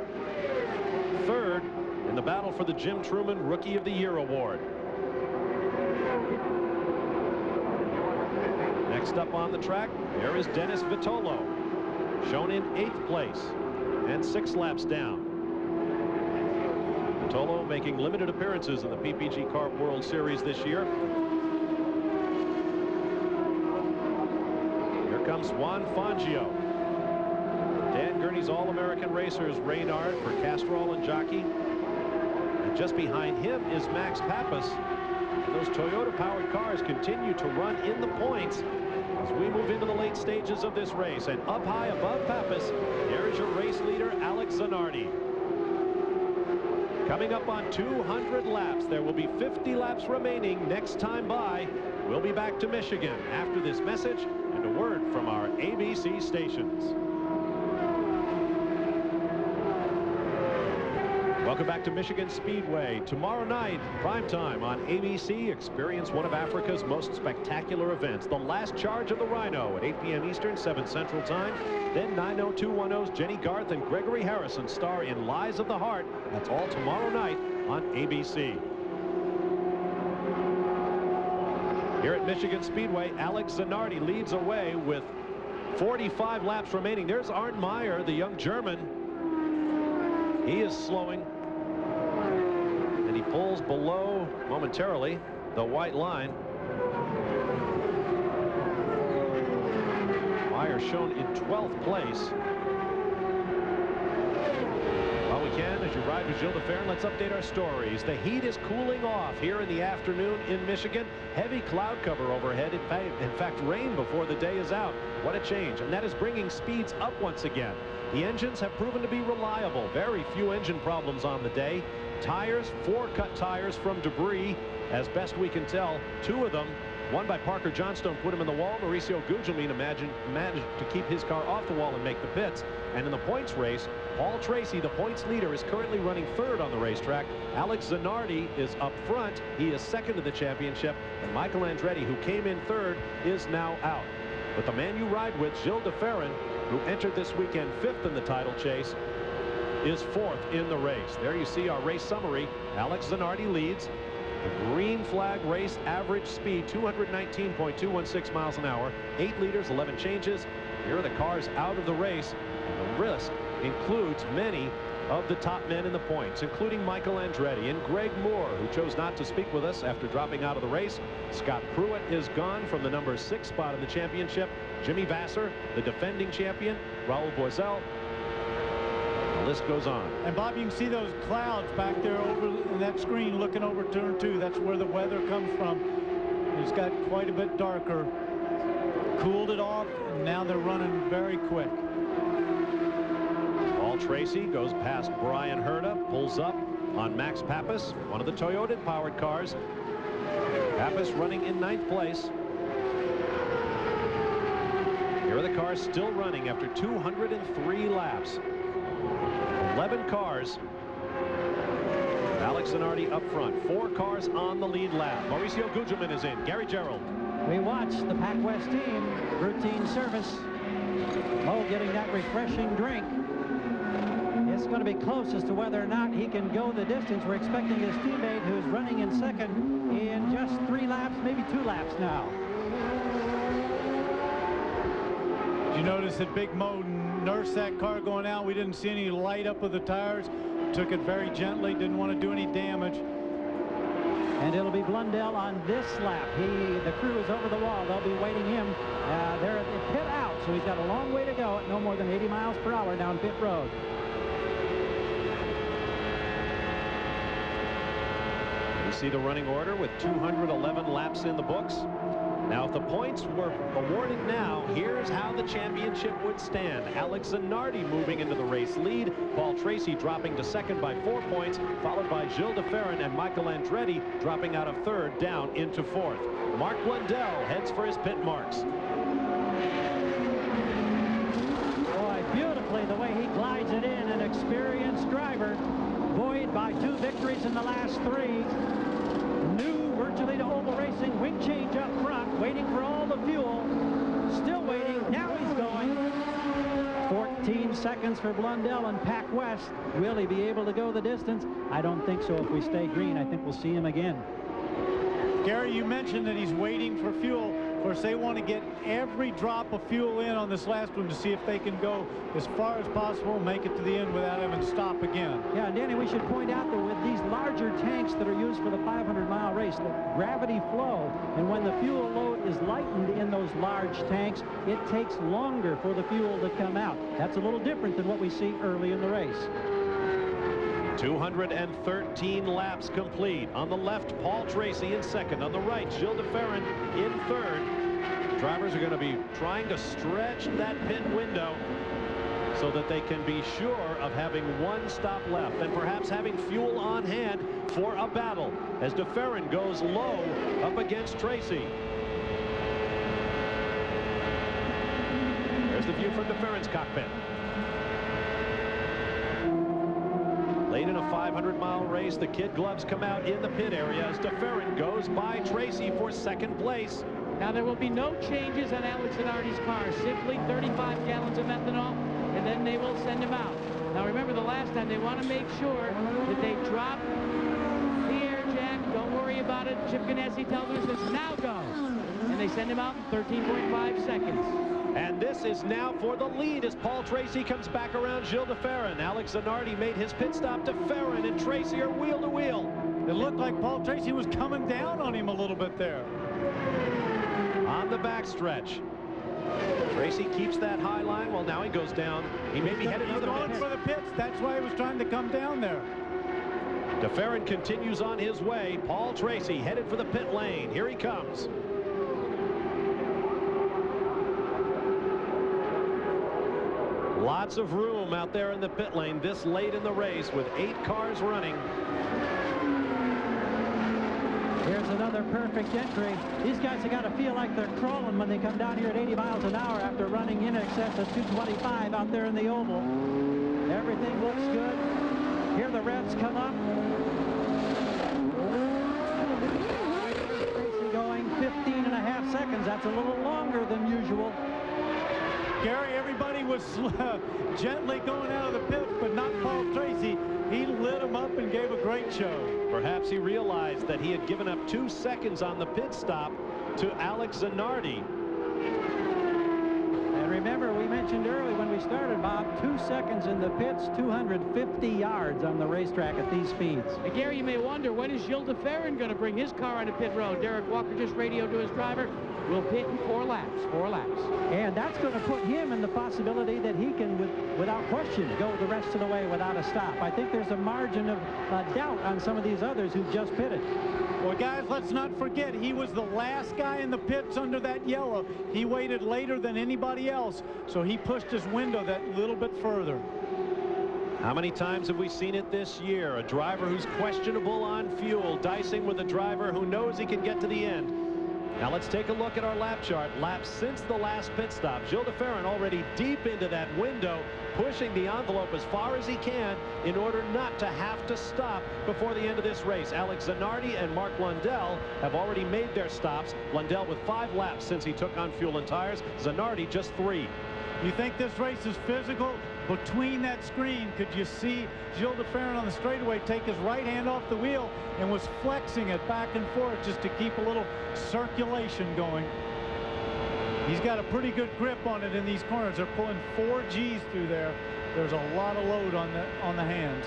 3rd in the battle for the Jim Truman Rookie of the Year award. Next up on the track, there is Dennis Vitolo, shown in 8th place and 6 laps down. Vitolo making limited appearances in the PPG Kart World Series this year. Here comes Juan Fangio. Dan Gurney's All-American Racers Reynard for Castrol and Jockey. And just behind him is Max Pappas. And those Toyota-powered cars continue to run in the points as we move into the late stages of this race. And up high above Pappas, there is your race leader, Alex Zanardi. Coming up on 200 laps, there will be 50 laps remaining next time by. We'll be back to Michigan after this message and a word from our ABC stations. Welcome back to Michigan Speedway. Tomorrow night, primetime on ABC, experience one of Africa's most spectacular events, the last charge of the Rhino at 8 p.m. Eastern, 7 Central Time. Then 90210's Jenny Garth and Gregory Harrison star in Lies of the Heart. That's all tomorrow night on ABC. Here at Michigan Speedway, Alex Zanardi leads away with 45 laps remaining. There's Arndt Meyer, the young German. He is slowing, and he pulls below momentarily the white line. shown in 12th place. While we can, as you ride with Gilles de Ferran, let's update our stories. The heat is cooling off here in the afternoon in Michigan. Heavy cloud cover overhead. In fact, rain before the day is out. What a change. And that is bringing speeds up once again. The engines have proven to be reliable. Very few engine problems on the day. Tires, 4 cut tires from debris, as best we can tell. 2 of them, one by Parker Johnstone, put him in the wall. Mauricio Gugelmin managed to keep his car off the wall and make the pits. And in the points race, Paul Tracy, the points leader, is currently running 3rd on the racetrack. Alex Zanardi is up front. He is 2nd to the championship. And Michael Andretti, who came in 3rd, is now out. But the man you ride with, Gilles de Ferran, who entered this weekend 5th in the title chase, is 4th in the race. There you see our race summary. Alex Zanardi leads. The green flag race average speed 219.216 miles an hour, 8 liters, 11 changes. Here are the cars out of the race. And the risk includes many of the top men in the points, including Michael Andretti and Greg Moore, who chose not to speak with us after dropping out of the race. Scott Pruitt is gone from the number 6 spot in the championship. Jimmy Vasser, the defending champion. Raul Boesel. The list goes on. And Bob, you can see those clouds back there over in that screen looking over turn 2. That's where the weather comes from. It's got quite a bit darker. Cooled it off, and now they're running very quick. Paul Tracy goes past Brian Herta, pulls up on Max Pappas, one of the Toyota powered cars. Pappas running in 9th place. Here are the cars still running after 203 laps. 11 cars. Alex Zanardi up front. 4 cars on the lead lap. Mauricio Gugelmin is in. Gary Gerould. We watch the Pac West team. Routine service. Mo getting that refreshing drink. It's going to be close as to whether or not he can go the distance. We're expecting his teammate, who's running in 2nd, in just 3 laps, maybe 2 laps now. Did you notice that Big Mo nursed that car going out? We didn't see any light up of the tires. Took it very gently, didn't want to do any damage. And it'll be Blundell on this lap. The crew is over the wall. They'll be waiting him. They're at the pit out, so he's got a long way to go at no more than 80 miles per hour down pit road. You see the running order with 211 laps in the books. Now, if the points were awarded now, here's how the championship would stand. Alex Zanardi moving into the race lead. Paul Tracy dropping to 2nd by 4 points, followed by Gilles de Ferran and Michael Andretti dropping out of 3rd down into 4th. Mark Blundell heads for his pit marks. Boy, beautifully the way he glides it in. An experienced driver, buoyed by 2 victories in the last 3. New virtually to oval racing, wing change up front, waiting for all the fuel. Still waiting. Now he's going. 14 seconds for Blundell and Pac West. Will he be able to go the distance? I don't think so. If we stay green, I think we'll see him again. Gary, you mentioned that he's waiting for fuel. Of course, they want to get every drop of fuel in on this last one to see if they can go as far as possible, make it to the end without having to stop again. Yeah, and Danny, we should point out that with these larger tanks that are used for the 500-mile race, the gravity flow, and when the fuel load is lightened in those large tanks, it takes longer for the fuel to come out. That's a little different than what we see early in the race. 213 laps complete. On the left, Paul Tracy in 2nd. On the right, Gilles de Ferran in 3rd. Drivers are going to be trying to stretch that pit window so that they can be sure of having 1 stop left and perhaps having fuel on hand for a battle as de Ferran goes low up against Tracy. There's the view from de Ferran's cockpit. Late in a 500-mile race, the kid gloves come out in the pit area as de Ferran goes by Tracy for 2nd place. Now there will be no changes on Alex Zanardi's car. Simply 35 gallons of methanol, and then they will send him out. Now remember, the last time they want to make sure that they drop the air jack. Don't worry about it. Chip Ganassi tells us says now go, and they send him out in 13.5 seconds. And this is now for the lead as Paul Tracy comes back around Gilles de Ferran. Alex Zanardi made his pit stop. De Ferran and Tracy are wheel to wheel. It looked like Paul Tracy was coming down on him a little bit there. On the backstretch, Tracy keeps that high line. Well, now he goes down. He may be headed for the pits. For the pits. That's why he was trying to come down there. DeFerrin continues on his way. Paul Tracy headed for the pit lane. Here he comes. Lots of room out there in the pit lane this late in the race with 8 cars running. Here's another perfect entry. These guys have got to feel like they're crawling when they come down here at 80 miles an hour after running in excess of 225 out there in the oval. Everything looks good. Here the revs come up. Tracy going 15.5 seconds. That's a little longer than usual. Gary, everybody was gently going out of the pits, but not Paul Tracy. He lit him up and gave a great show. Perhaps he realized that he had given up 2 seconds on the pit stop to Alex Zanardi. And remember, we mentioned early when we started, Bob, 2 seconds in the pits, 250 yards on the racetrack at these speeds. And Gary, you may wonder, when is Gilles DeFerrin going to bring his car onto pit road? Derek Walker just radioed to his driver. We'll pit in 4 laps, 4 laps. And that's going to put him in the possibility that he can, without question, go the rest of the way without a stop. I think there's a margin of doubt on some of these others who just pitted. Well, guys, let's not forget, he was the last guy in the pits under that yellow. He waited later than anybody else, so he pushed his window that little bit further. How many times have we seen it this year? A driver who's questionable on fuel, dicing with a driver who knows he can get to the end. Now let's take a look at our lap chart. Laps since the last pit stop. Gilles DeFerrin already deep into that window, pushing the envelope as far as he can in order not to have to stop before the end of this race. Alex Zanardi and Mark Blundell have already made their stops. Blundell with 5 laps since he took on fuel and tires. Zanardi just 3. You think this race is physical? Between that screen, could you see Gilles DeFerrin on the straightaway take his right hand off the wheel and was flexing it back and forth just to keep a little circulation going. He's got a pretty good grip on it in these corners. They're pulling 4 Gs through there. There's a lot of load on the hands.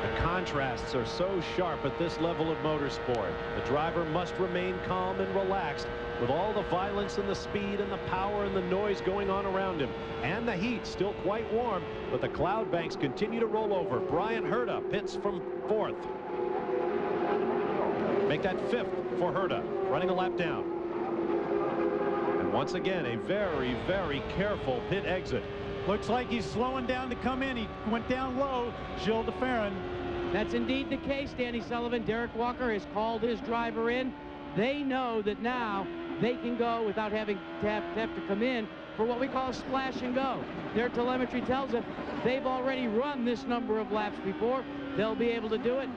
The contrasts are so sharp at this level of motorsport. The driver must remain calm and relaxed with all the violence and the speed and the power and the noise going on around him. And the heat still quite warm, but the cloud banks continue to roll over. Brian Herta pits from 4th. Make that 5th for Herta, running a lap down. And once again, a very, very careful pit exit. Looks like he's slowing down to come in. He went down low, Gilles DeFerrin. That's indeed the case, Danny Sullivan. Derek Walker has called his driver in. They know that now they can go without having to have to come in for what we call splash and go. Their telemetry tells them they've already run this number of laps before. They'll be able to do it.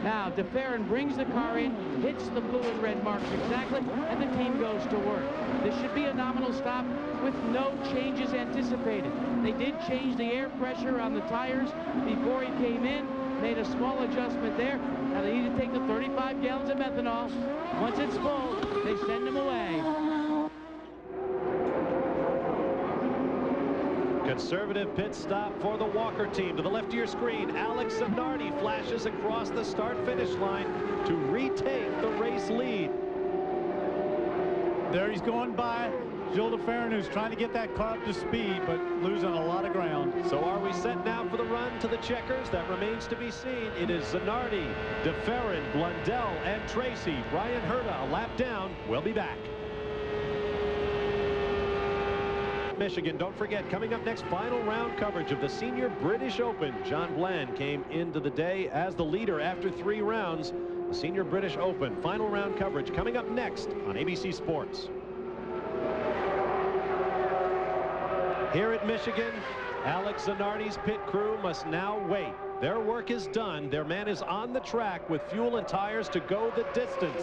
Now, DeFerrin brings the car in, hits the blue and red marks exactly, and the team goes to work. This should be a nominal stop with no changes anticipated. They did change the air pressure on the tires before he came in, made a small adjustment there. Now they need to take the 35 gallons of methanol. Once it's full, they send him away. Conservative pit stop for the Walker team. To the left of your screen, Alex Zanardi flashes across the start-finish line to retake the race lead. There he's going by Gilles DeFerrin, who's trying to get that car up to speed, but losing a lot of ground. So are we set now for the run to the checkers? That remains to be seen. It is Zanardi, DeFerrin, Blundell, and Tracy. Brian Herta a lap down. We'll be back. Michigan, don't forget, coming up next, final round coverage of the Senior British Open. John Bland came into the day as the leader after 3 rounds. The Senior British Open, final round coverage coming up next on ABC Sports. Here at Michigan, Alex Zanardi's pit crew must now wait. Their work is done. Their man is on the track with fuel and tires to go the distance.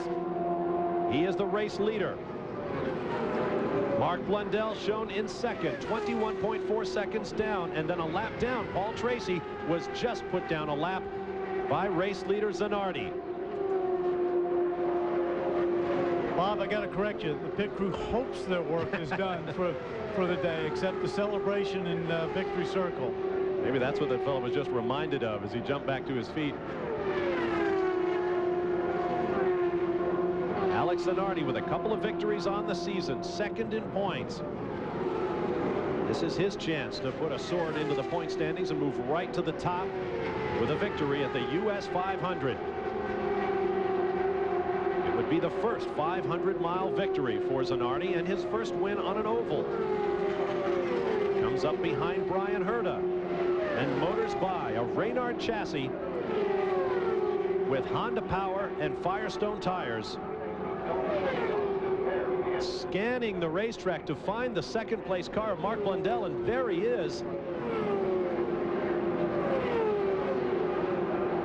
He is the race leader. Mark Blundell shown in second, 21.4 seconds down, and then a lap down. Paul Tracy was just put down a lap by race leader Zanardi. Bob, I got to correct you. The pit crew hopes their work is done for the day, except the celebration in Victory Circle. Maybe that's what that fellow was just reminded of as he jumped back to his feet. Alex Zanardi with a couple of victories on the season, second in points. This is his chance to put a sword into the point standings and move right to the top with a victory at the US 500. It would be the first 500-mile victory for Zanardi and his first win on an oval. Comes up behind Bryan Herta and motors by a Reynard chassis with Honda power and Firestone tires. Scanning the racetrack to find the second place car of Mark Blundell, and there he is.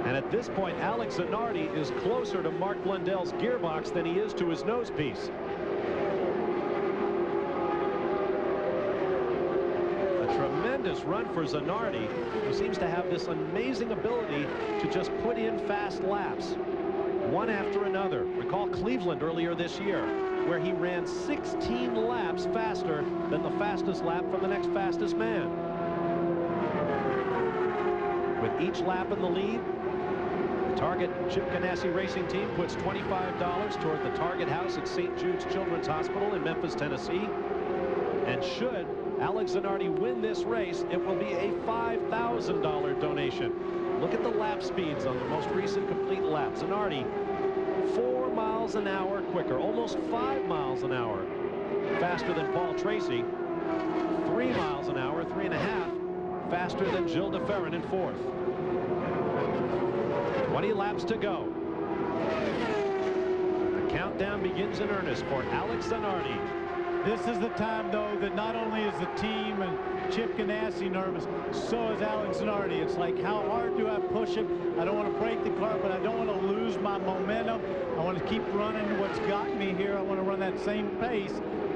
And at this point, Alex Zanardi is closer to Mark Blundell's gearbox than he is to his nose piece. A tremendous run for Zanardi, who seems to have this amazing ability to just put in fast laps, one after another. Recall Cleveland earlier this year, where he ran 16 laps faster than the fastest lap from the next fastest man. With each lap in the lead, the Target Chip Ganassi Racing Team puts $25 toward the Target House at St. Jude's Children's Hospital in Memphis, Tennessee. And should Alex Zanardi win this race, it will be a $5,000 donation. Look at the lap speeds on the most recent complete lap. Zanardi 4 miles an hour quicker, almost 5 miles an hour faster than Paul Tracy, 3 miles an hour, 3.5 faster than Gilles de Ferran in fourth. 20 laps to go. The countdown begins in earnest for Alex Zanardi. This is the time, though, that not only is the team and Chip Ganassi nervous, so is Alex Zanardi. It's like, how hard do I push him? I don't want to break the car, but I don't want to lose my momentum. I want to keep running what's got me here. I want to run that same pace,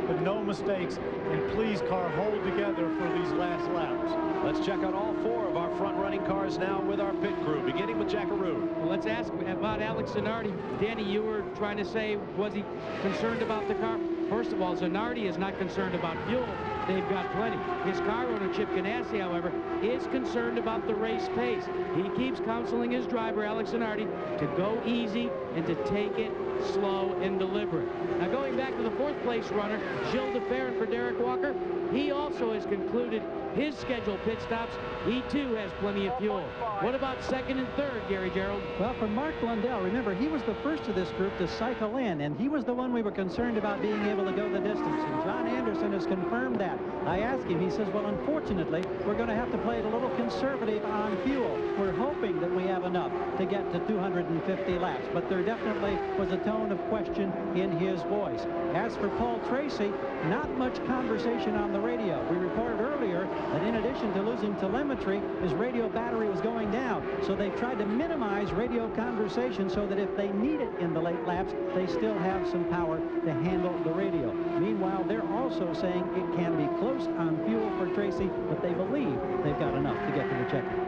but no mistakes. And please, car, hold together for these last laps. Let's check out all 4 of our front-running cars now with our pit crew, beginning with Jack Arute. Well, let's ask about Alex Zanardi. Danny, you were trying to say, was he concerned about the car? First of all, Zanardi is not concerned about fuel. They've got plenty. His car owner, Chip Ganassi, however, is concerned about the race pace. He keeps counseling his driver, Alex Zanardi, to go easy and to take it slow and deliberate. Now, going back to the 4th place runner, Gilles de Ferran for Derek Walker, he also has concluded his scheduled pit stops. He too has plenty of fuel. What about 2nd and 3rd, Gary Gerould? Well, for Mark Blundell, remember, he was the first of this group to cycle in, and he was the one we were concerned about being able to go the distance. And John Anderson has confirmed that. I asked him, he says, well, unfortunately, we're going to have to play it a little conservative on fuel. We're hoping that we have enough to get to 250 laps, but there definitely was a tone of question in his voice. As for Paul Tracy, not much conversation on the radio. We reported earlier that in addition to losing telemetry, his radio battery was going down. So they tried to minimize radio conversation so that if they need it in the late laps, they still have some power to handle the radio. Meanwhile, they're also saying it can be close on fuel for Tracy, but they believe they've got enough to get to the checker.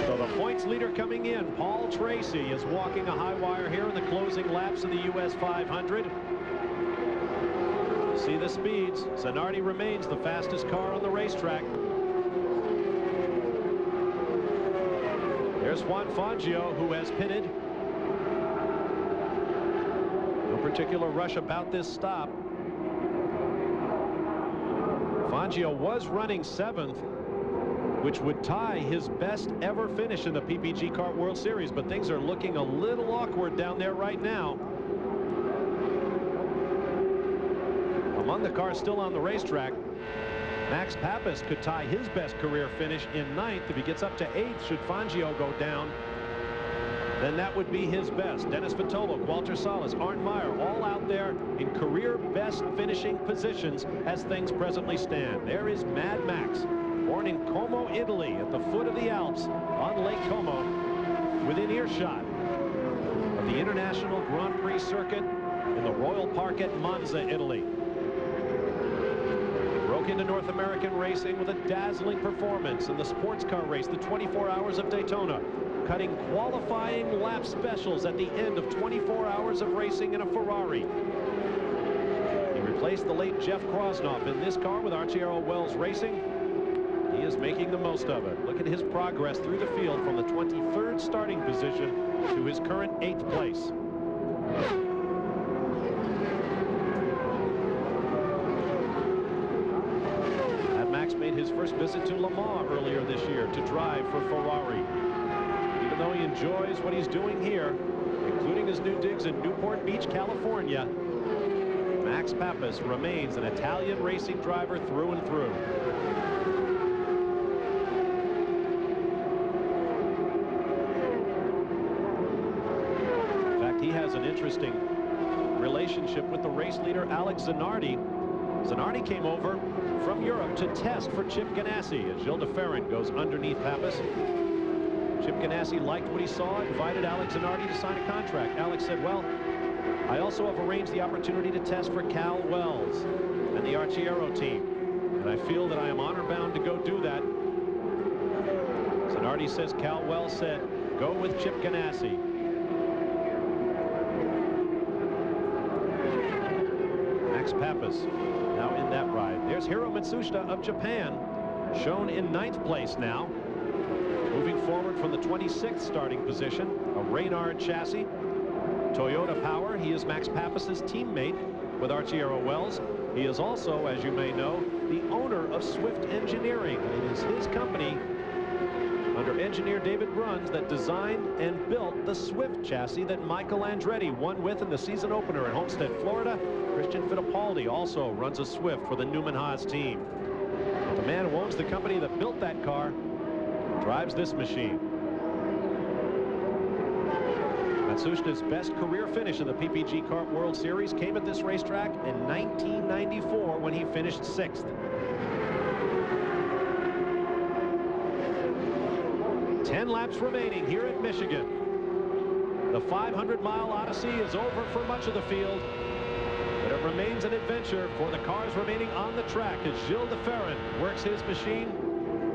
So the points leader coming in, Paul Tracy, is walking a high wire here in the closing laps of the US 500. See the speeds. Zanardi remains the fastest car on the racetrack. There's Juan Fangio, who has pitted. No particular rush about this stop. Fangio was running 7th, which would tie his best ever finish in the PPG Kart World Series, but things are looking a little awkward down there right now. Among the cars still on the racetrack, Max Pappas could tie his best career finish in 9th. If he gets up to 8th, should Fangio go down, then that would be his best. Dennis Vitolo, Walter Salas, Arndt Meyer, all out there in career best finishing positions as things presently stand. There is Mad Max, born in Como, Italy, at the foot of the Alps on Lake Como, within earshot of the International Grand Prix circuit in the Royal Park at Monza, Italy. Broke into North American racing with a dazzling performance in the sports car race, the 24 Hours of Daytona, cutting qualifying lap specials at the end of 24 hours of racing in a Ferrari. He replaced the late Jeff Krosnoff in this car with Archie Arrow Wells Racing. He is making the most of it. Look at his progress through the field from the 23rd starting position to his current 8th place. visit to Le Mans earlier this year to drive for Ferrari. Even though he enjoys what he's doing here, including his new digs in Newport Beach, California, Max Papis remains an Italian racing driver through and through. In fact, he has an interesting relationship with the race leader Alex Zanardi. Zanardi came over from Europe to test for Chip Ganassi as Gilles de Ferran goes underneath Papis. Chip Ganassi liked what he saw, invited Alex Zanardi to sign a contract. Alex said, well, I also have arranged the opportunity to test for Cal Wells and the Arciero team, and I feel that I am honor-bound to go do that. Zanardi says Cal Wells said, go with Chip Ganassi. Max Papis now in that ride. There's Hiro Matsushita of Japan, shown in 9th place now. Moving forward from the 26th starting position, a Reynard chassis, Toyota power. He is Max Papis's teammate with Arciero Wells. He is also, as you may know, the owner of Swift Engineering. It is his company, under engineer David Bruns, that designed and built the Swift chassis that Michael Andretti won with in the season opener in Homestead, Florida. Christian Fittipaldi also runs a Swift for the Newman Haas team. But the man who owns the company that built that car drives this machine. Matsushita's best career finish in the PPG Kart World Series came at this racetrack in 1994 when he finished 6th. 10 laps remaining here at Michigan. The 500-mile odyssey is over for much of the field, but it remains an adventure for the cars remaining on the track as Gilles de Ferran works his machine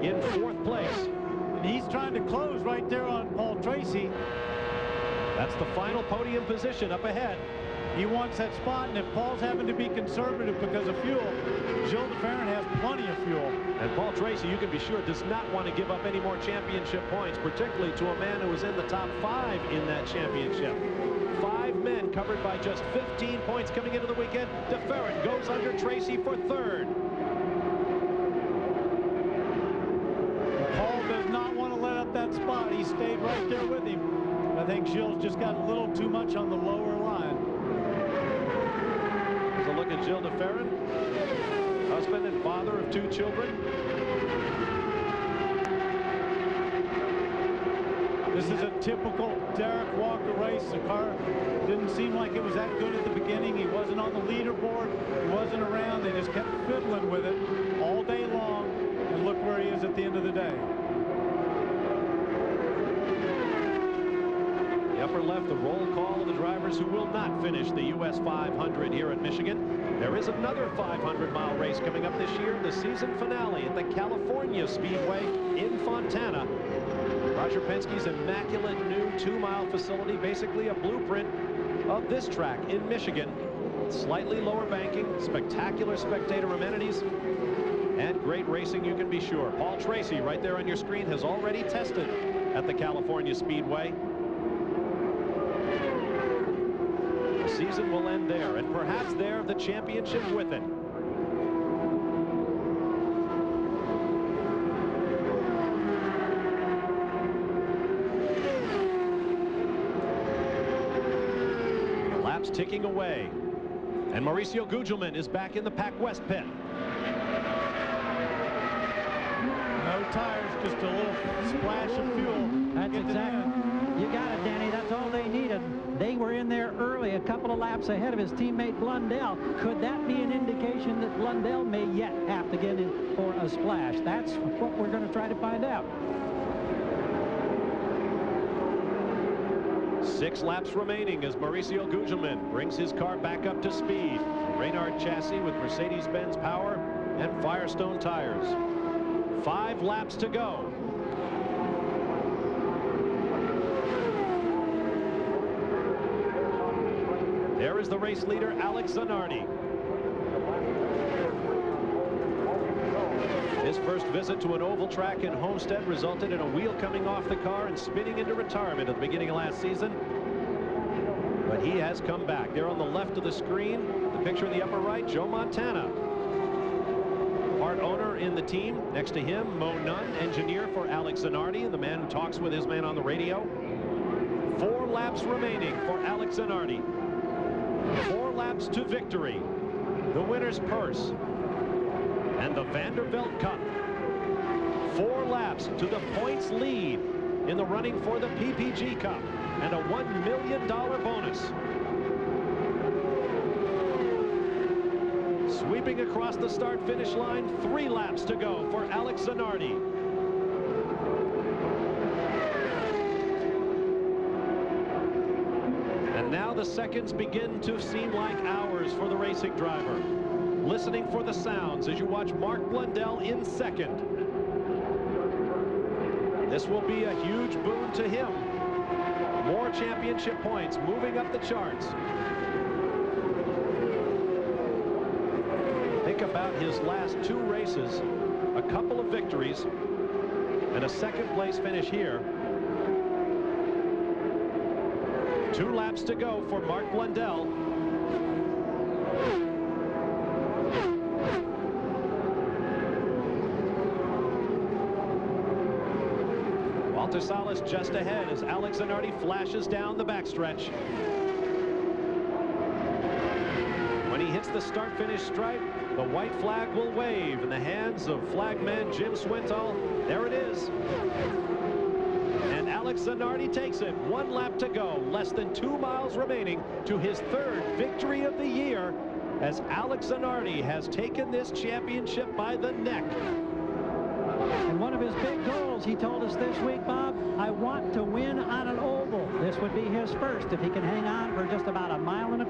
in 4th place. And he's trying to close right there on Paul Tracy. That's the final podium position up ahead. He wants that spot, and if Paul's having to be conservative because of fuel, Gilles de Ferran has plenty of fuel. And Paul Tracy, you can be sure, does not want to give up any more championship points, particularly to a man who was in the top 5 in that championship. 5 men covered by just 15 points coming into the weekend. De Ferran goes under Tracy for 3rd. Paul does not want to let up that spot. He stayed right there with him. I think Gilles just got a little too much on the lower line. Here's a look at Gilles de Ferran, husband and father of 2 children. This is a typical Derek Walker race. The car didn't seem like it was that good at the beginning. He wasn't on the leaderboard. He wasn't around. They just kept fiddling with it all day long. And look where he is at the end of the day. Upper left, the roll call of the drivers who will not finish the US 500 here at Michigan. There is another 500-mile race coming up this year, the season finale at the California Speedway in Fontana. Roger Penske's immaculate new 2-mile facility, basically a blueprint of this track in Michigan. Slightly lower banking, spectacular spectator amenities, and great racing, you can be sure. Paul Tracy, right there on your screen, has already tested at the California Speedway. The season will end there, and perhaps there the championship with it. The laps ticking away, and Mauricio Gugelmin is back in the Pac West pit. No tires, just a little splash of fuel. That's exactly. You got it, Danny. That's all they needed. They were in there early, a couple of laps ahead of his teammate Blundell. Could that be an indication that Blundell may yet have to get in for a splash? That's what we're going to try to find out. 6 laps remaining as Mauricio Gugelmin brings his car back up to speed. Reynard chassis with Mercedes-Benz power and Firestone tires. 5 laps to go. There is the race leader, Alex Zanardi. His first visit to an oval track in Homestead resulted in a wheel coming off the car and spinning into retirement at the beginning of last season. But he has come back. There on the left of the screen, the picture in the upper right, Joe Montana. Part Reynard owner in the team. Next to him, Mo Nunn, engineer for Alex Zanardi, the man who talks with his man on the radio. 4 laps remaining for Alex Zanardi. 4 laps to victory. The winner's purse and the Vanderbilt Cup. 4 laps to the points lead in the running for the PPG Cup and a $1 million bonus. Sweeping across the start-finish line, 3 laps to go for Alex Zanardi. And now the seconds begin to seem like hours for the racing driver. Listening for the sounds as you watch Mark Blundell in second. This will be a huge boon to him. More championship points moving up the charts. Think about his last 2 races, a couple of victories, and a second-place finish here. 2 laps to go for Mark Blundell. Walter Salas just ahead as Alex Zanardi flashes down the backstretch. When he hits the start-finish stripe, the white flag will wave in the hands of flagman Jim Swintal. There it is. And Alex Zanardi takes it. 1 lap to go. Less than 2 miles remaining to his 3rd victory of the year as Alex Zanardi has taken this championship by the neck. And one of his big goals, he told us this week, Bob, I want to win on an oval. This would be his first if he can hang on for just about 1.25 miles.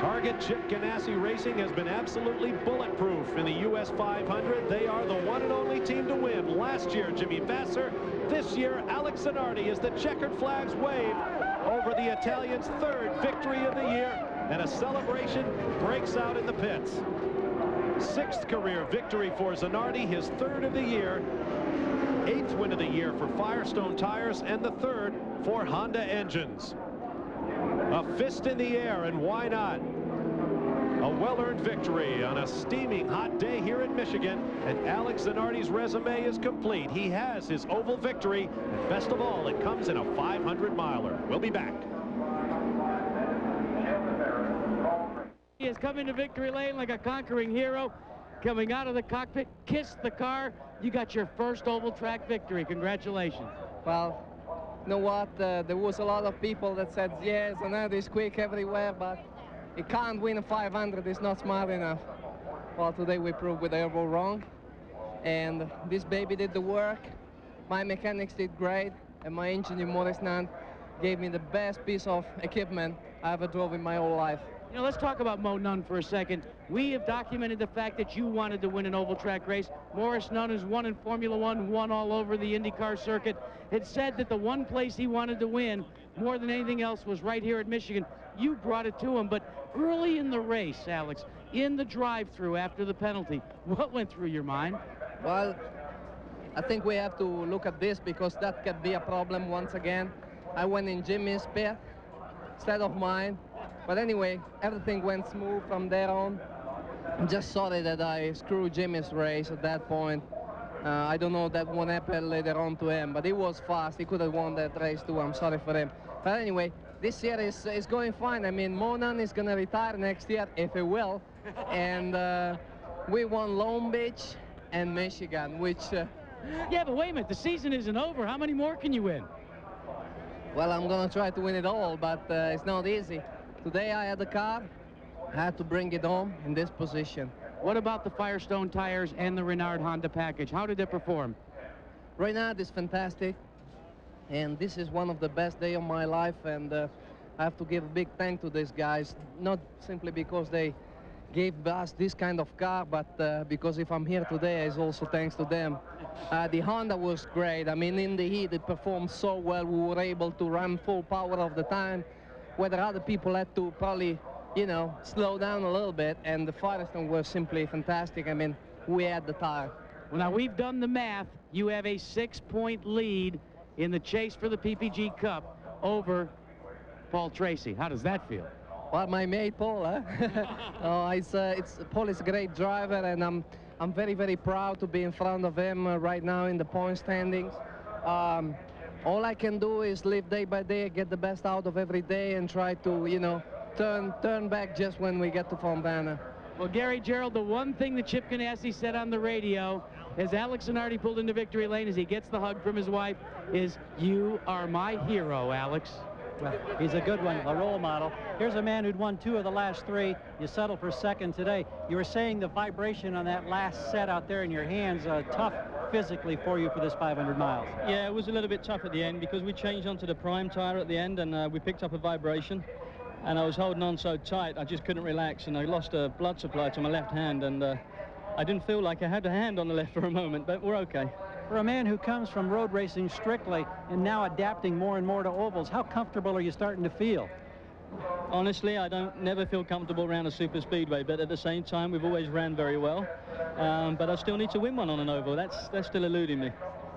Target Chip Ganassi Racing has been absolutely bulletproof in the US 500. They are the one and only team to win. Last year, Jimmy Vasser. This year, Alex Zanardi, as the checkered flags wave over the Italian's 3rd victory of the year, and a celebration breaks out in the pits. 6th career victory for Zanardi, his 3rd of the year, 8th win of the year for Firestone Tires, and the 3rd for Honda Engines. A fist in the air, and why not? A well-earned victory on a steaming hot day here in Michigan, and Alex Zanardi's resume is complete. He has his oval victory, and best of all, it comes in a 500-miler. We'll be back. He has come into victory lane like a conquering hero, coming out of the cockpit, kissed the car. You got your first oval track victory. Congratulations. Well, you know what? There was a lot of people that said, yes, Zanardi's quick everywhere, but he can't win a 500. He's not smart enough. Well, today we proved they were wrong, and this baby did the work. My mechanics did great, and my engineer, Maurice Nant, gave me the best piece of equipment I ever drove in my whole life. You know, let's talk about Mo Nunn for a second. We have documented the fact that you wanted to win an oval track race. Maurice Nunn, who's won in Formula One, won all over the IndyCar circuit, had said that the one place he wanted to win more than anything else was right here at Michigan. You brought it to him, but early in the race, Alex, in the drive-through after the penalty, what went through your mind? Well, I think we have to look at this because that could be a problem once again. I went in Jimmy's pit instead of mine. But anyway, everything went smooth from there on. I'm just sorry that I screwed Jimmy's race at that point. I don't know that what happened later on to him, but he was fast. He could have won that race too. I'm sorry for him. But anyway, this year is going fine. I mean, Mo Nunn is going to retire next year, if he will. And we won Long Beach and Michigan, which... Yeah, but wait a minute. The season isn't over. How many more can you win? Well, I'm going to try to win it all, but it's not easy. Today I had the car. I had to bring it home in this position. What about the Firestone tires and the Reynard Honda package? How did they perform? Reynard is fantastic, and this is one of the best days of my life, and I have to give a big thank to these guys, not simply because they gave us this kind of car, but because if I'm here today, it's also thanks to them. The Honda was great. I mean, in the heat, it performed so well. We were able to run full power of the time, whether other people had to probably, you know, slow down a little bit, and the Firestone was simply fantastic. I mean, we had the tire. Well, now we've done the math. You have a 6-point lead in the chase for the PPG Cup over Paul Tracy. How does that feel? Well, my mate Paul, huh? Paul is a great driver, and I'm very, very proud to be in front of him right now in the point standings. All I can do is live day by day, get the best out of every day, and try to, you know, turn back just when we get to Fontana. Well, Gary Gerould, the one thing that Chip Ganassi said on the radio as Alex Zanardi pulled into victory lane as he gets the hug from his wife is, "You are my hero, Alex." Well, he's a good one, a role model. Here's a man who'd won 2 of the last 3. You settled for second today. You were saying the vibration on that last set out there in your hands, tough physically for you for this 500 miles. Yeah, it was a little bit tough at the end because we changed onto the prime tire at the end, and we picked up a vibration. And I was holding on so tight, I just couldn't relax, and I lost a blood supply to my left hand, and I didn't feel like I had a hand on the left for a moment, but we're okay. For a man who comes from road racing strictly and now adapting more and more to ovals, how comfortable are you starting to feel? Honestly, I never feel comfortable around a super speedway, but at the same time, we've always ran very well. But I still need to win one on an oval. That's still eluding me.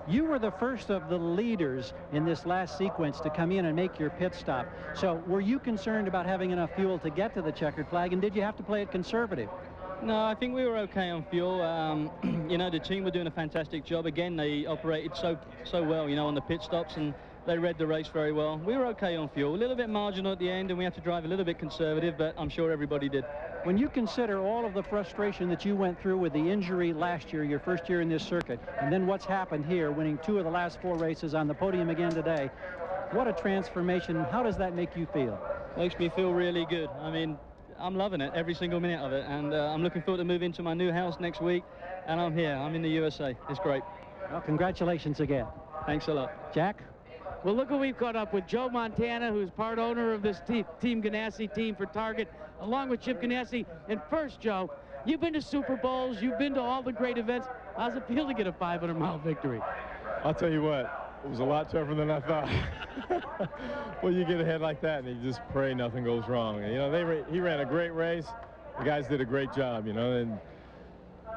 You were the first of the leaders in this last sequence to come in and make your pit stop. So were you concerned about having enough fuel to get to the checkered flag, and did you have to play it conservative? No, I think we were okay on fuel. You know, the team were doing a fantastic job. Again, they operated so well, you know, on the pit stops, and they read the race very well. We were okay on fuel, a little bit marginal at the end, and we had to drive a little bit conservative, but I'm sure everybody did. When you consider all of the frustration that you went through with the injury last year, your first year in this circuit, and then what's happened here, winning 2 of the last 4 races, on the podium again today, what a transformation. How does that make you feel? Makes me feel really good. I mean, I'm loving it, every single minute of it, and I'm looking forward to moving to my new house next week, and I'm here. I'm in the USA. It's great. Well, congratulations again. Thanks a lot. Jack? Well, look who we've caught up with. Joe Montana, who's part owner of this Team Ganassi team for Target, along with Chip Ganassi. And first, Joe, you've been to Super Bowls, you've been to all the great events. How's it feel to get a 500-mile victory? I'll tell you what, it was a lot tougher than I thought. Well, you get ahead like that, and you just pray nothing goes wrong. And, you know, he ran a great race. The guys did a great job, you know, and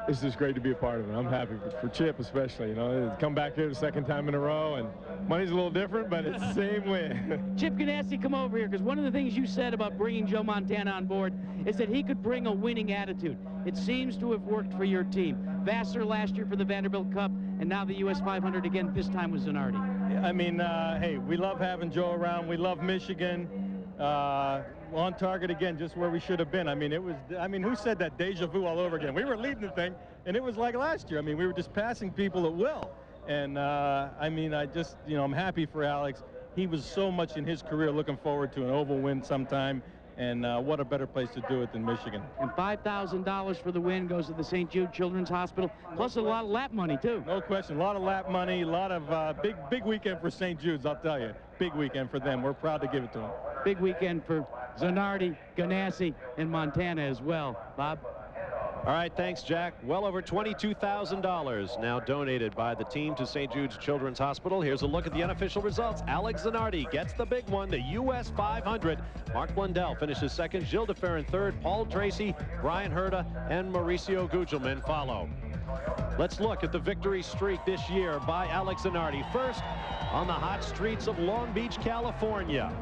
it's just great to be a part of it. I'm happy for Chip especially, you know, come back here the second time in a row, and money's a little different, but it's the same win. Chip Ganassi, come over here, because one of the things you said about bringing Joe Montana on board is that he could bring a winning attitude. It seems to have worked for your team. Vassar last year for the Vanderbilt Cup, and now the US 500 again, this time with Zanardi. I mean, hey, we love having Joe around. We love Michigan. On target again, just where we should have been. I mean, who said that? Deja vu all over again. We were leading the thing, and it was like last year. I mean, we were just passing people at will. And, I mean, I'm happy for Alex. He was so much in his career looking forward to an oval win sometime, and what a better place to do it than Michigan. And $5,000 for the win goes to the St. Jude Children's Hospital, plus a lot of lap money, too. No question. A lot of lap money, a lot of big weekend for St. Jude's, I'll tell you. Big weekend for them. We're proud to give it to them. Big weekend for Zanardi, Ganassi, and Montana as well. Bob? All right, thanks, Jack. Well over $22,000 now donated by the team to St. Jude's Children's Hospital. Here's a look at the unofficial results. Alex Zanardi gets the big one, the US 500. Mark Blundell finishes second, Gilles de Ferran third, Paul Tracy, Brian Herta, and Mauricio Gugelmin follow. Let's look at the victory streak this year by Alex Zanardi. First, on the hot streets of Long Beach, California.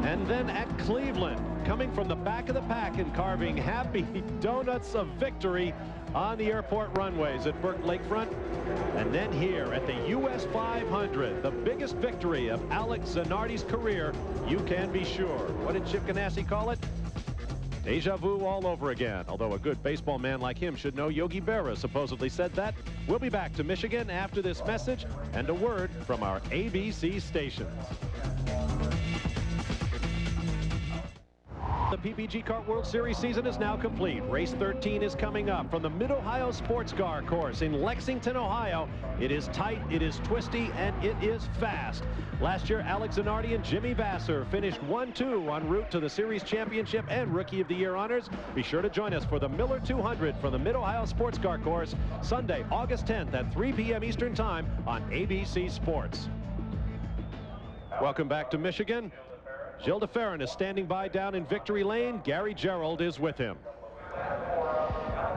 And then at Cleveland, coming from the back of the pack and carving happy donuts of victory on the airport runways at Burke Lakefront. And then here at the US 500, the biggest victory of Alex Zanardi's career, you can be sure. What did Chip Ganassi call it? Deja vu all over again. Although a good baseball man like him should know Yogi Berra supposedly said that. We'll be back to Michigan after this message and a word from our ABC stations. The PPG Kart World Series season is now complete. Race 13 is coming up from the Mid-Ohio Sports Car Course in Lexington, Ohio. It is tight, it is twisty, and it is fast. Last year, Alex Zanardi and Jimmy Vassar finished 1-2 en route to the Series Championship and Rookie of the Year honors. Be sure to join us for the Miller 200 from the Mid-Ohio Sports Car Course, Sunday, August 10th at 3 p.m. Eastern Time on ABC Sports. Welcome back to Michigan. Gilles de Ferran is standing by down in victory lane. Gary Gerould is with him.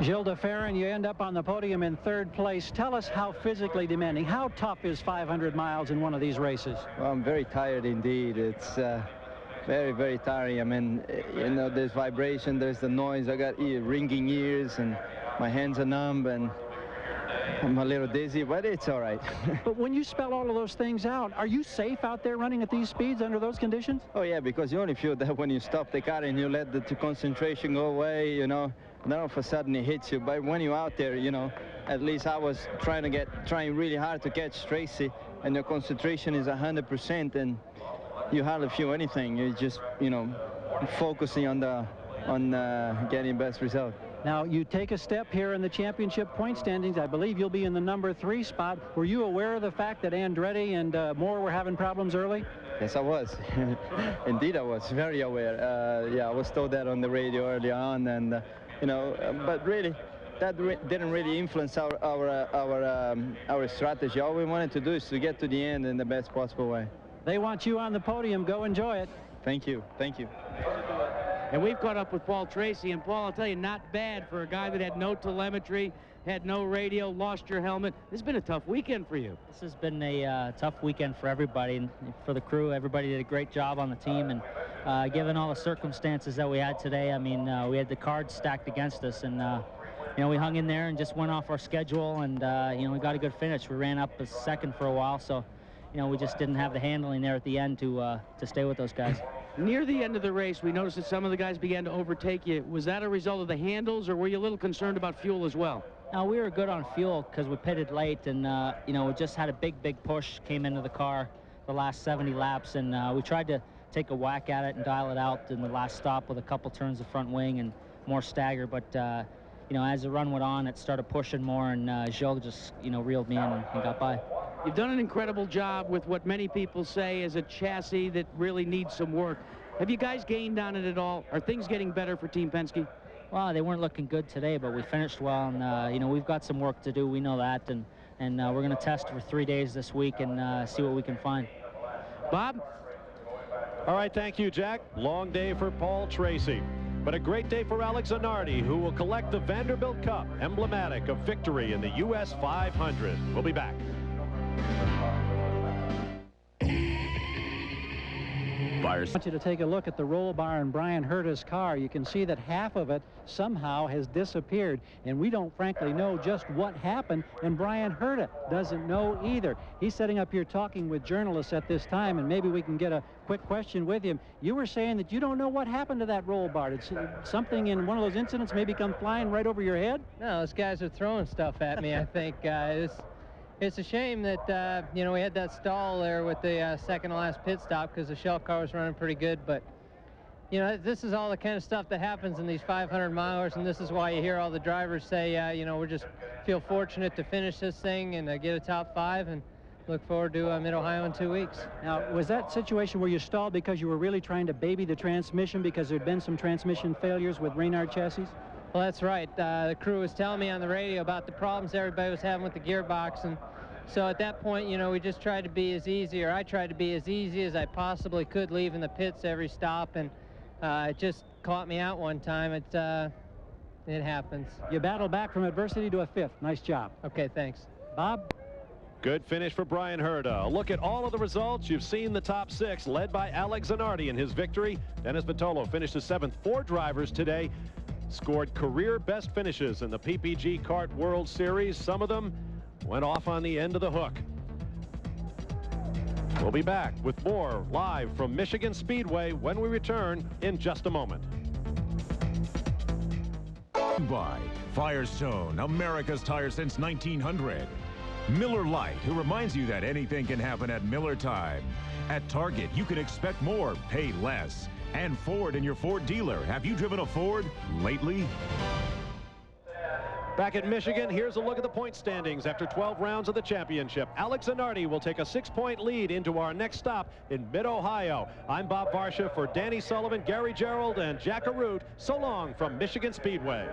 Gilles de Ferran, you end up on the podium in 3rd place. Tell us how physically demanding, how tough is 500 miles in one of these races? Well, I'm very tired indeed. It's very, very tiring. I mean, you know, there's vibration, there's the noise. I got ringing ears, and my hands are numb, and I'm a little dizzy, but it's all right. But when you spell all of those things out, are you safe out there running at these speeds under those conditions? Oh, yeah, because you only feel that when you stop the car and you let the concentration go away, you know, and then all of a sudden it hits you. But when you're out there, you know, at least I was trying really hard to catch Tracy, and your concentration is 100%, and you hardly feel anything. You're just, you know, focusing on getting best result. Now, you take a step here in the championship point standings. I believe you'll be in the number 3 spot. Were you aware of the fact that Andretti and Moore were having problems early? Yes, I was. Indeed, I was very aware. Yeah, I was told that on the radio early on, and you know, but really, that didn't really influence our strategy. All we wanted to do is to get to the end in the best possible way. They want you on the podium. Go enjoy it. Thank you. Thank you. And we've caught up with Paul Tracy, and Paul, I'll tell you, not bad for a guy that had no telemetry, had no radio, lost your helmet. This has been a tough weekend for you. This has been a tough weekend for everybody, and for the crew. Everybody did a great job on the team, and given all the circumstances that we had today, I mean, we had the cards stacked against us, and you know, we hung in there and just went off our schedule, and you know, we got a good finish. We ran up a second for a while, so you know, we just didn't have the handling there at the end to stay with those guys. Near the end of the race, we noticed that some of the guys began to overtake you. Was that a result of the handles, or were you a little concerned about fuel as well? No, we were good on fuel because we pitted late, and you know, we just had a big push, came into the car the last 70 laps, and we tried to take a whack at it and dial it out in the last stop with a couple turns of front wing and more stagger, but you know, as the run went on, it started pushing more, and Gilles just, you know, reeled me in and got by. You've done an incredible job with what many people say is a chassis that really needs some work. Have you guys gained on it at all? Are things getting better for Team Penske? Well, they weren't looking good today, but we finished well, and you know, we've got some work to do. We know that, and we're going to test for 3 days this week and see what we can find. Bob? All right, thank you, Jack. Long day for Paul Tracy, but a great day for Alex Zanardi, who will collect the Vanderbilt Cup, emblematic of victory in the U.S. 500. We'll be back. I want you to take a look at the roll bar in Bryan Herta's car. You can see that half of it somehow has disappeared, and we don't frankly know just what happened, and Bryan Herta doesn't know either. He's sitting up here talking with journalists at this time, and maybe we can get a quick question with him. You were saying that you don't know what happened to that roll bar. Did something in one of those incidents maybe come flying right over your head? No, those guys are throwing stuff at me, I think. It's a shame that, you know, we had that stall there with the second to last pit stop because the shell car was running pretty good. But, you know, this is all the kind of stuff that happens in these 500 milers, and this is why you hear all the drivers say, you know, we just feel fortunate to finish this thing and get a top 5 and look forward to Mid-Ohio in 2 weeks. Now, was that situation where you stalled because you were really trying to baby the transmission because there had been some transmission failures with Reynard chassis? Well, that's right. The crew was telling me on the radio about the problems everybody was having with the gearbox, and so at that point, you know, we just tried to be as easy, or I tried to be as easy as I possibly could, leaving the pits every stop, and it just caught me out one time. It happens. You battled back from adversity to a 5th. Nice job. Okay, thanks. Bob? Good finish for Bryan Herta. A look at all of the results. You've seen the top 6, led by Alex Zanardi in his victory. Dennis Vitolo finished the 7th. 4 drivers today scored career best finishes in the PPG Kart World Series. Some of them went off on the end of the hook. We'll be back with more live from Michigan Speedway when we return in just a moment. By Firestone, America's tire since 1900. Miller Lite, who reminds you that anything can happen at Miller time. At Target, you can expect more, pay less. And Ford in your Ford dealer. Have you driven a Ford lately? Back at Michigan, here's a look at the point standings after 12 rounds of the championship. Alex Zanardi will take a 6-point lead into our next stop in Mid-Ohio. I'm Bob Varsha for Danny Sullivan, Gary Gerould, and Jack Arute. So long from Michigan Speedway.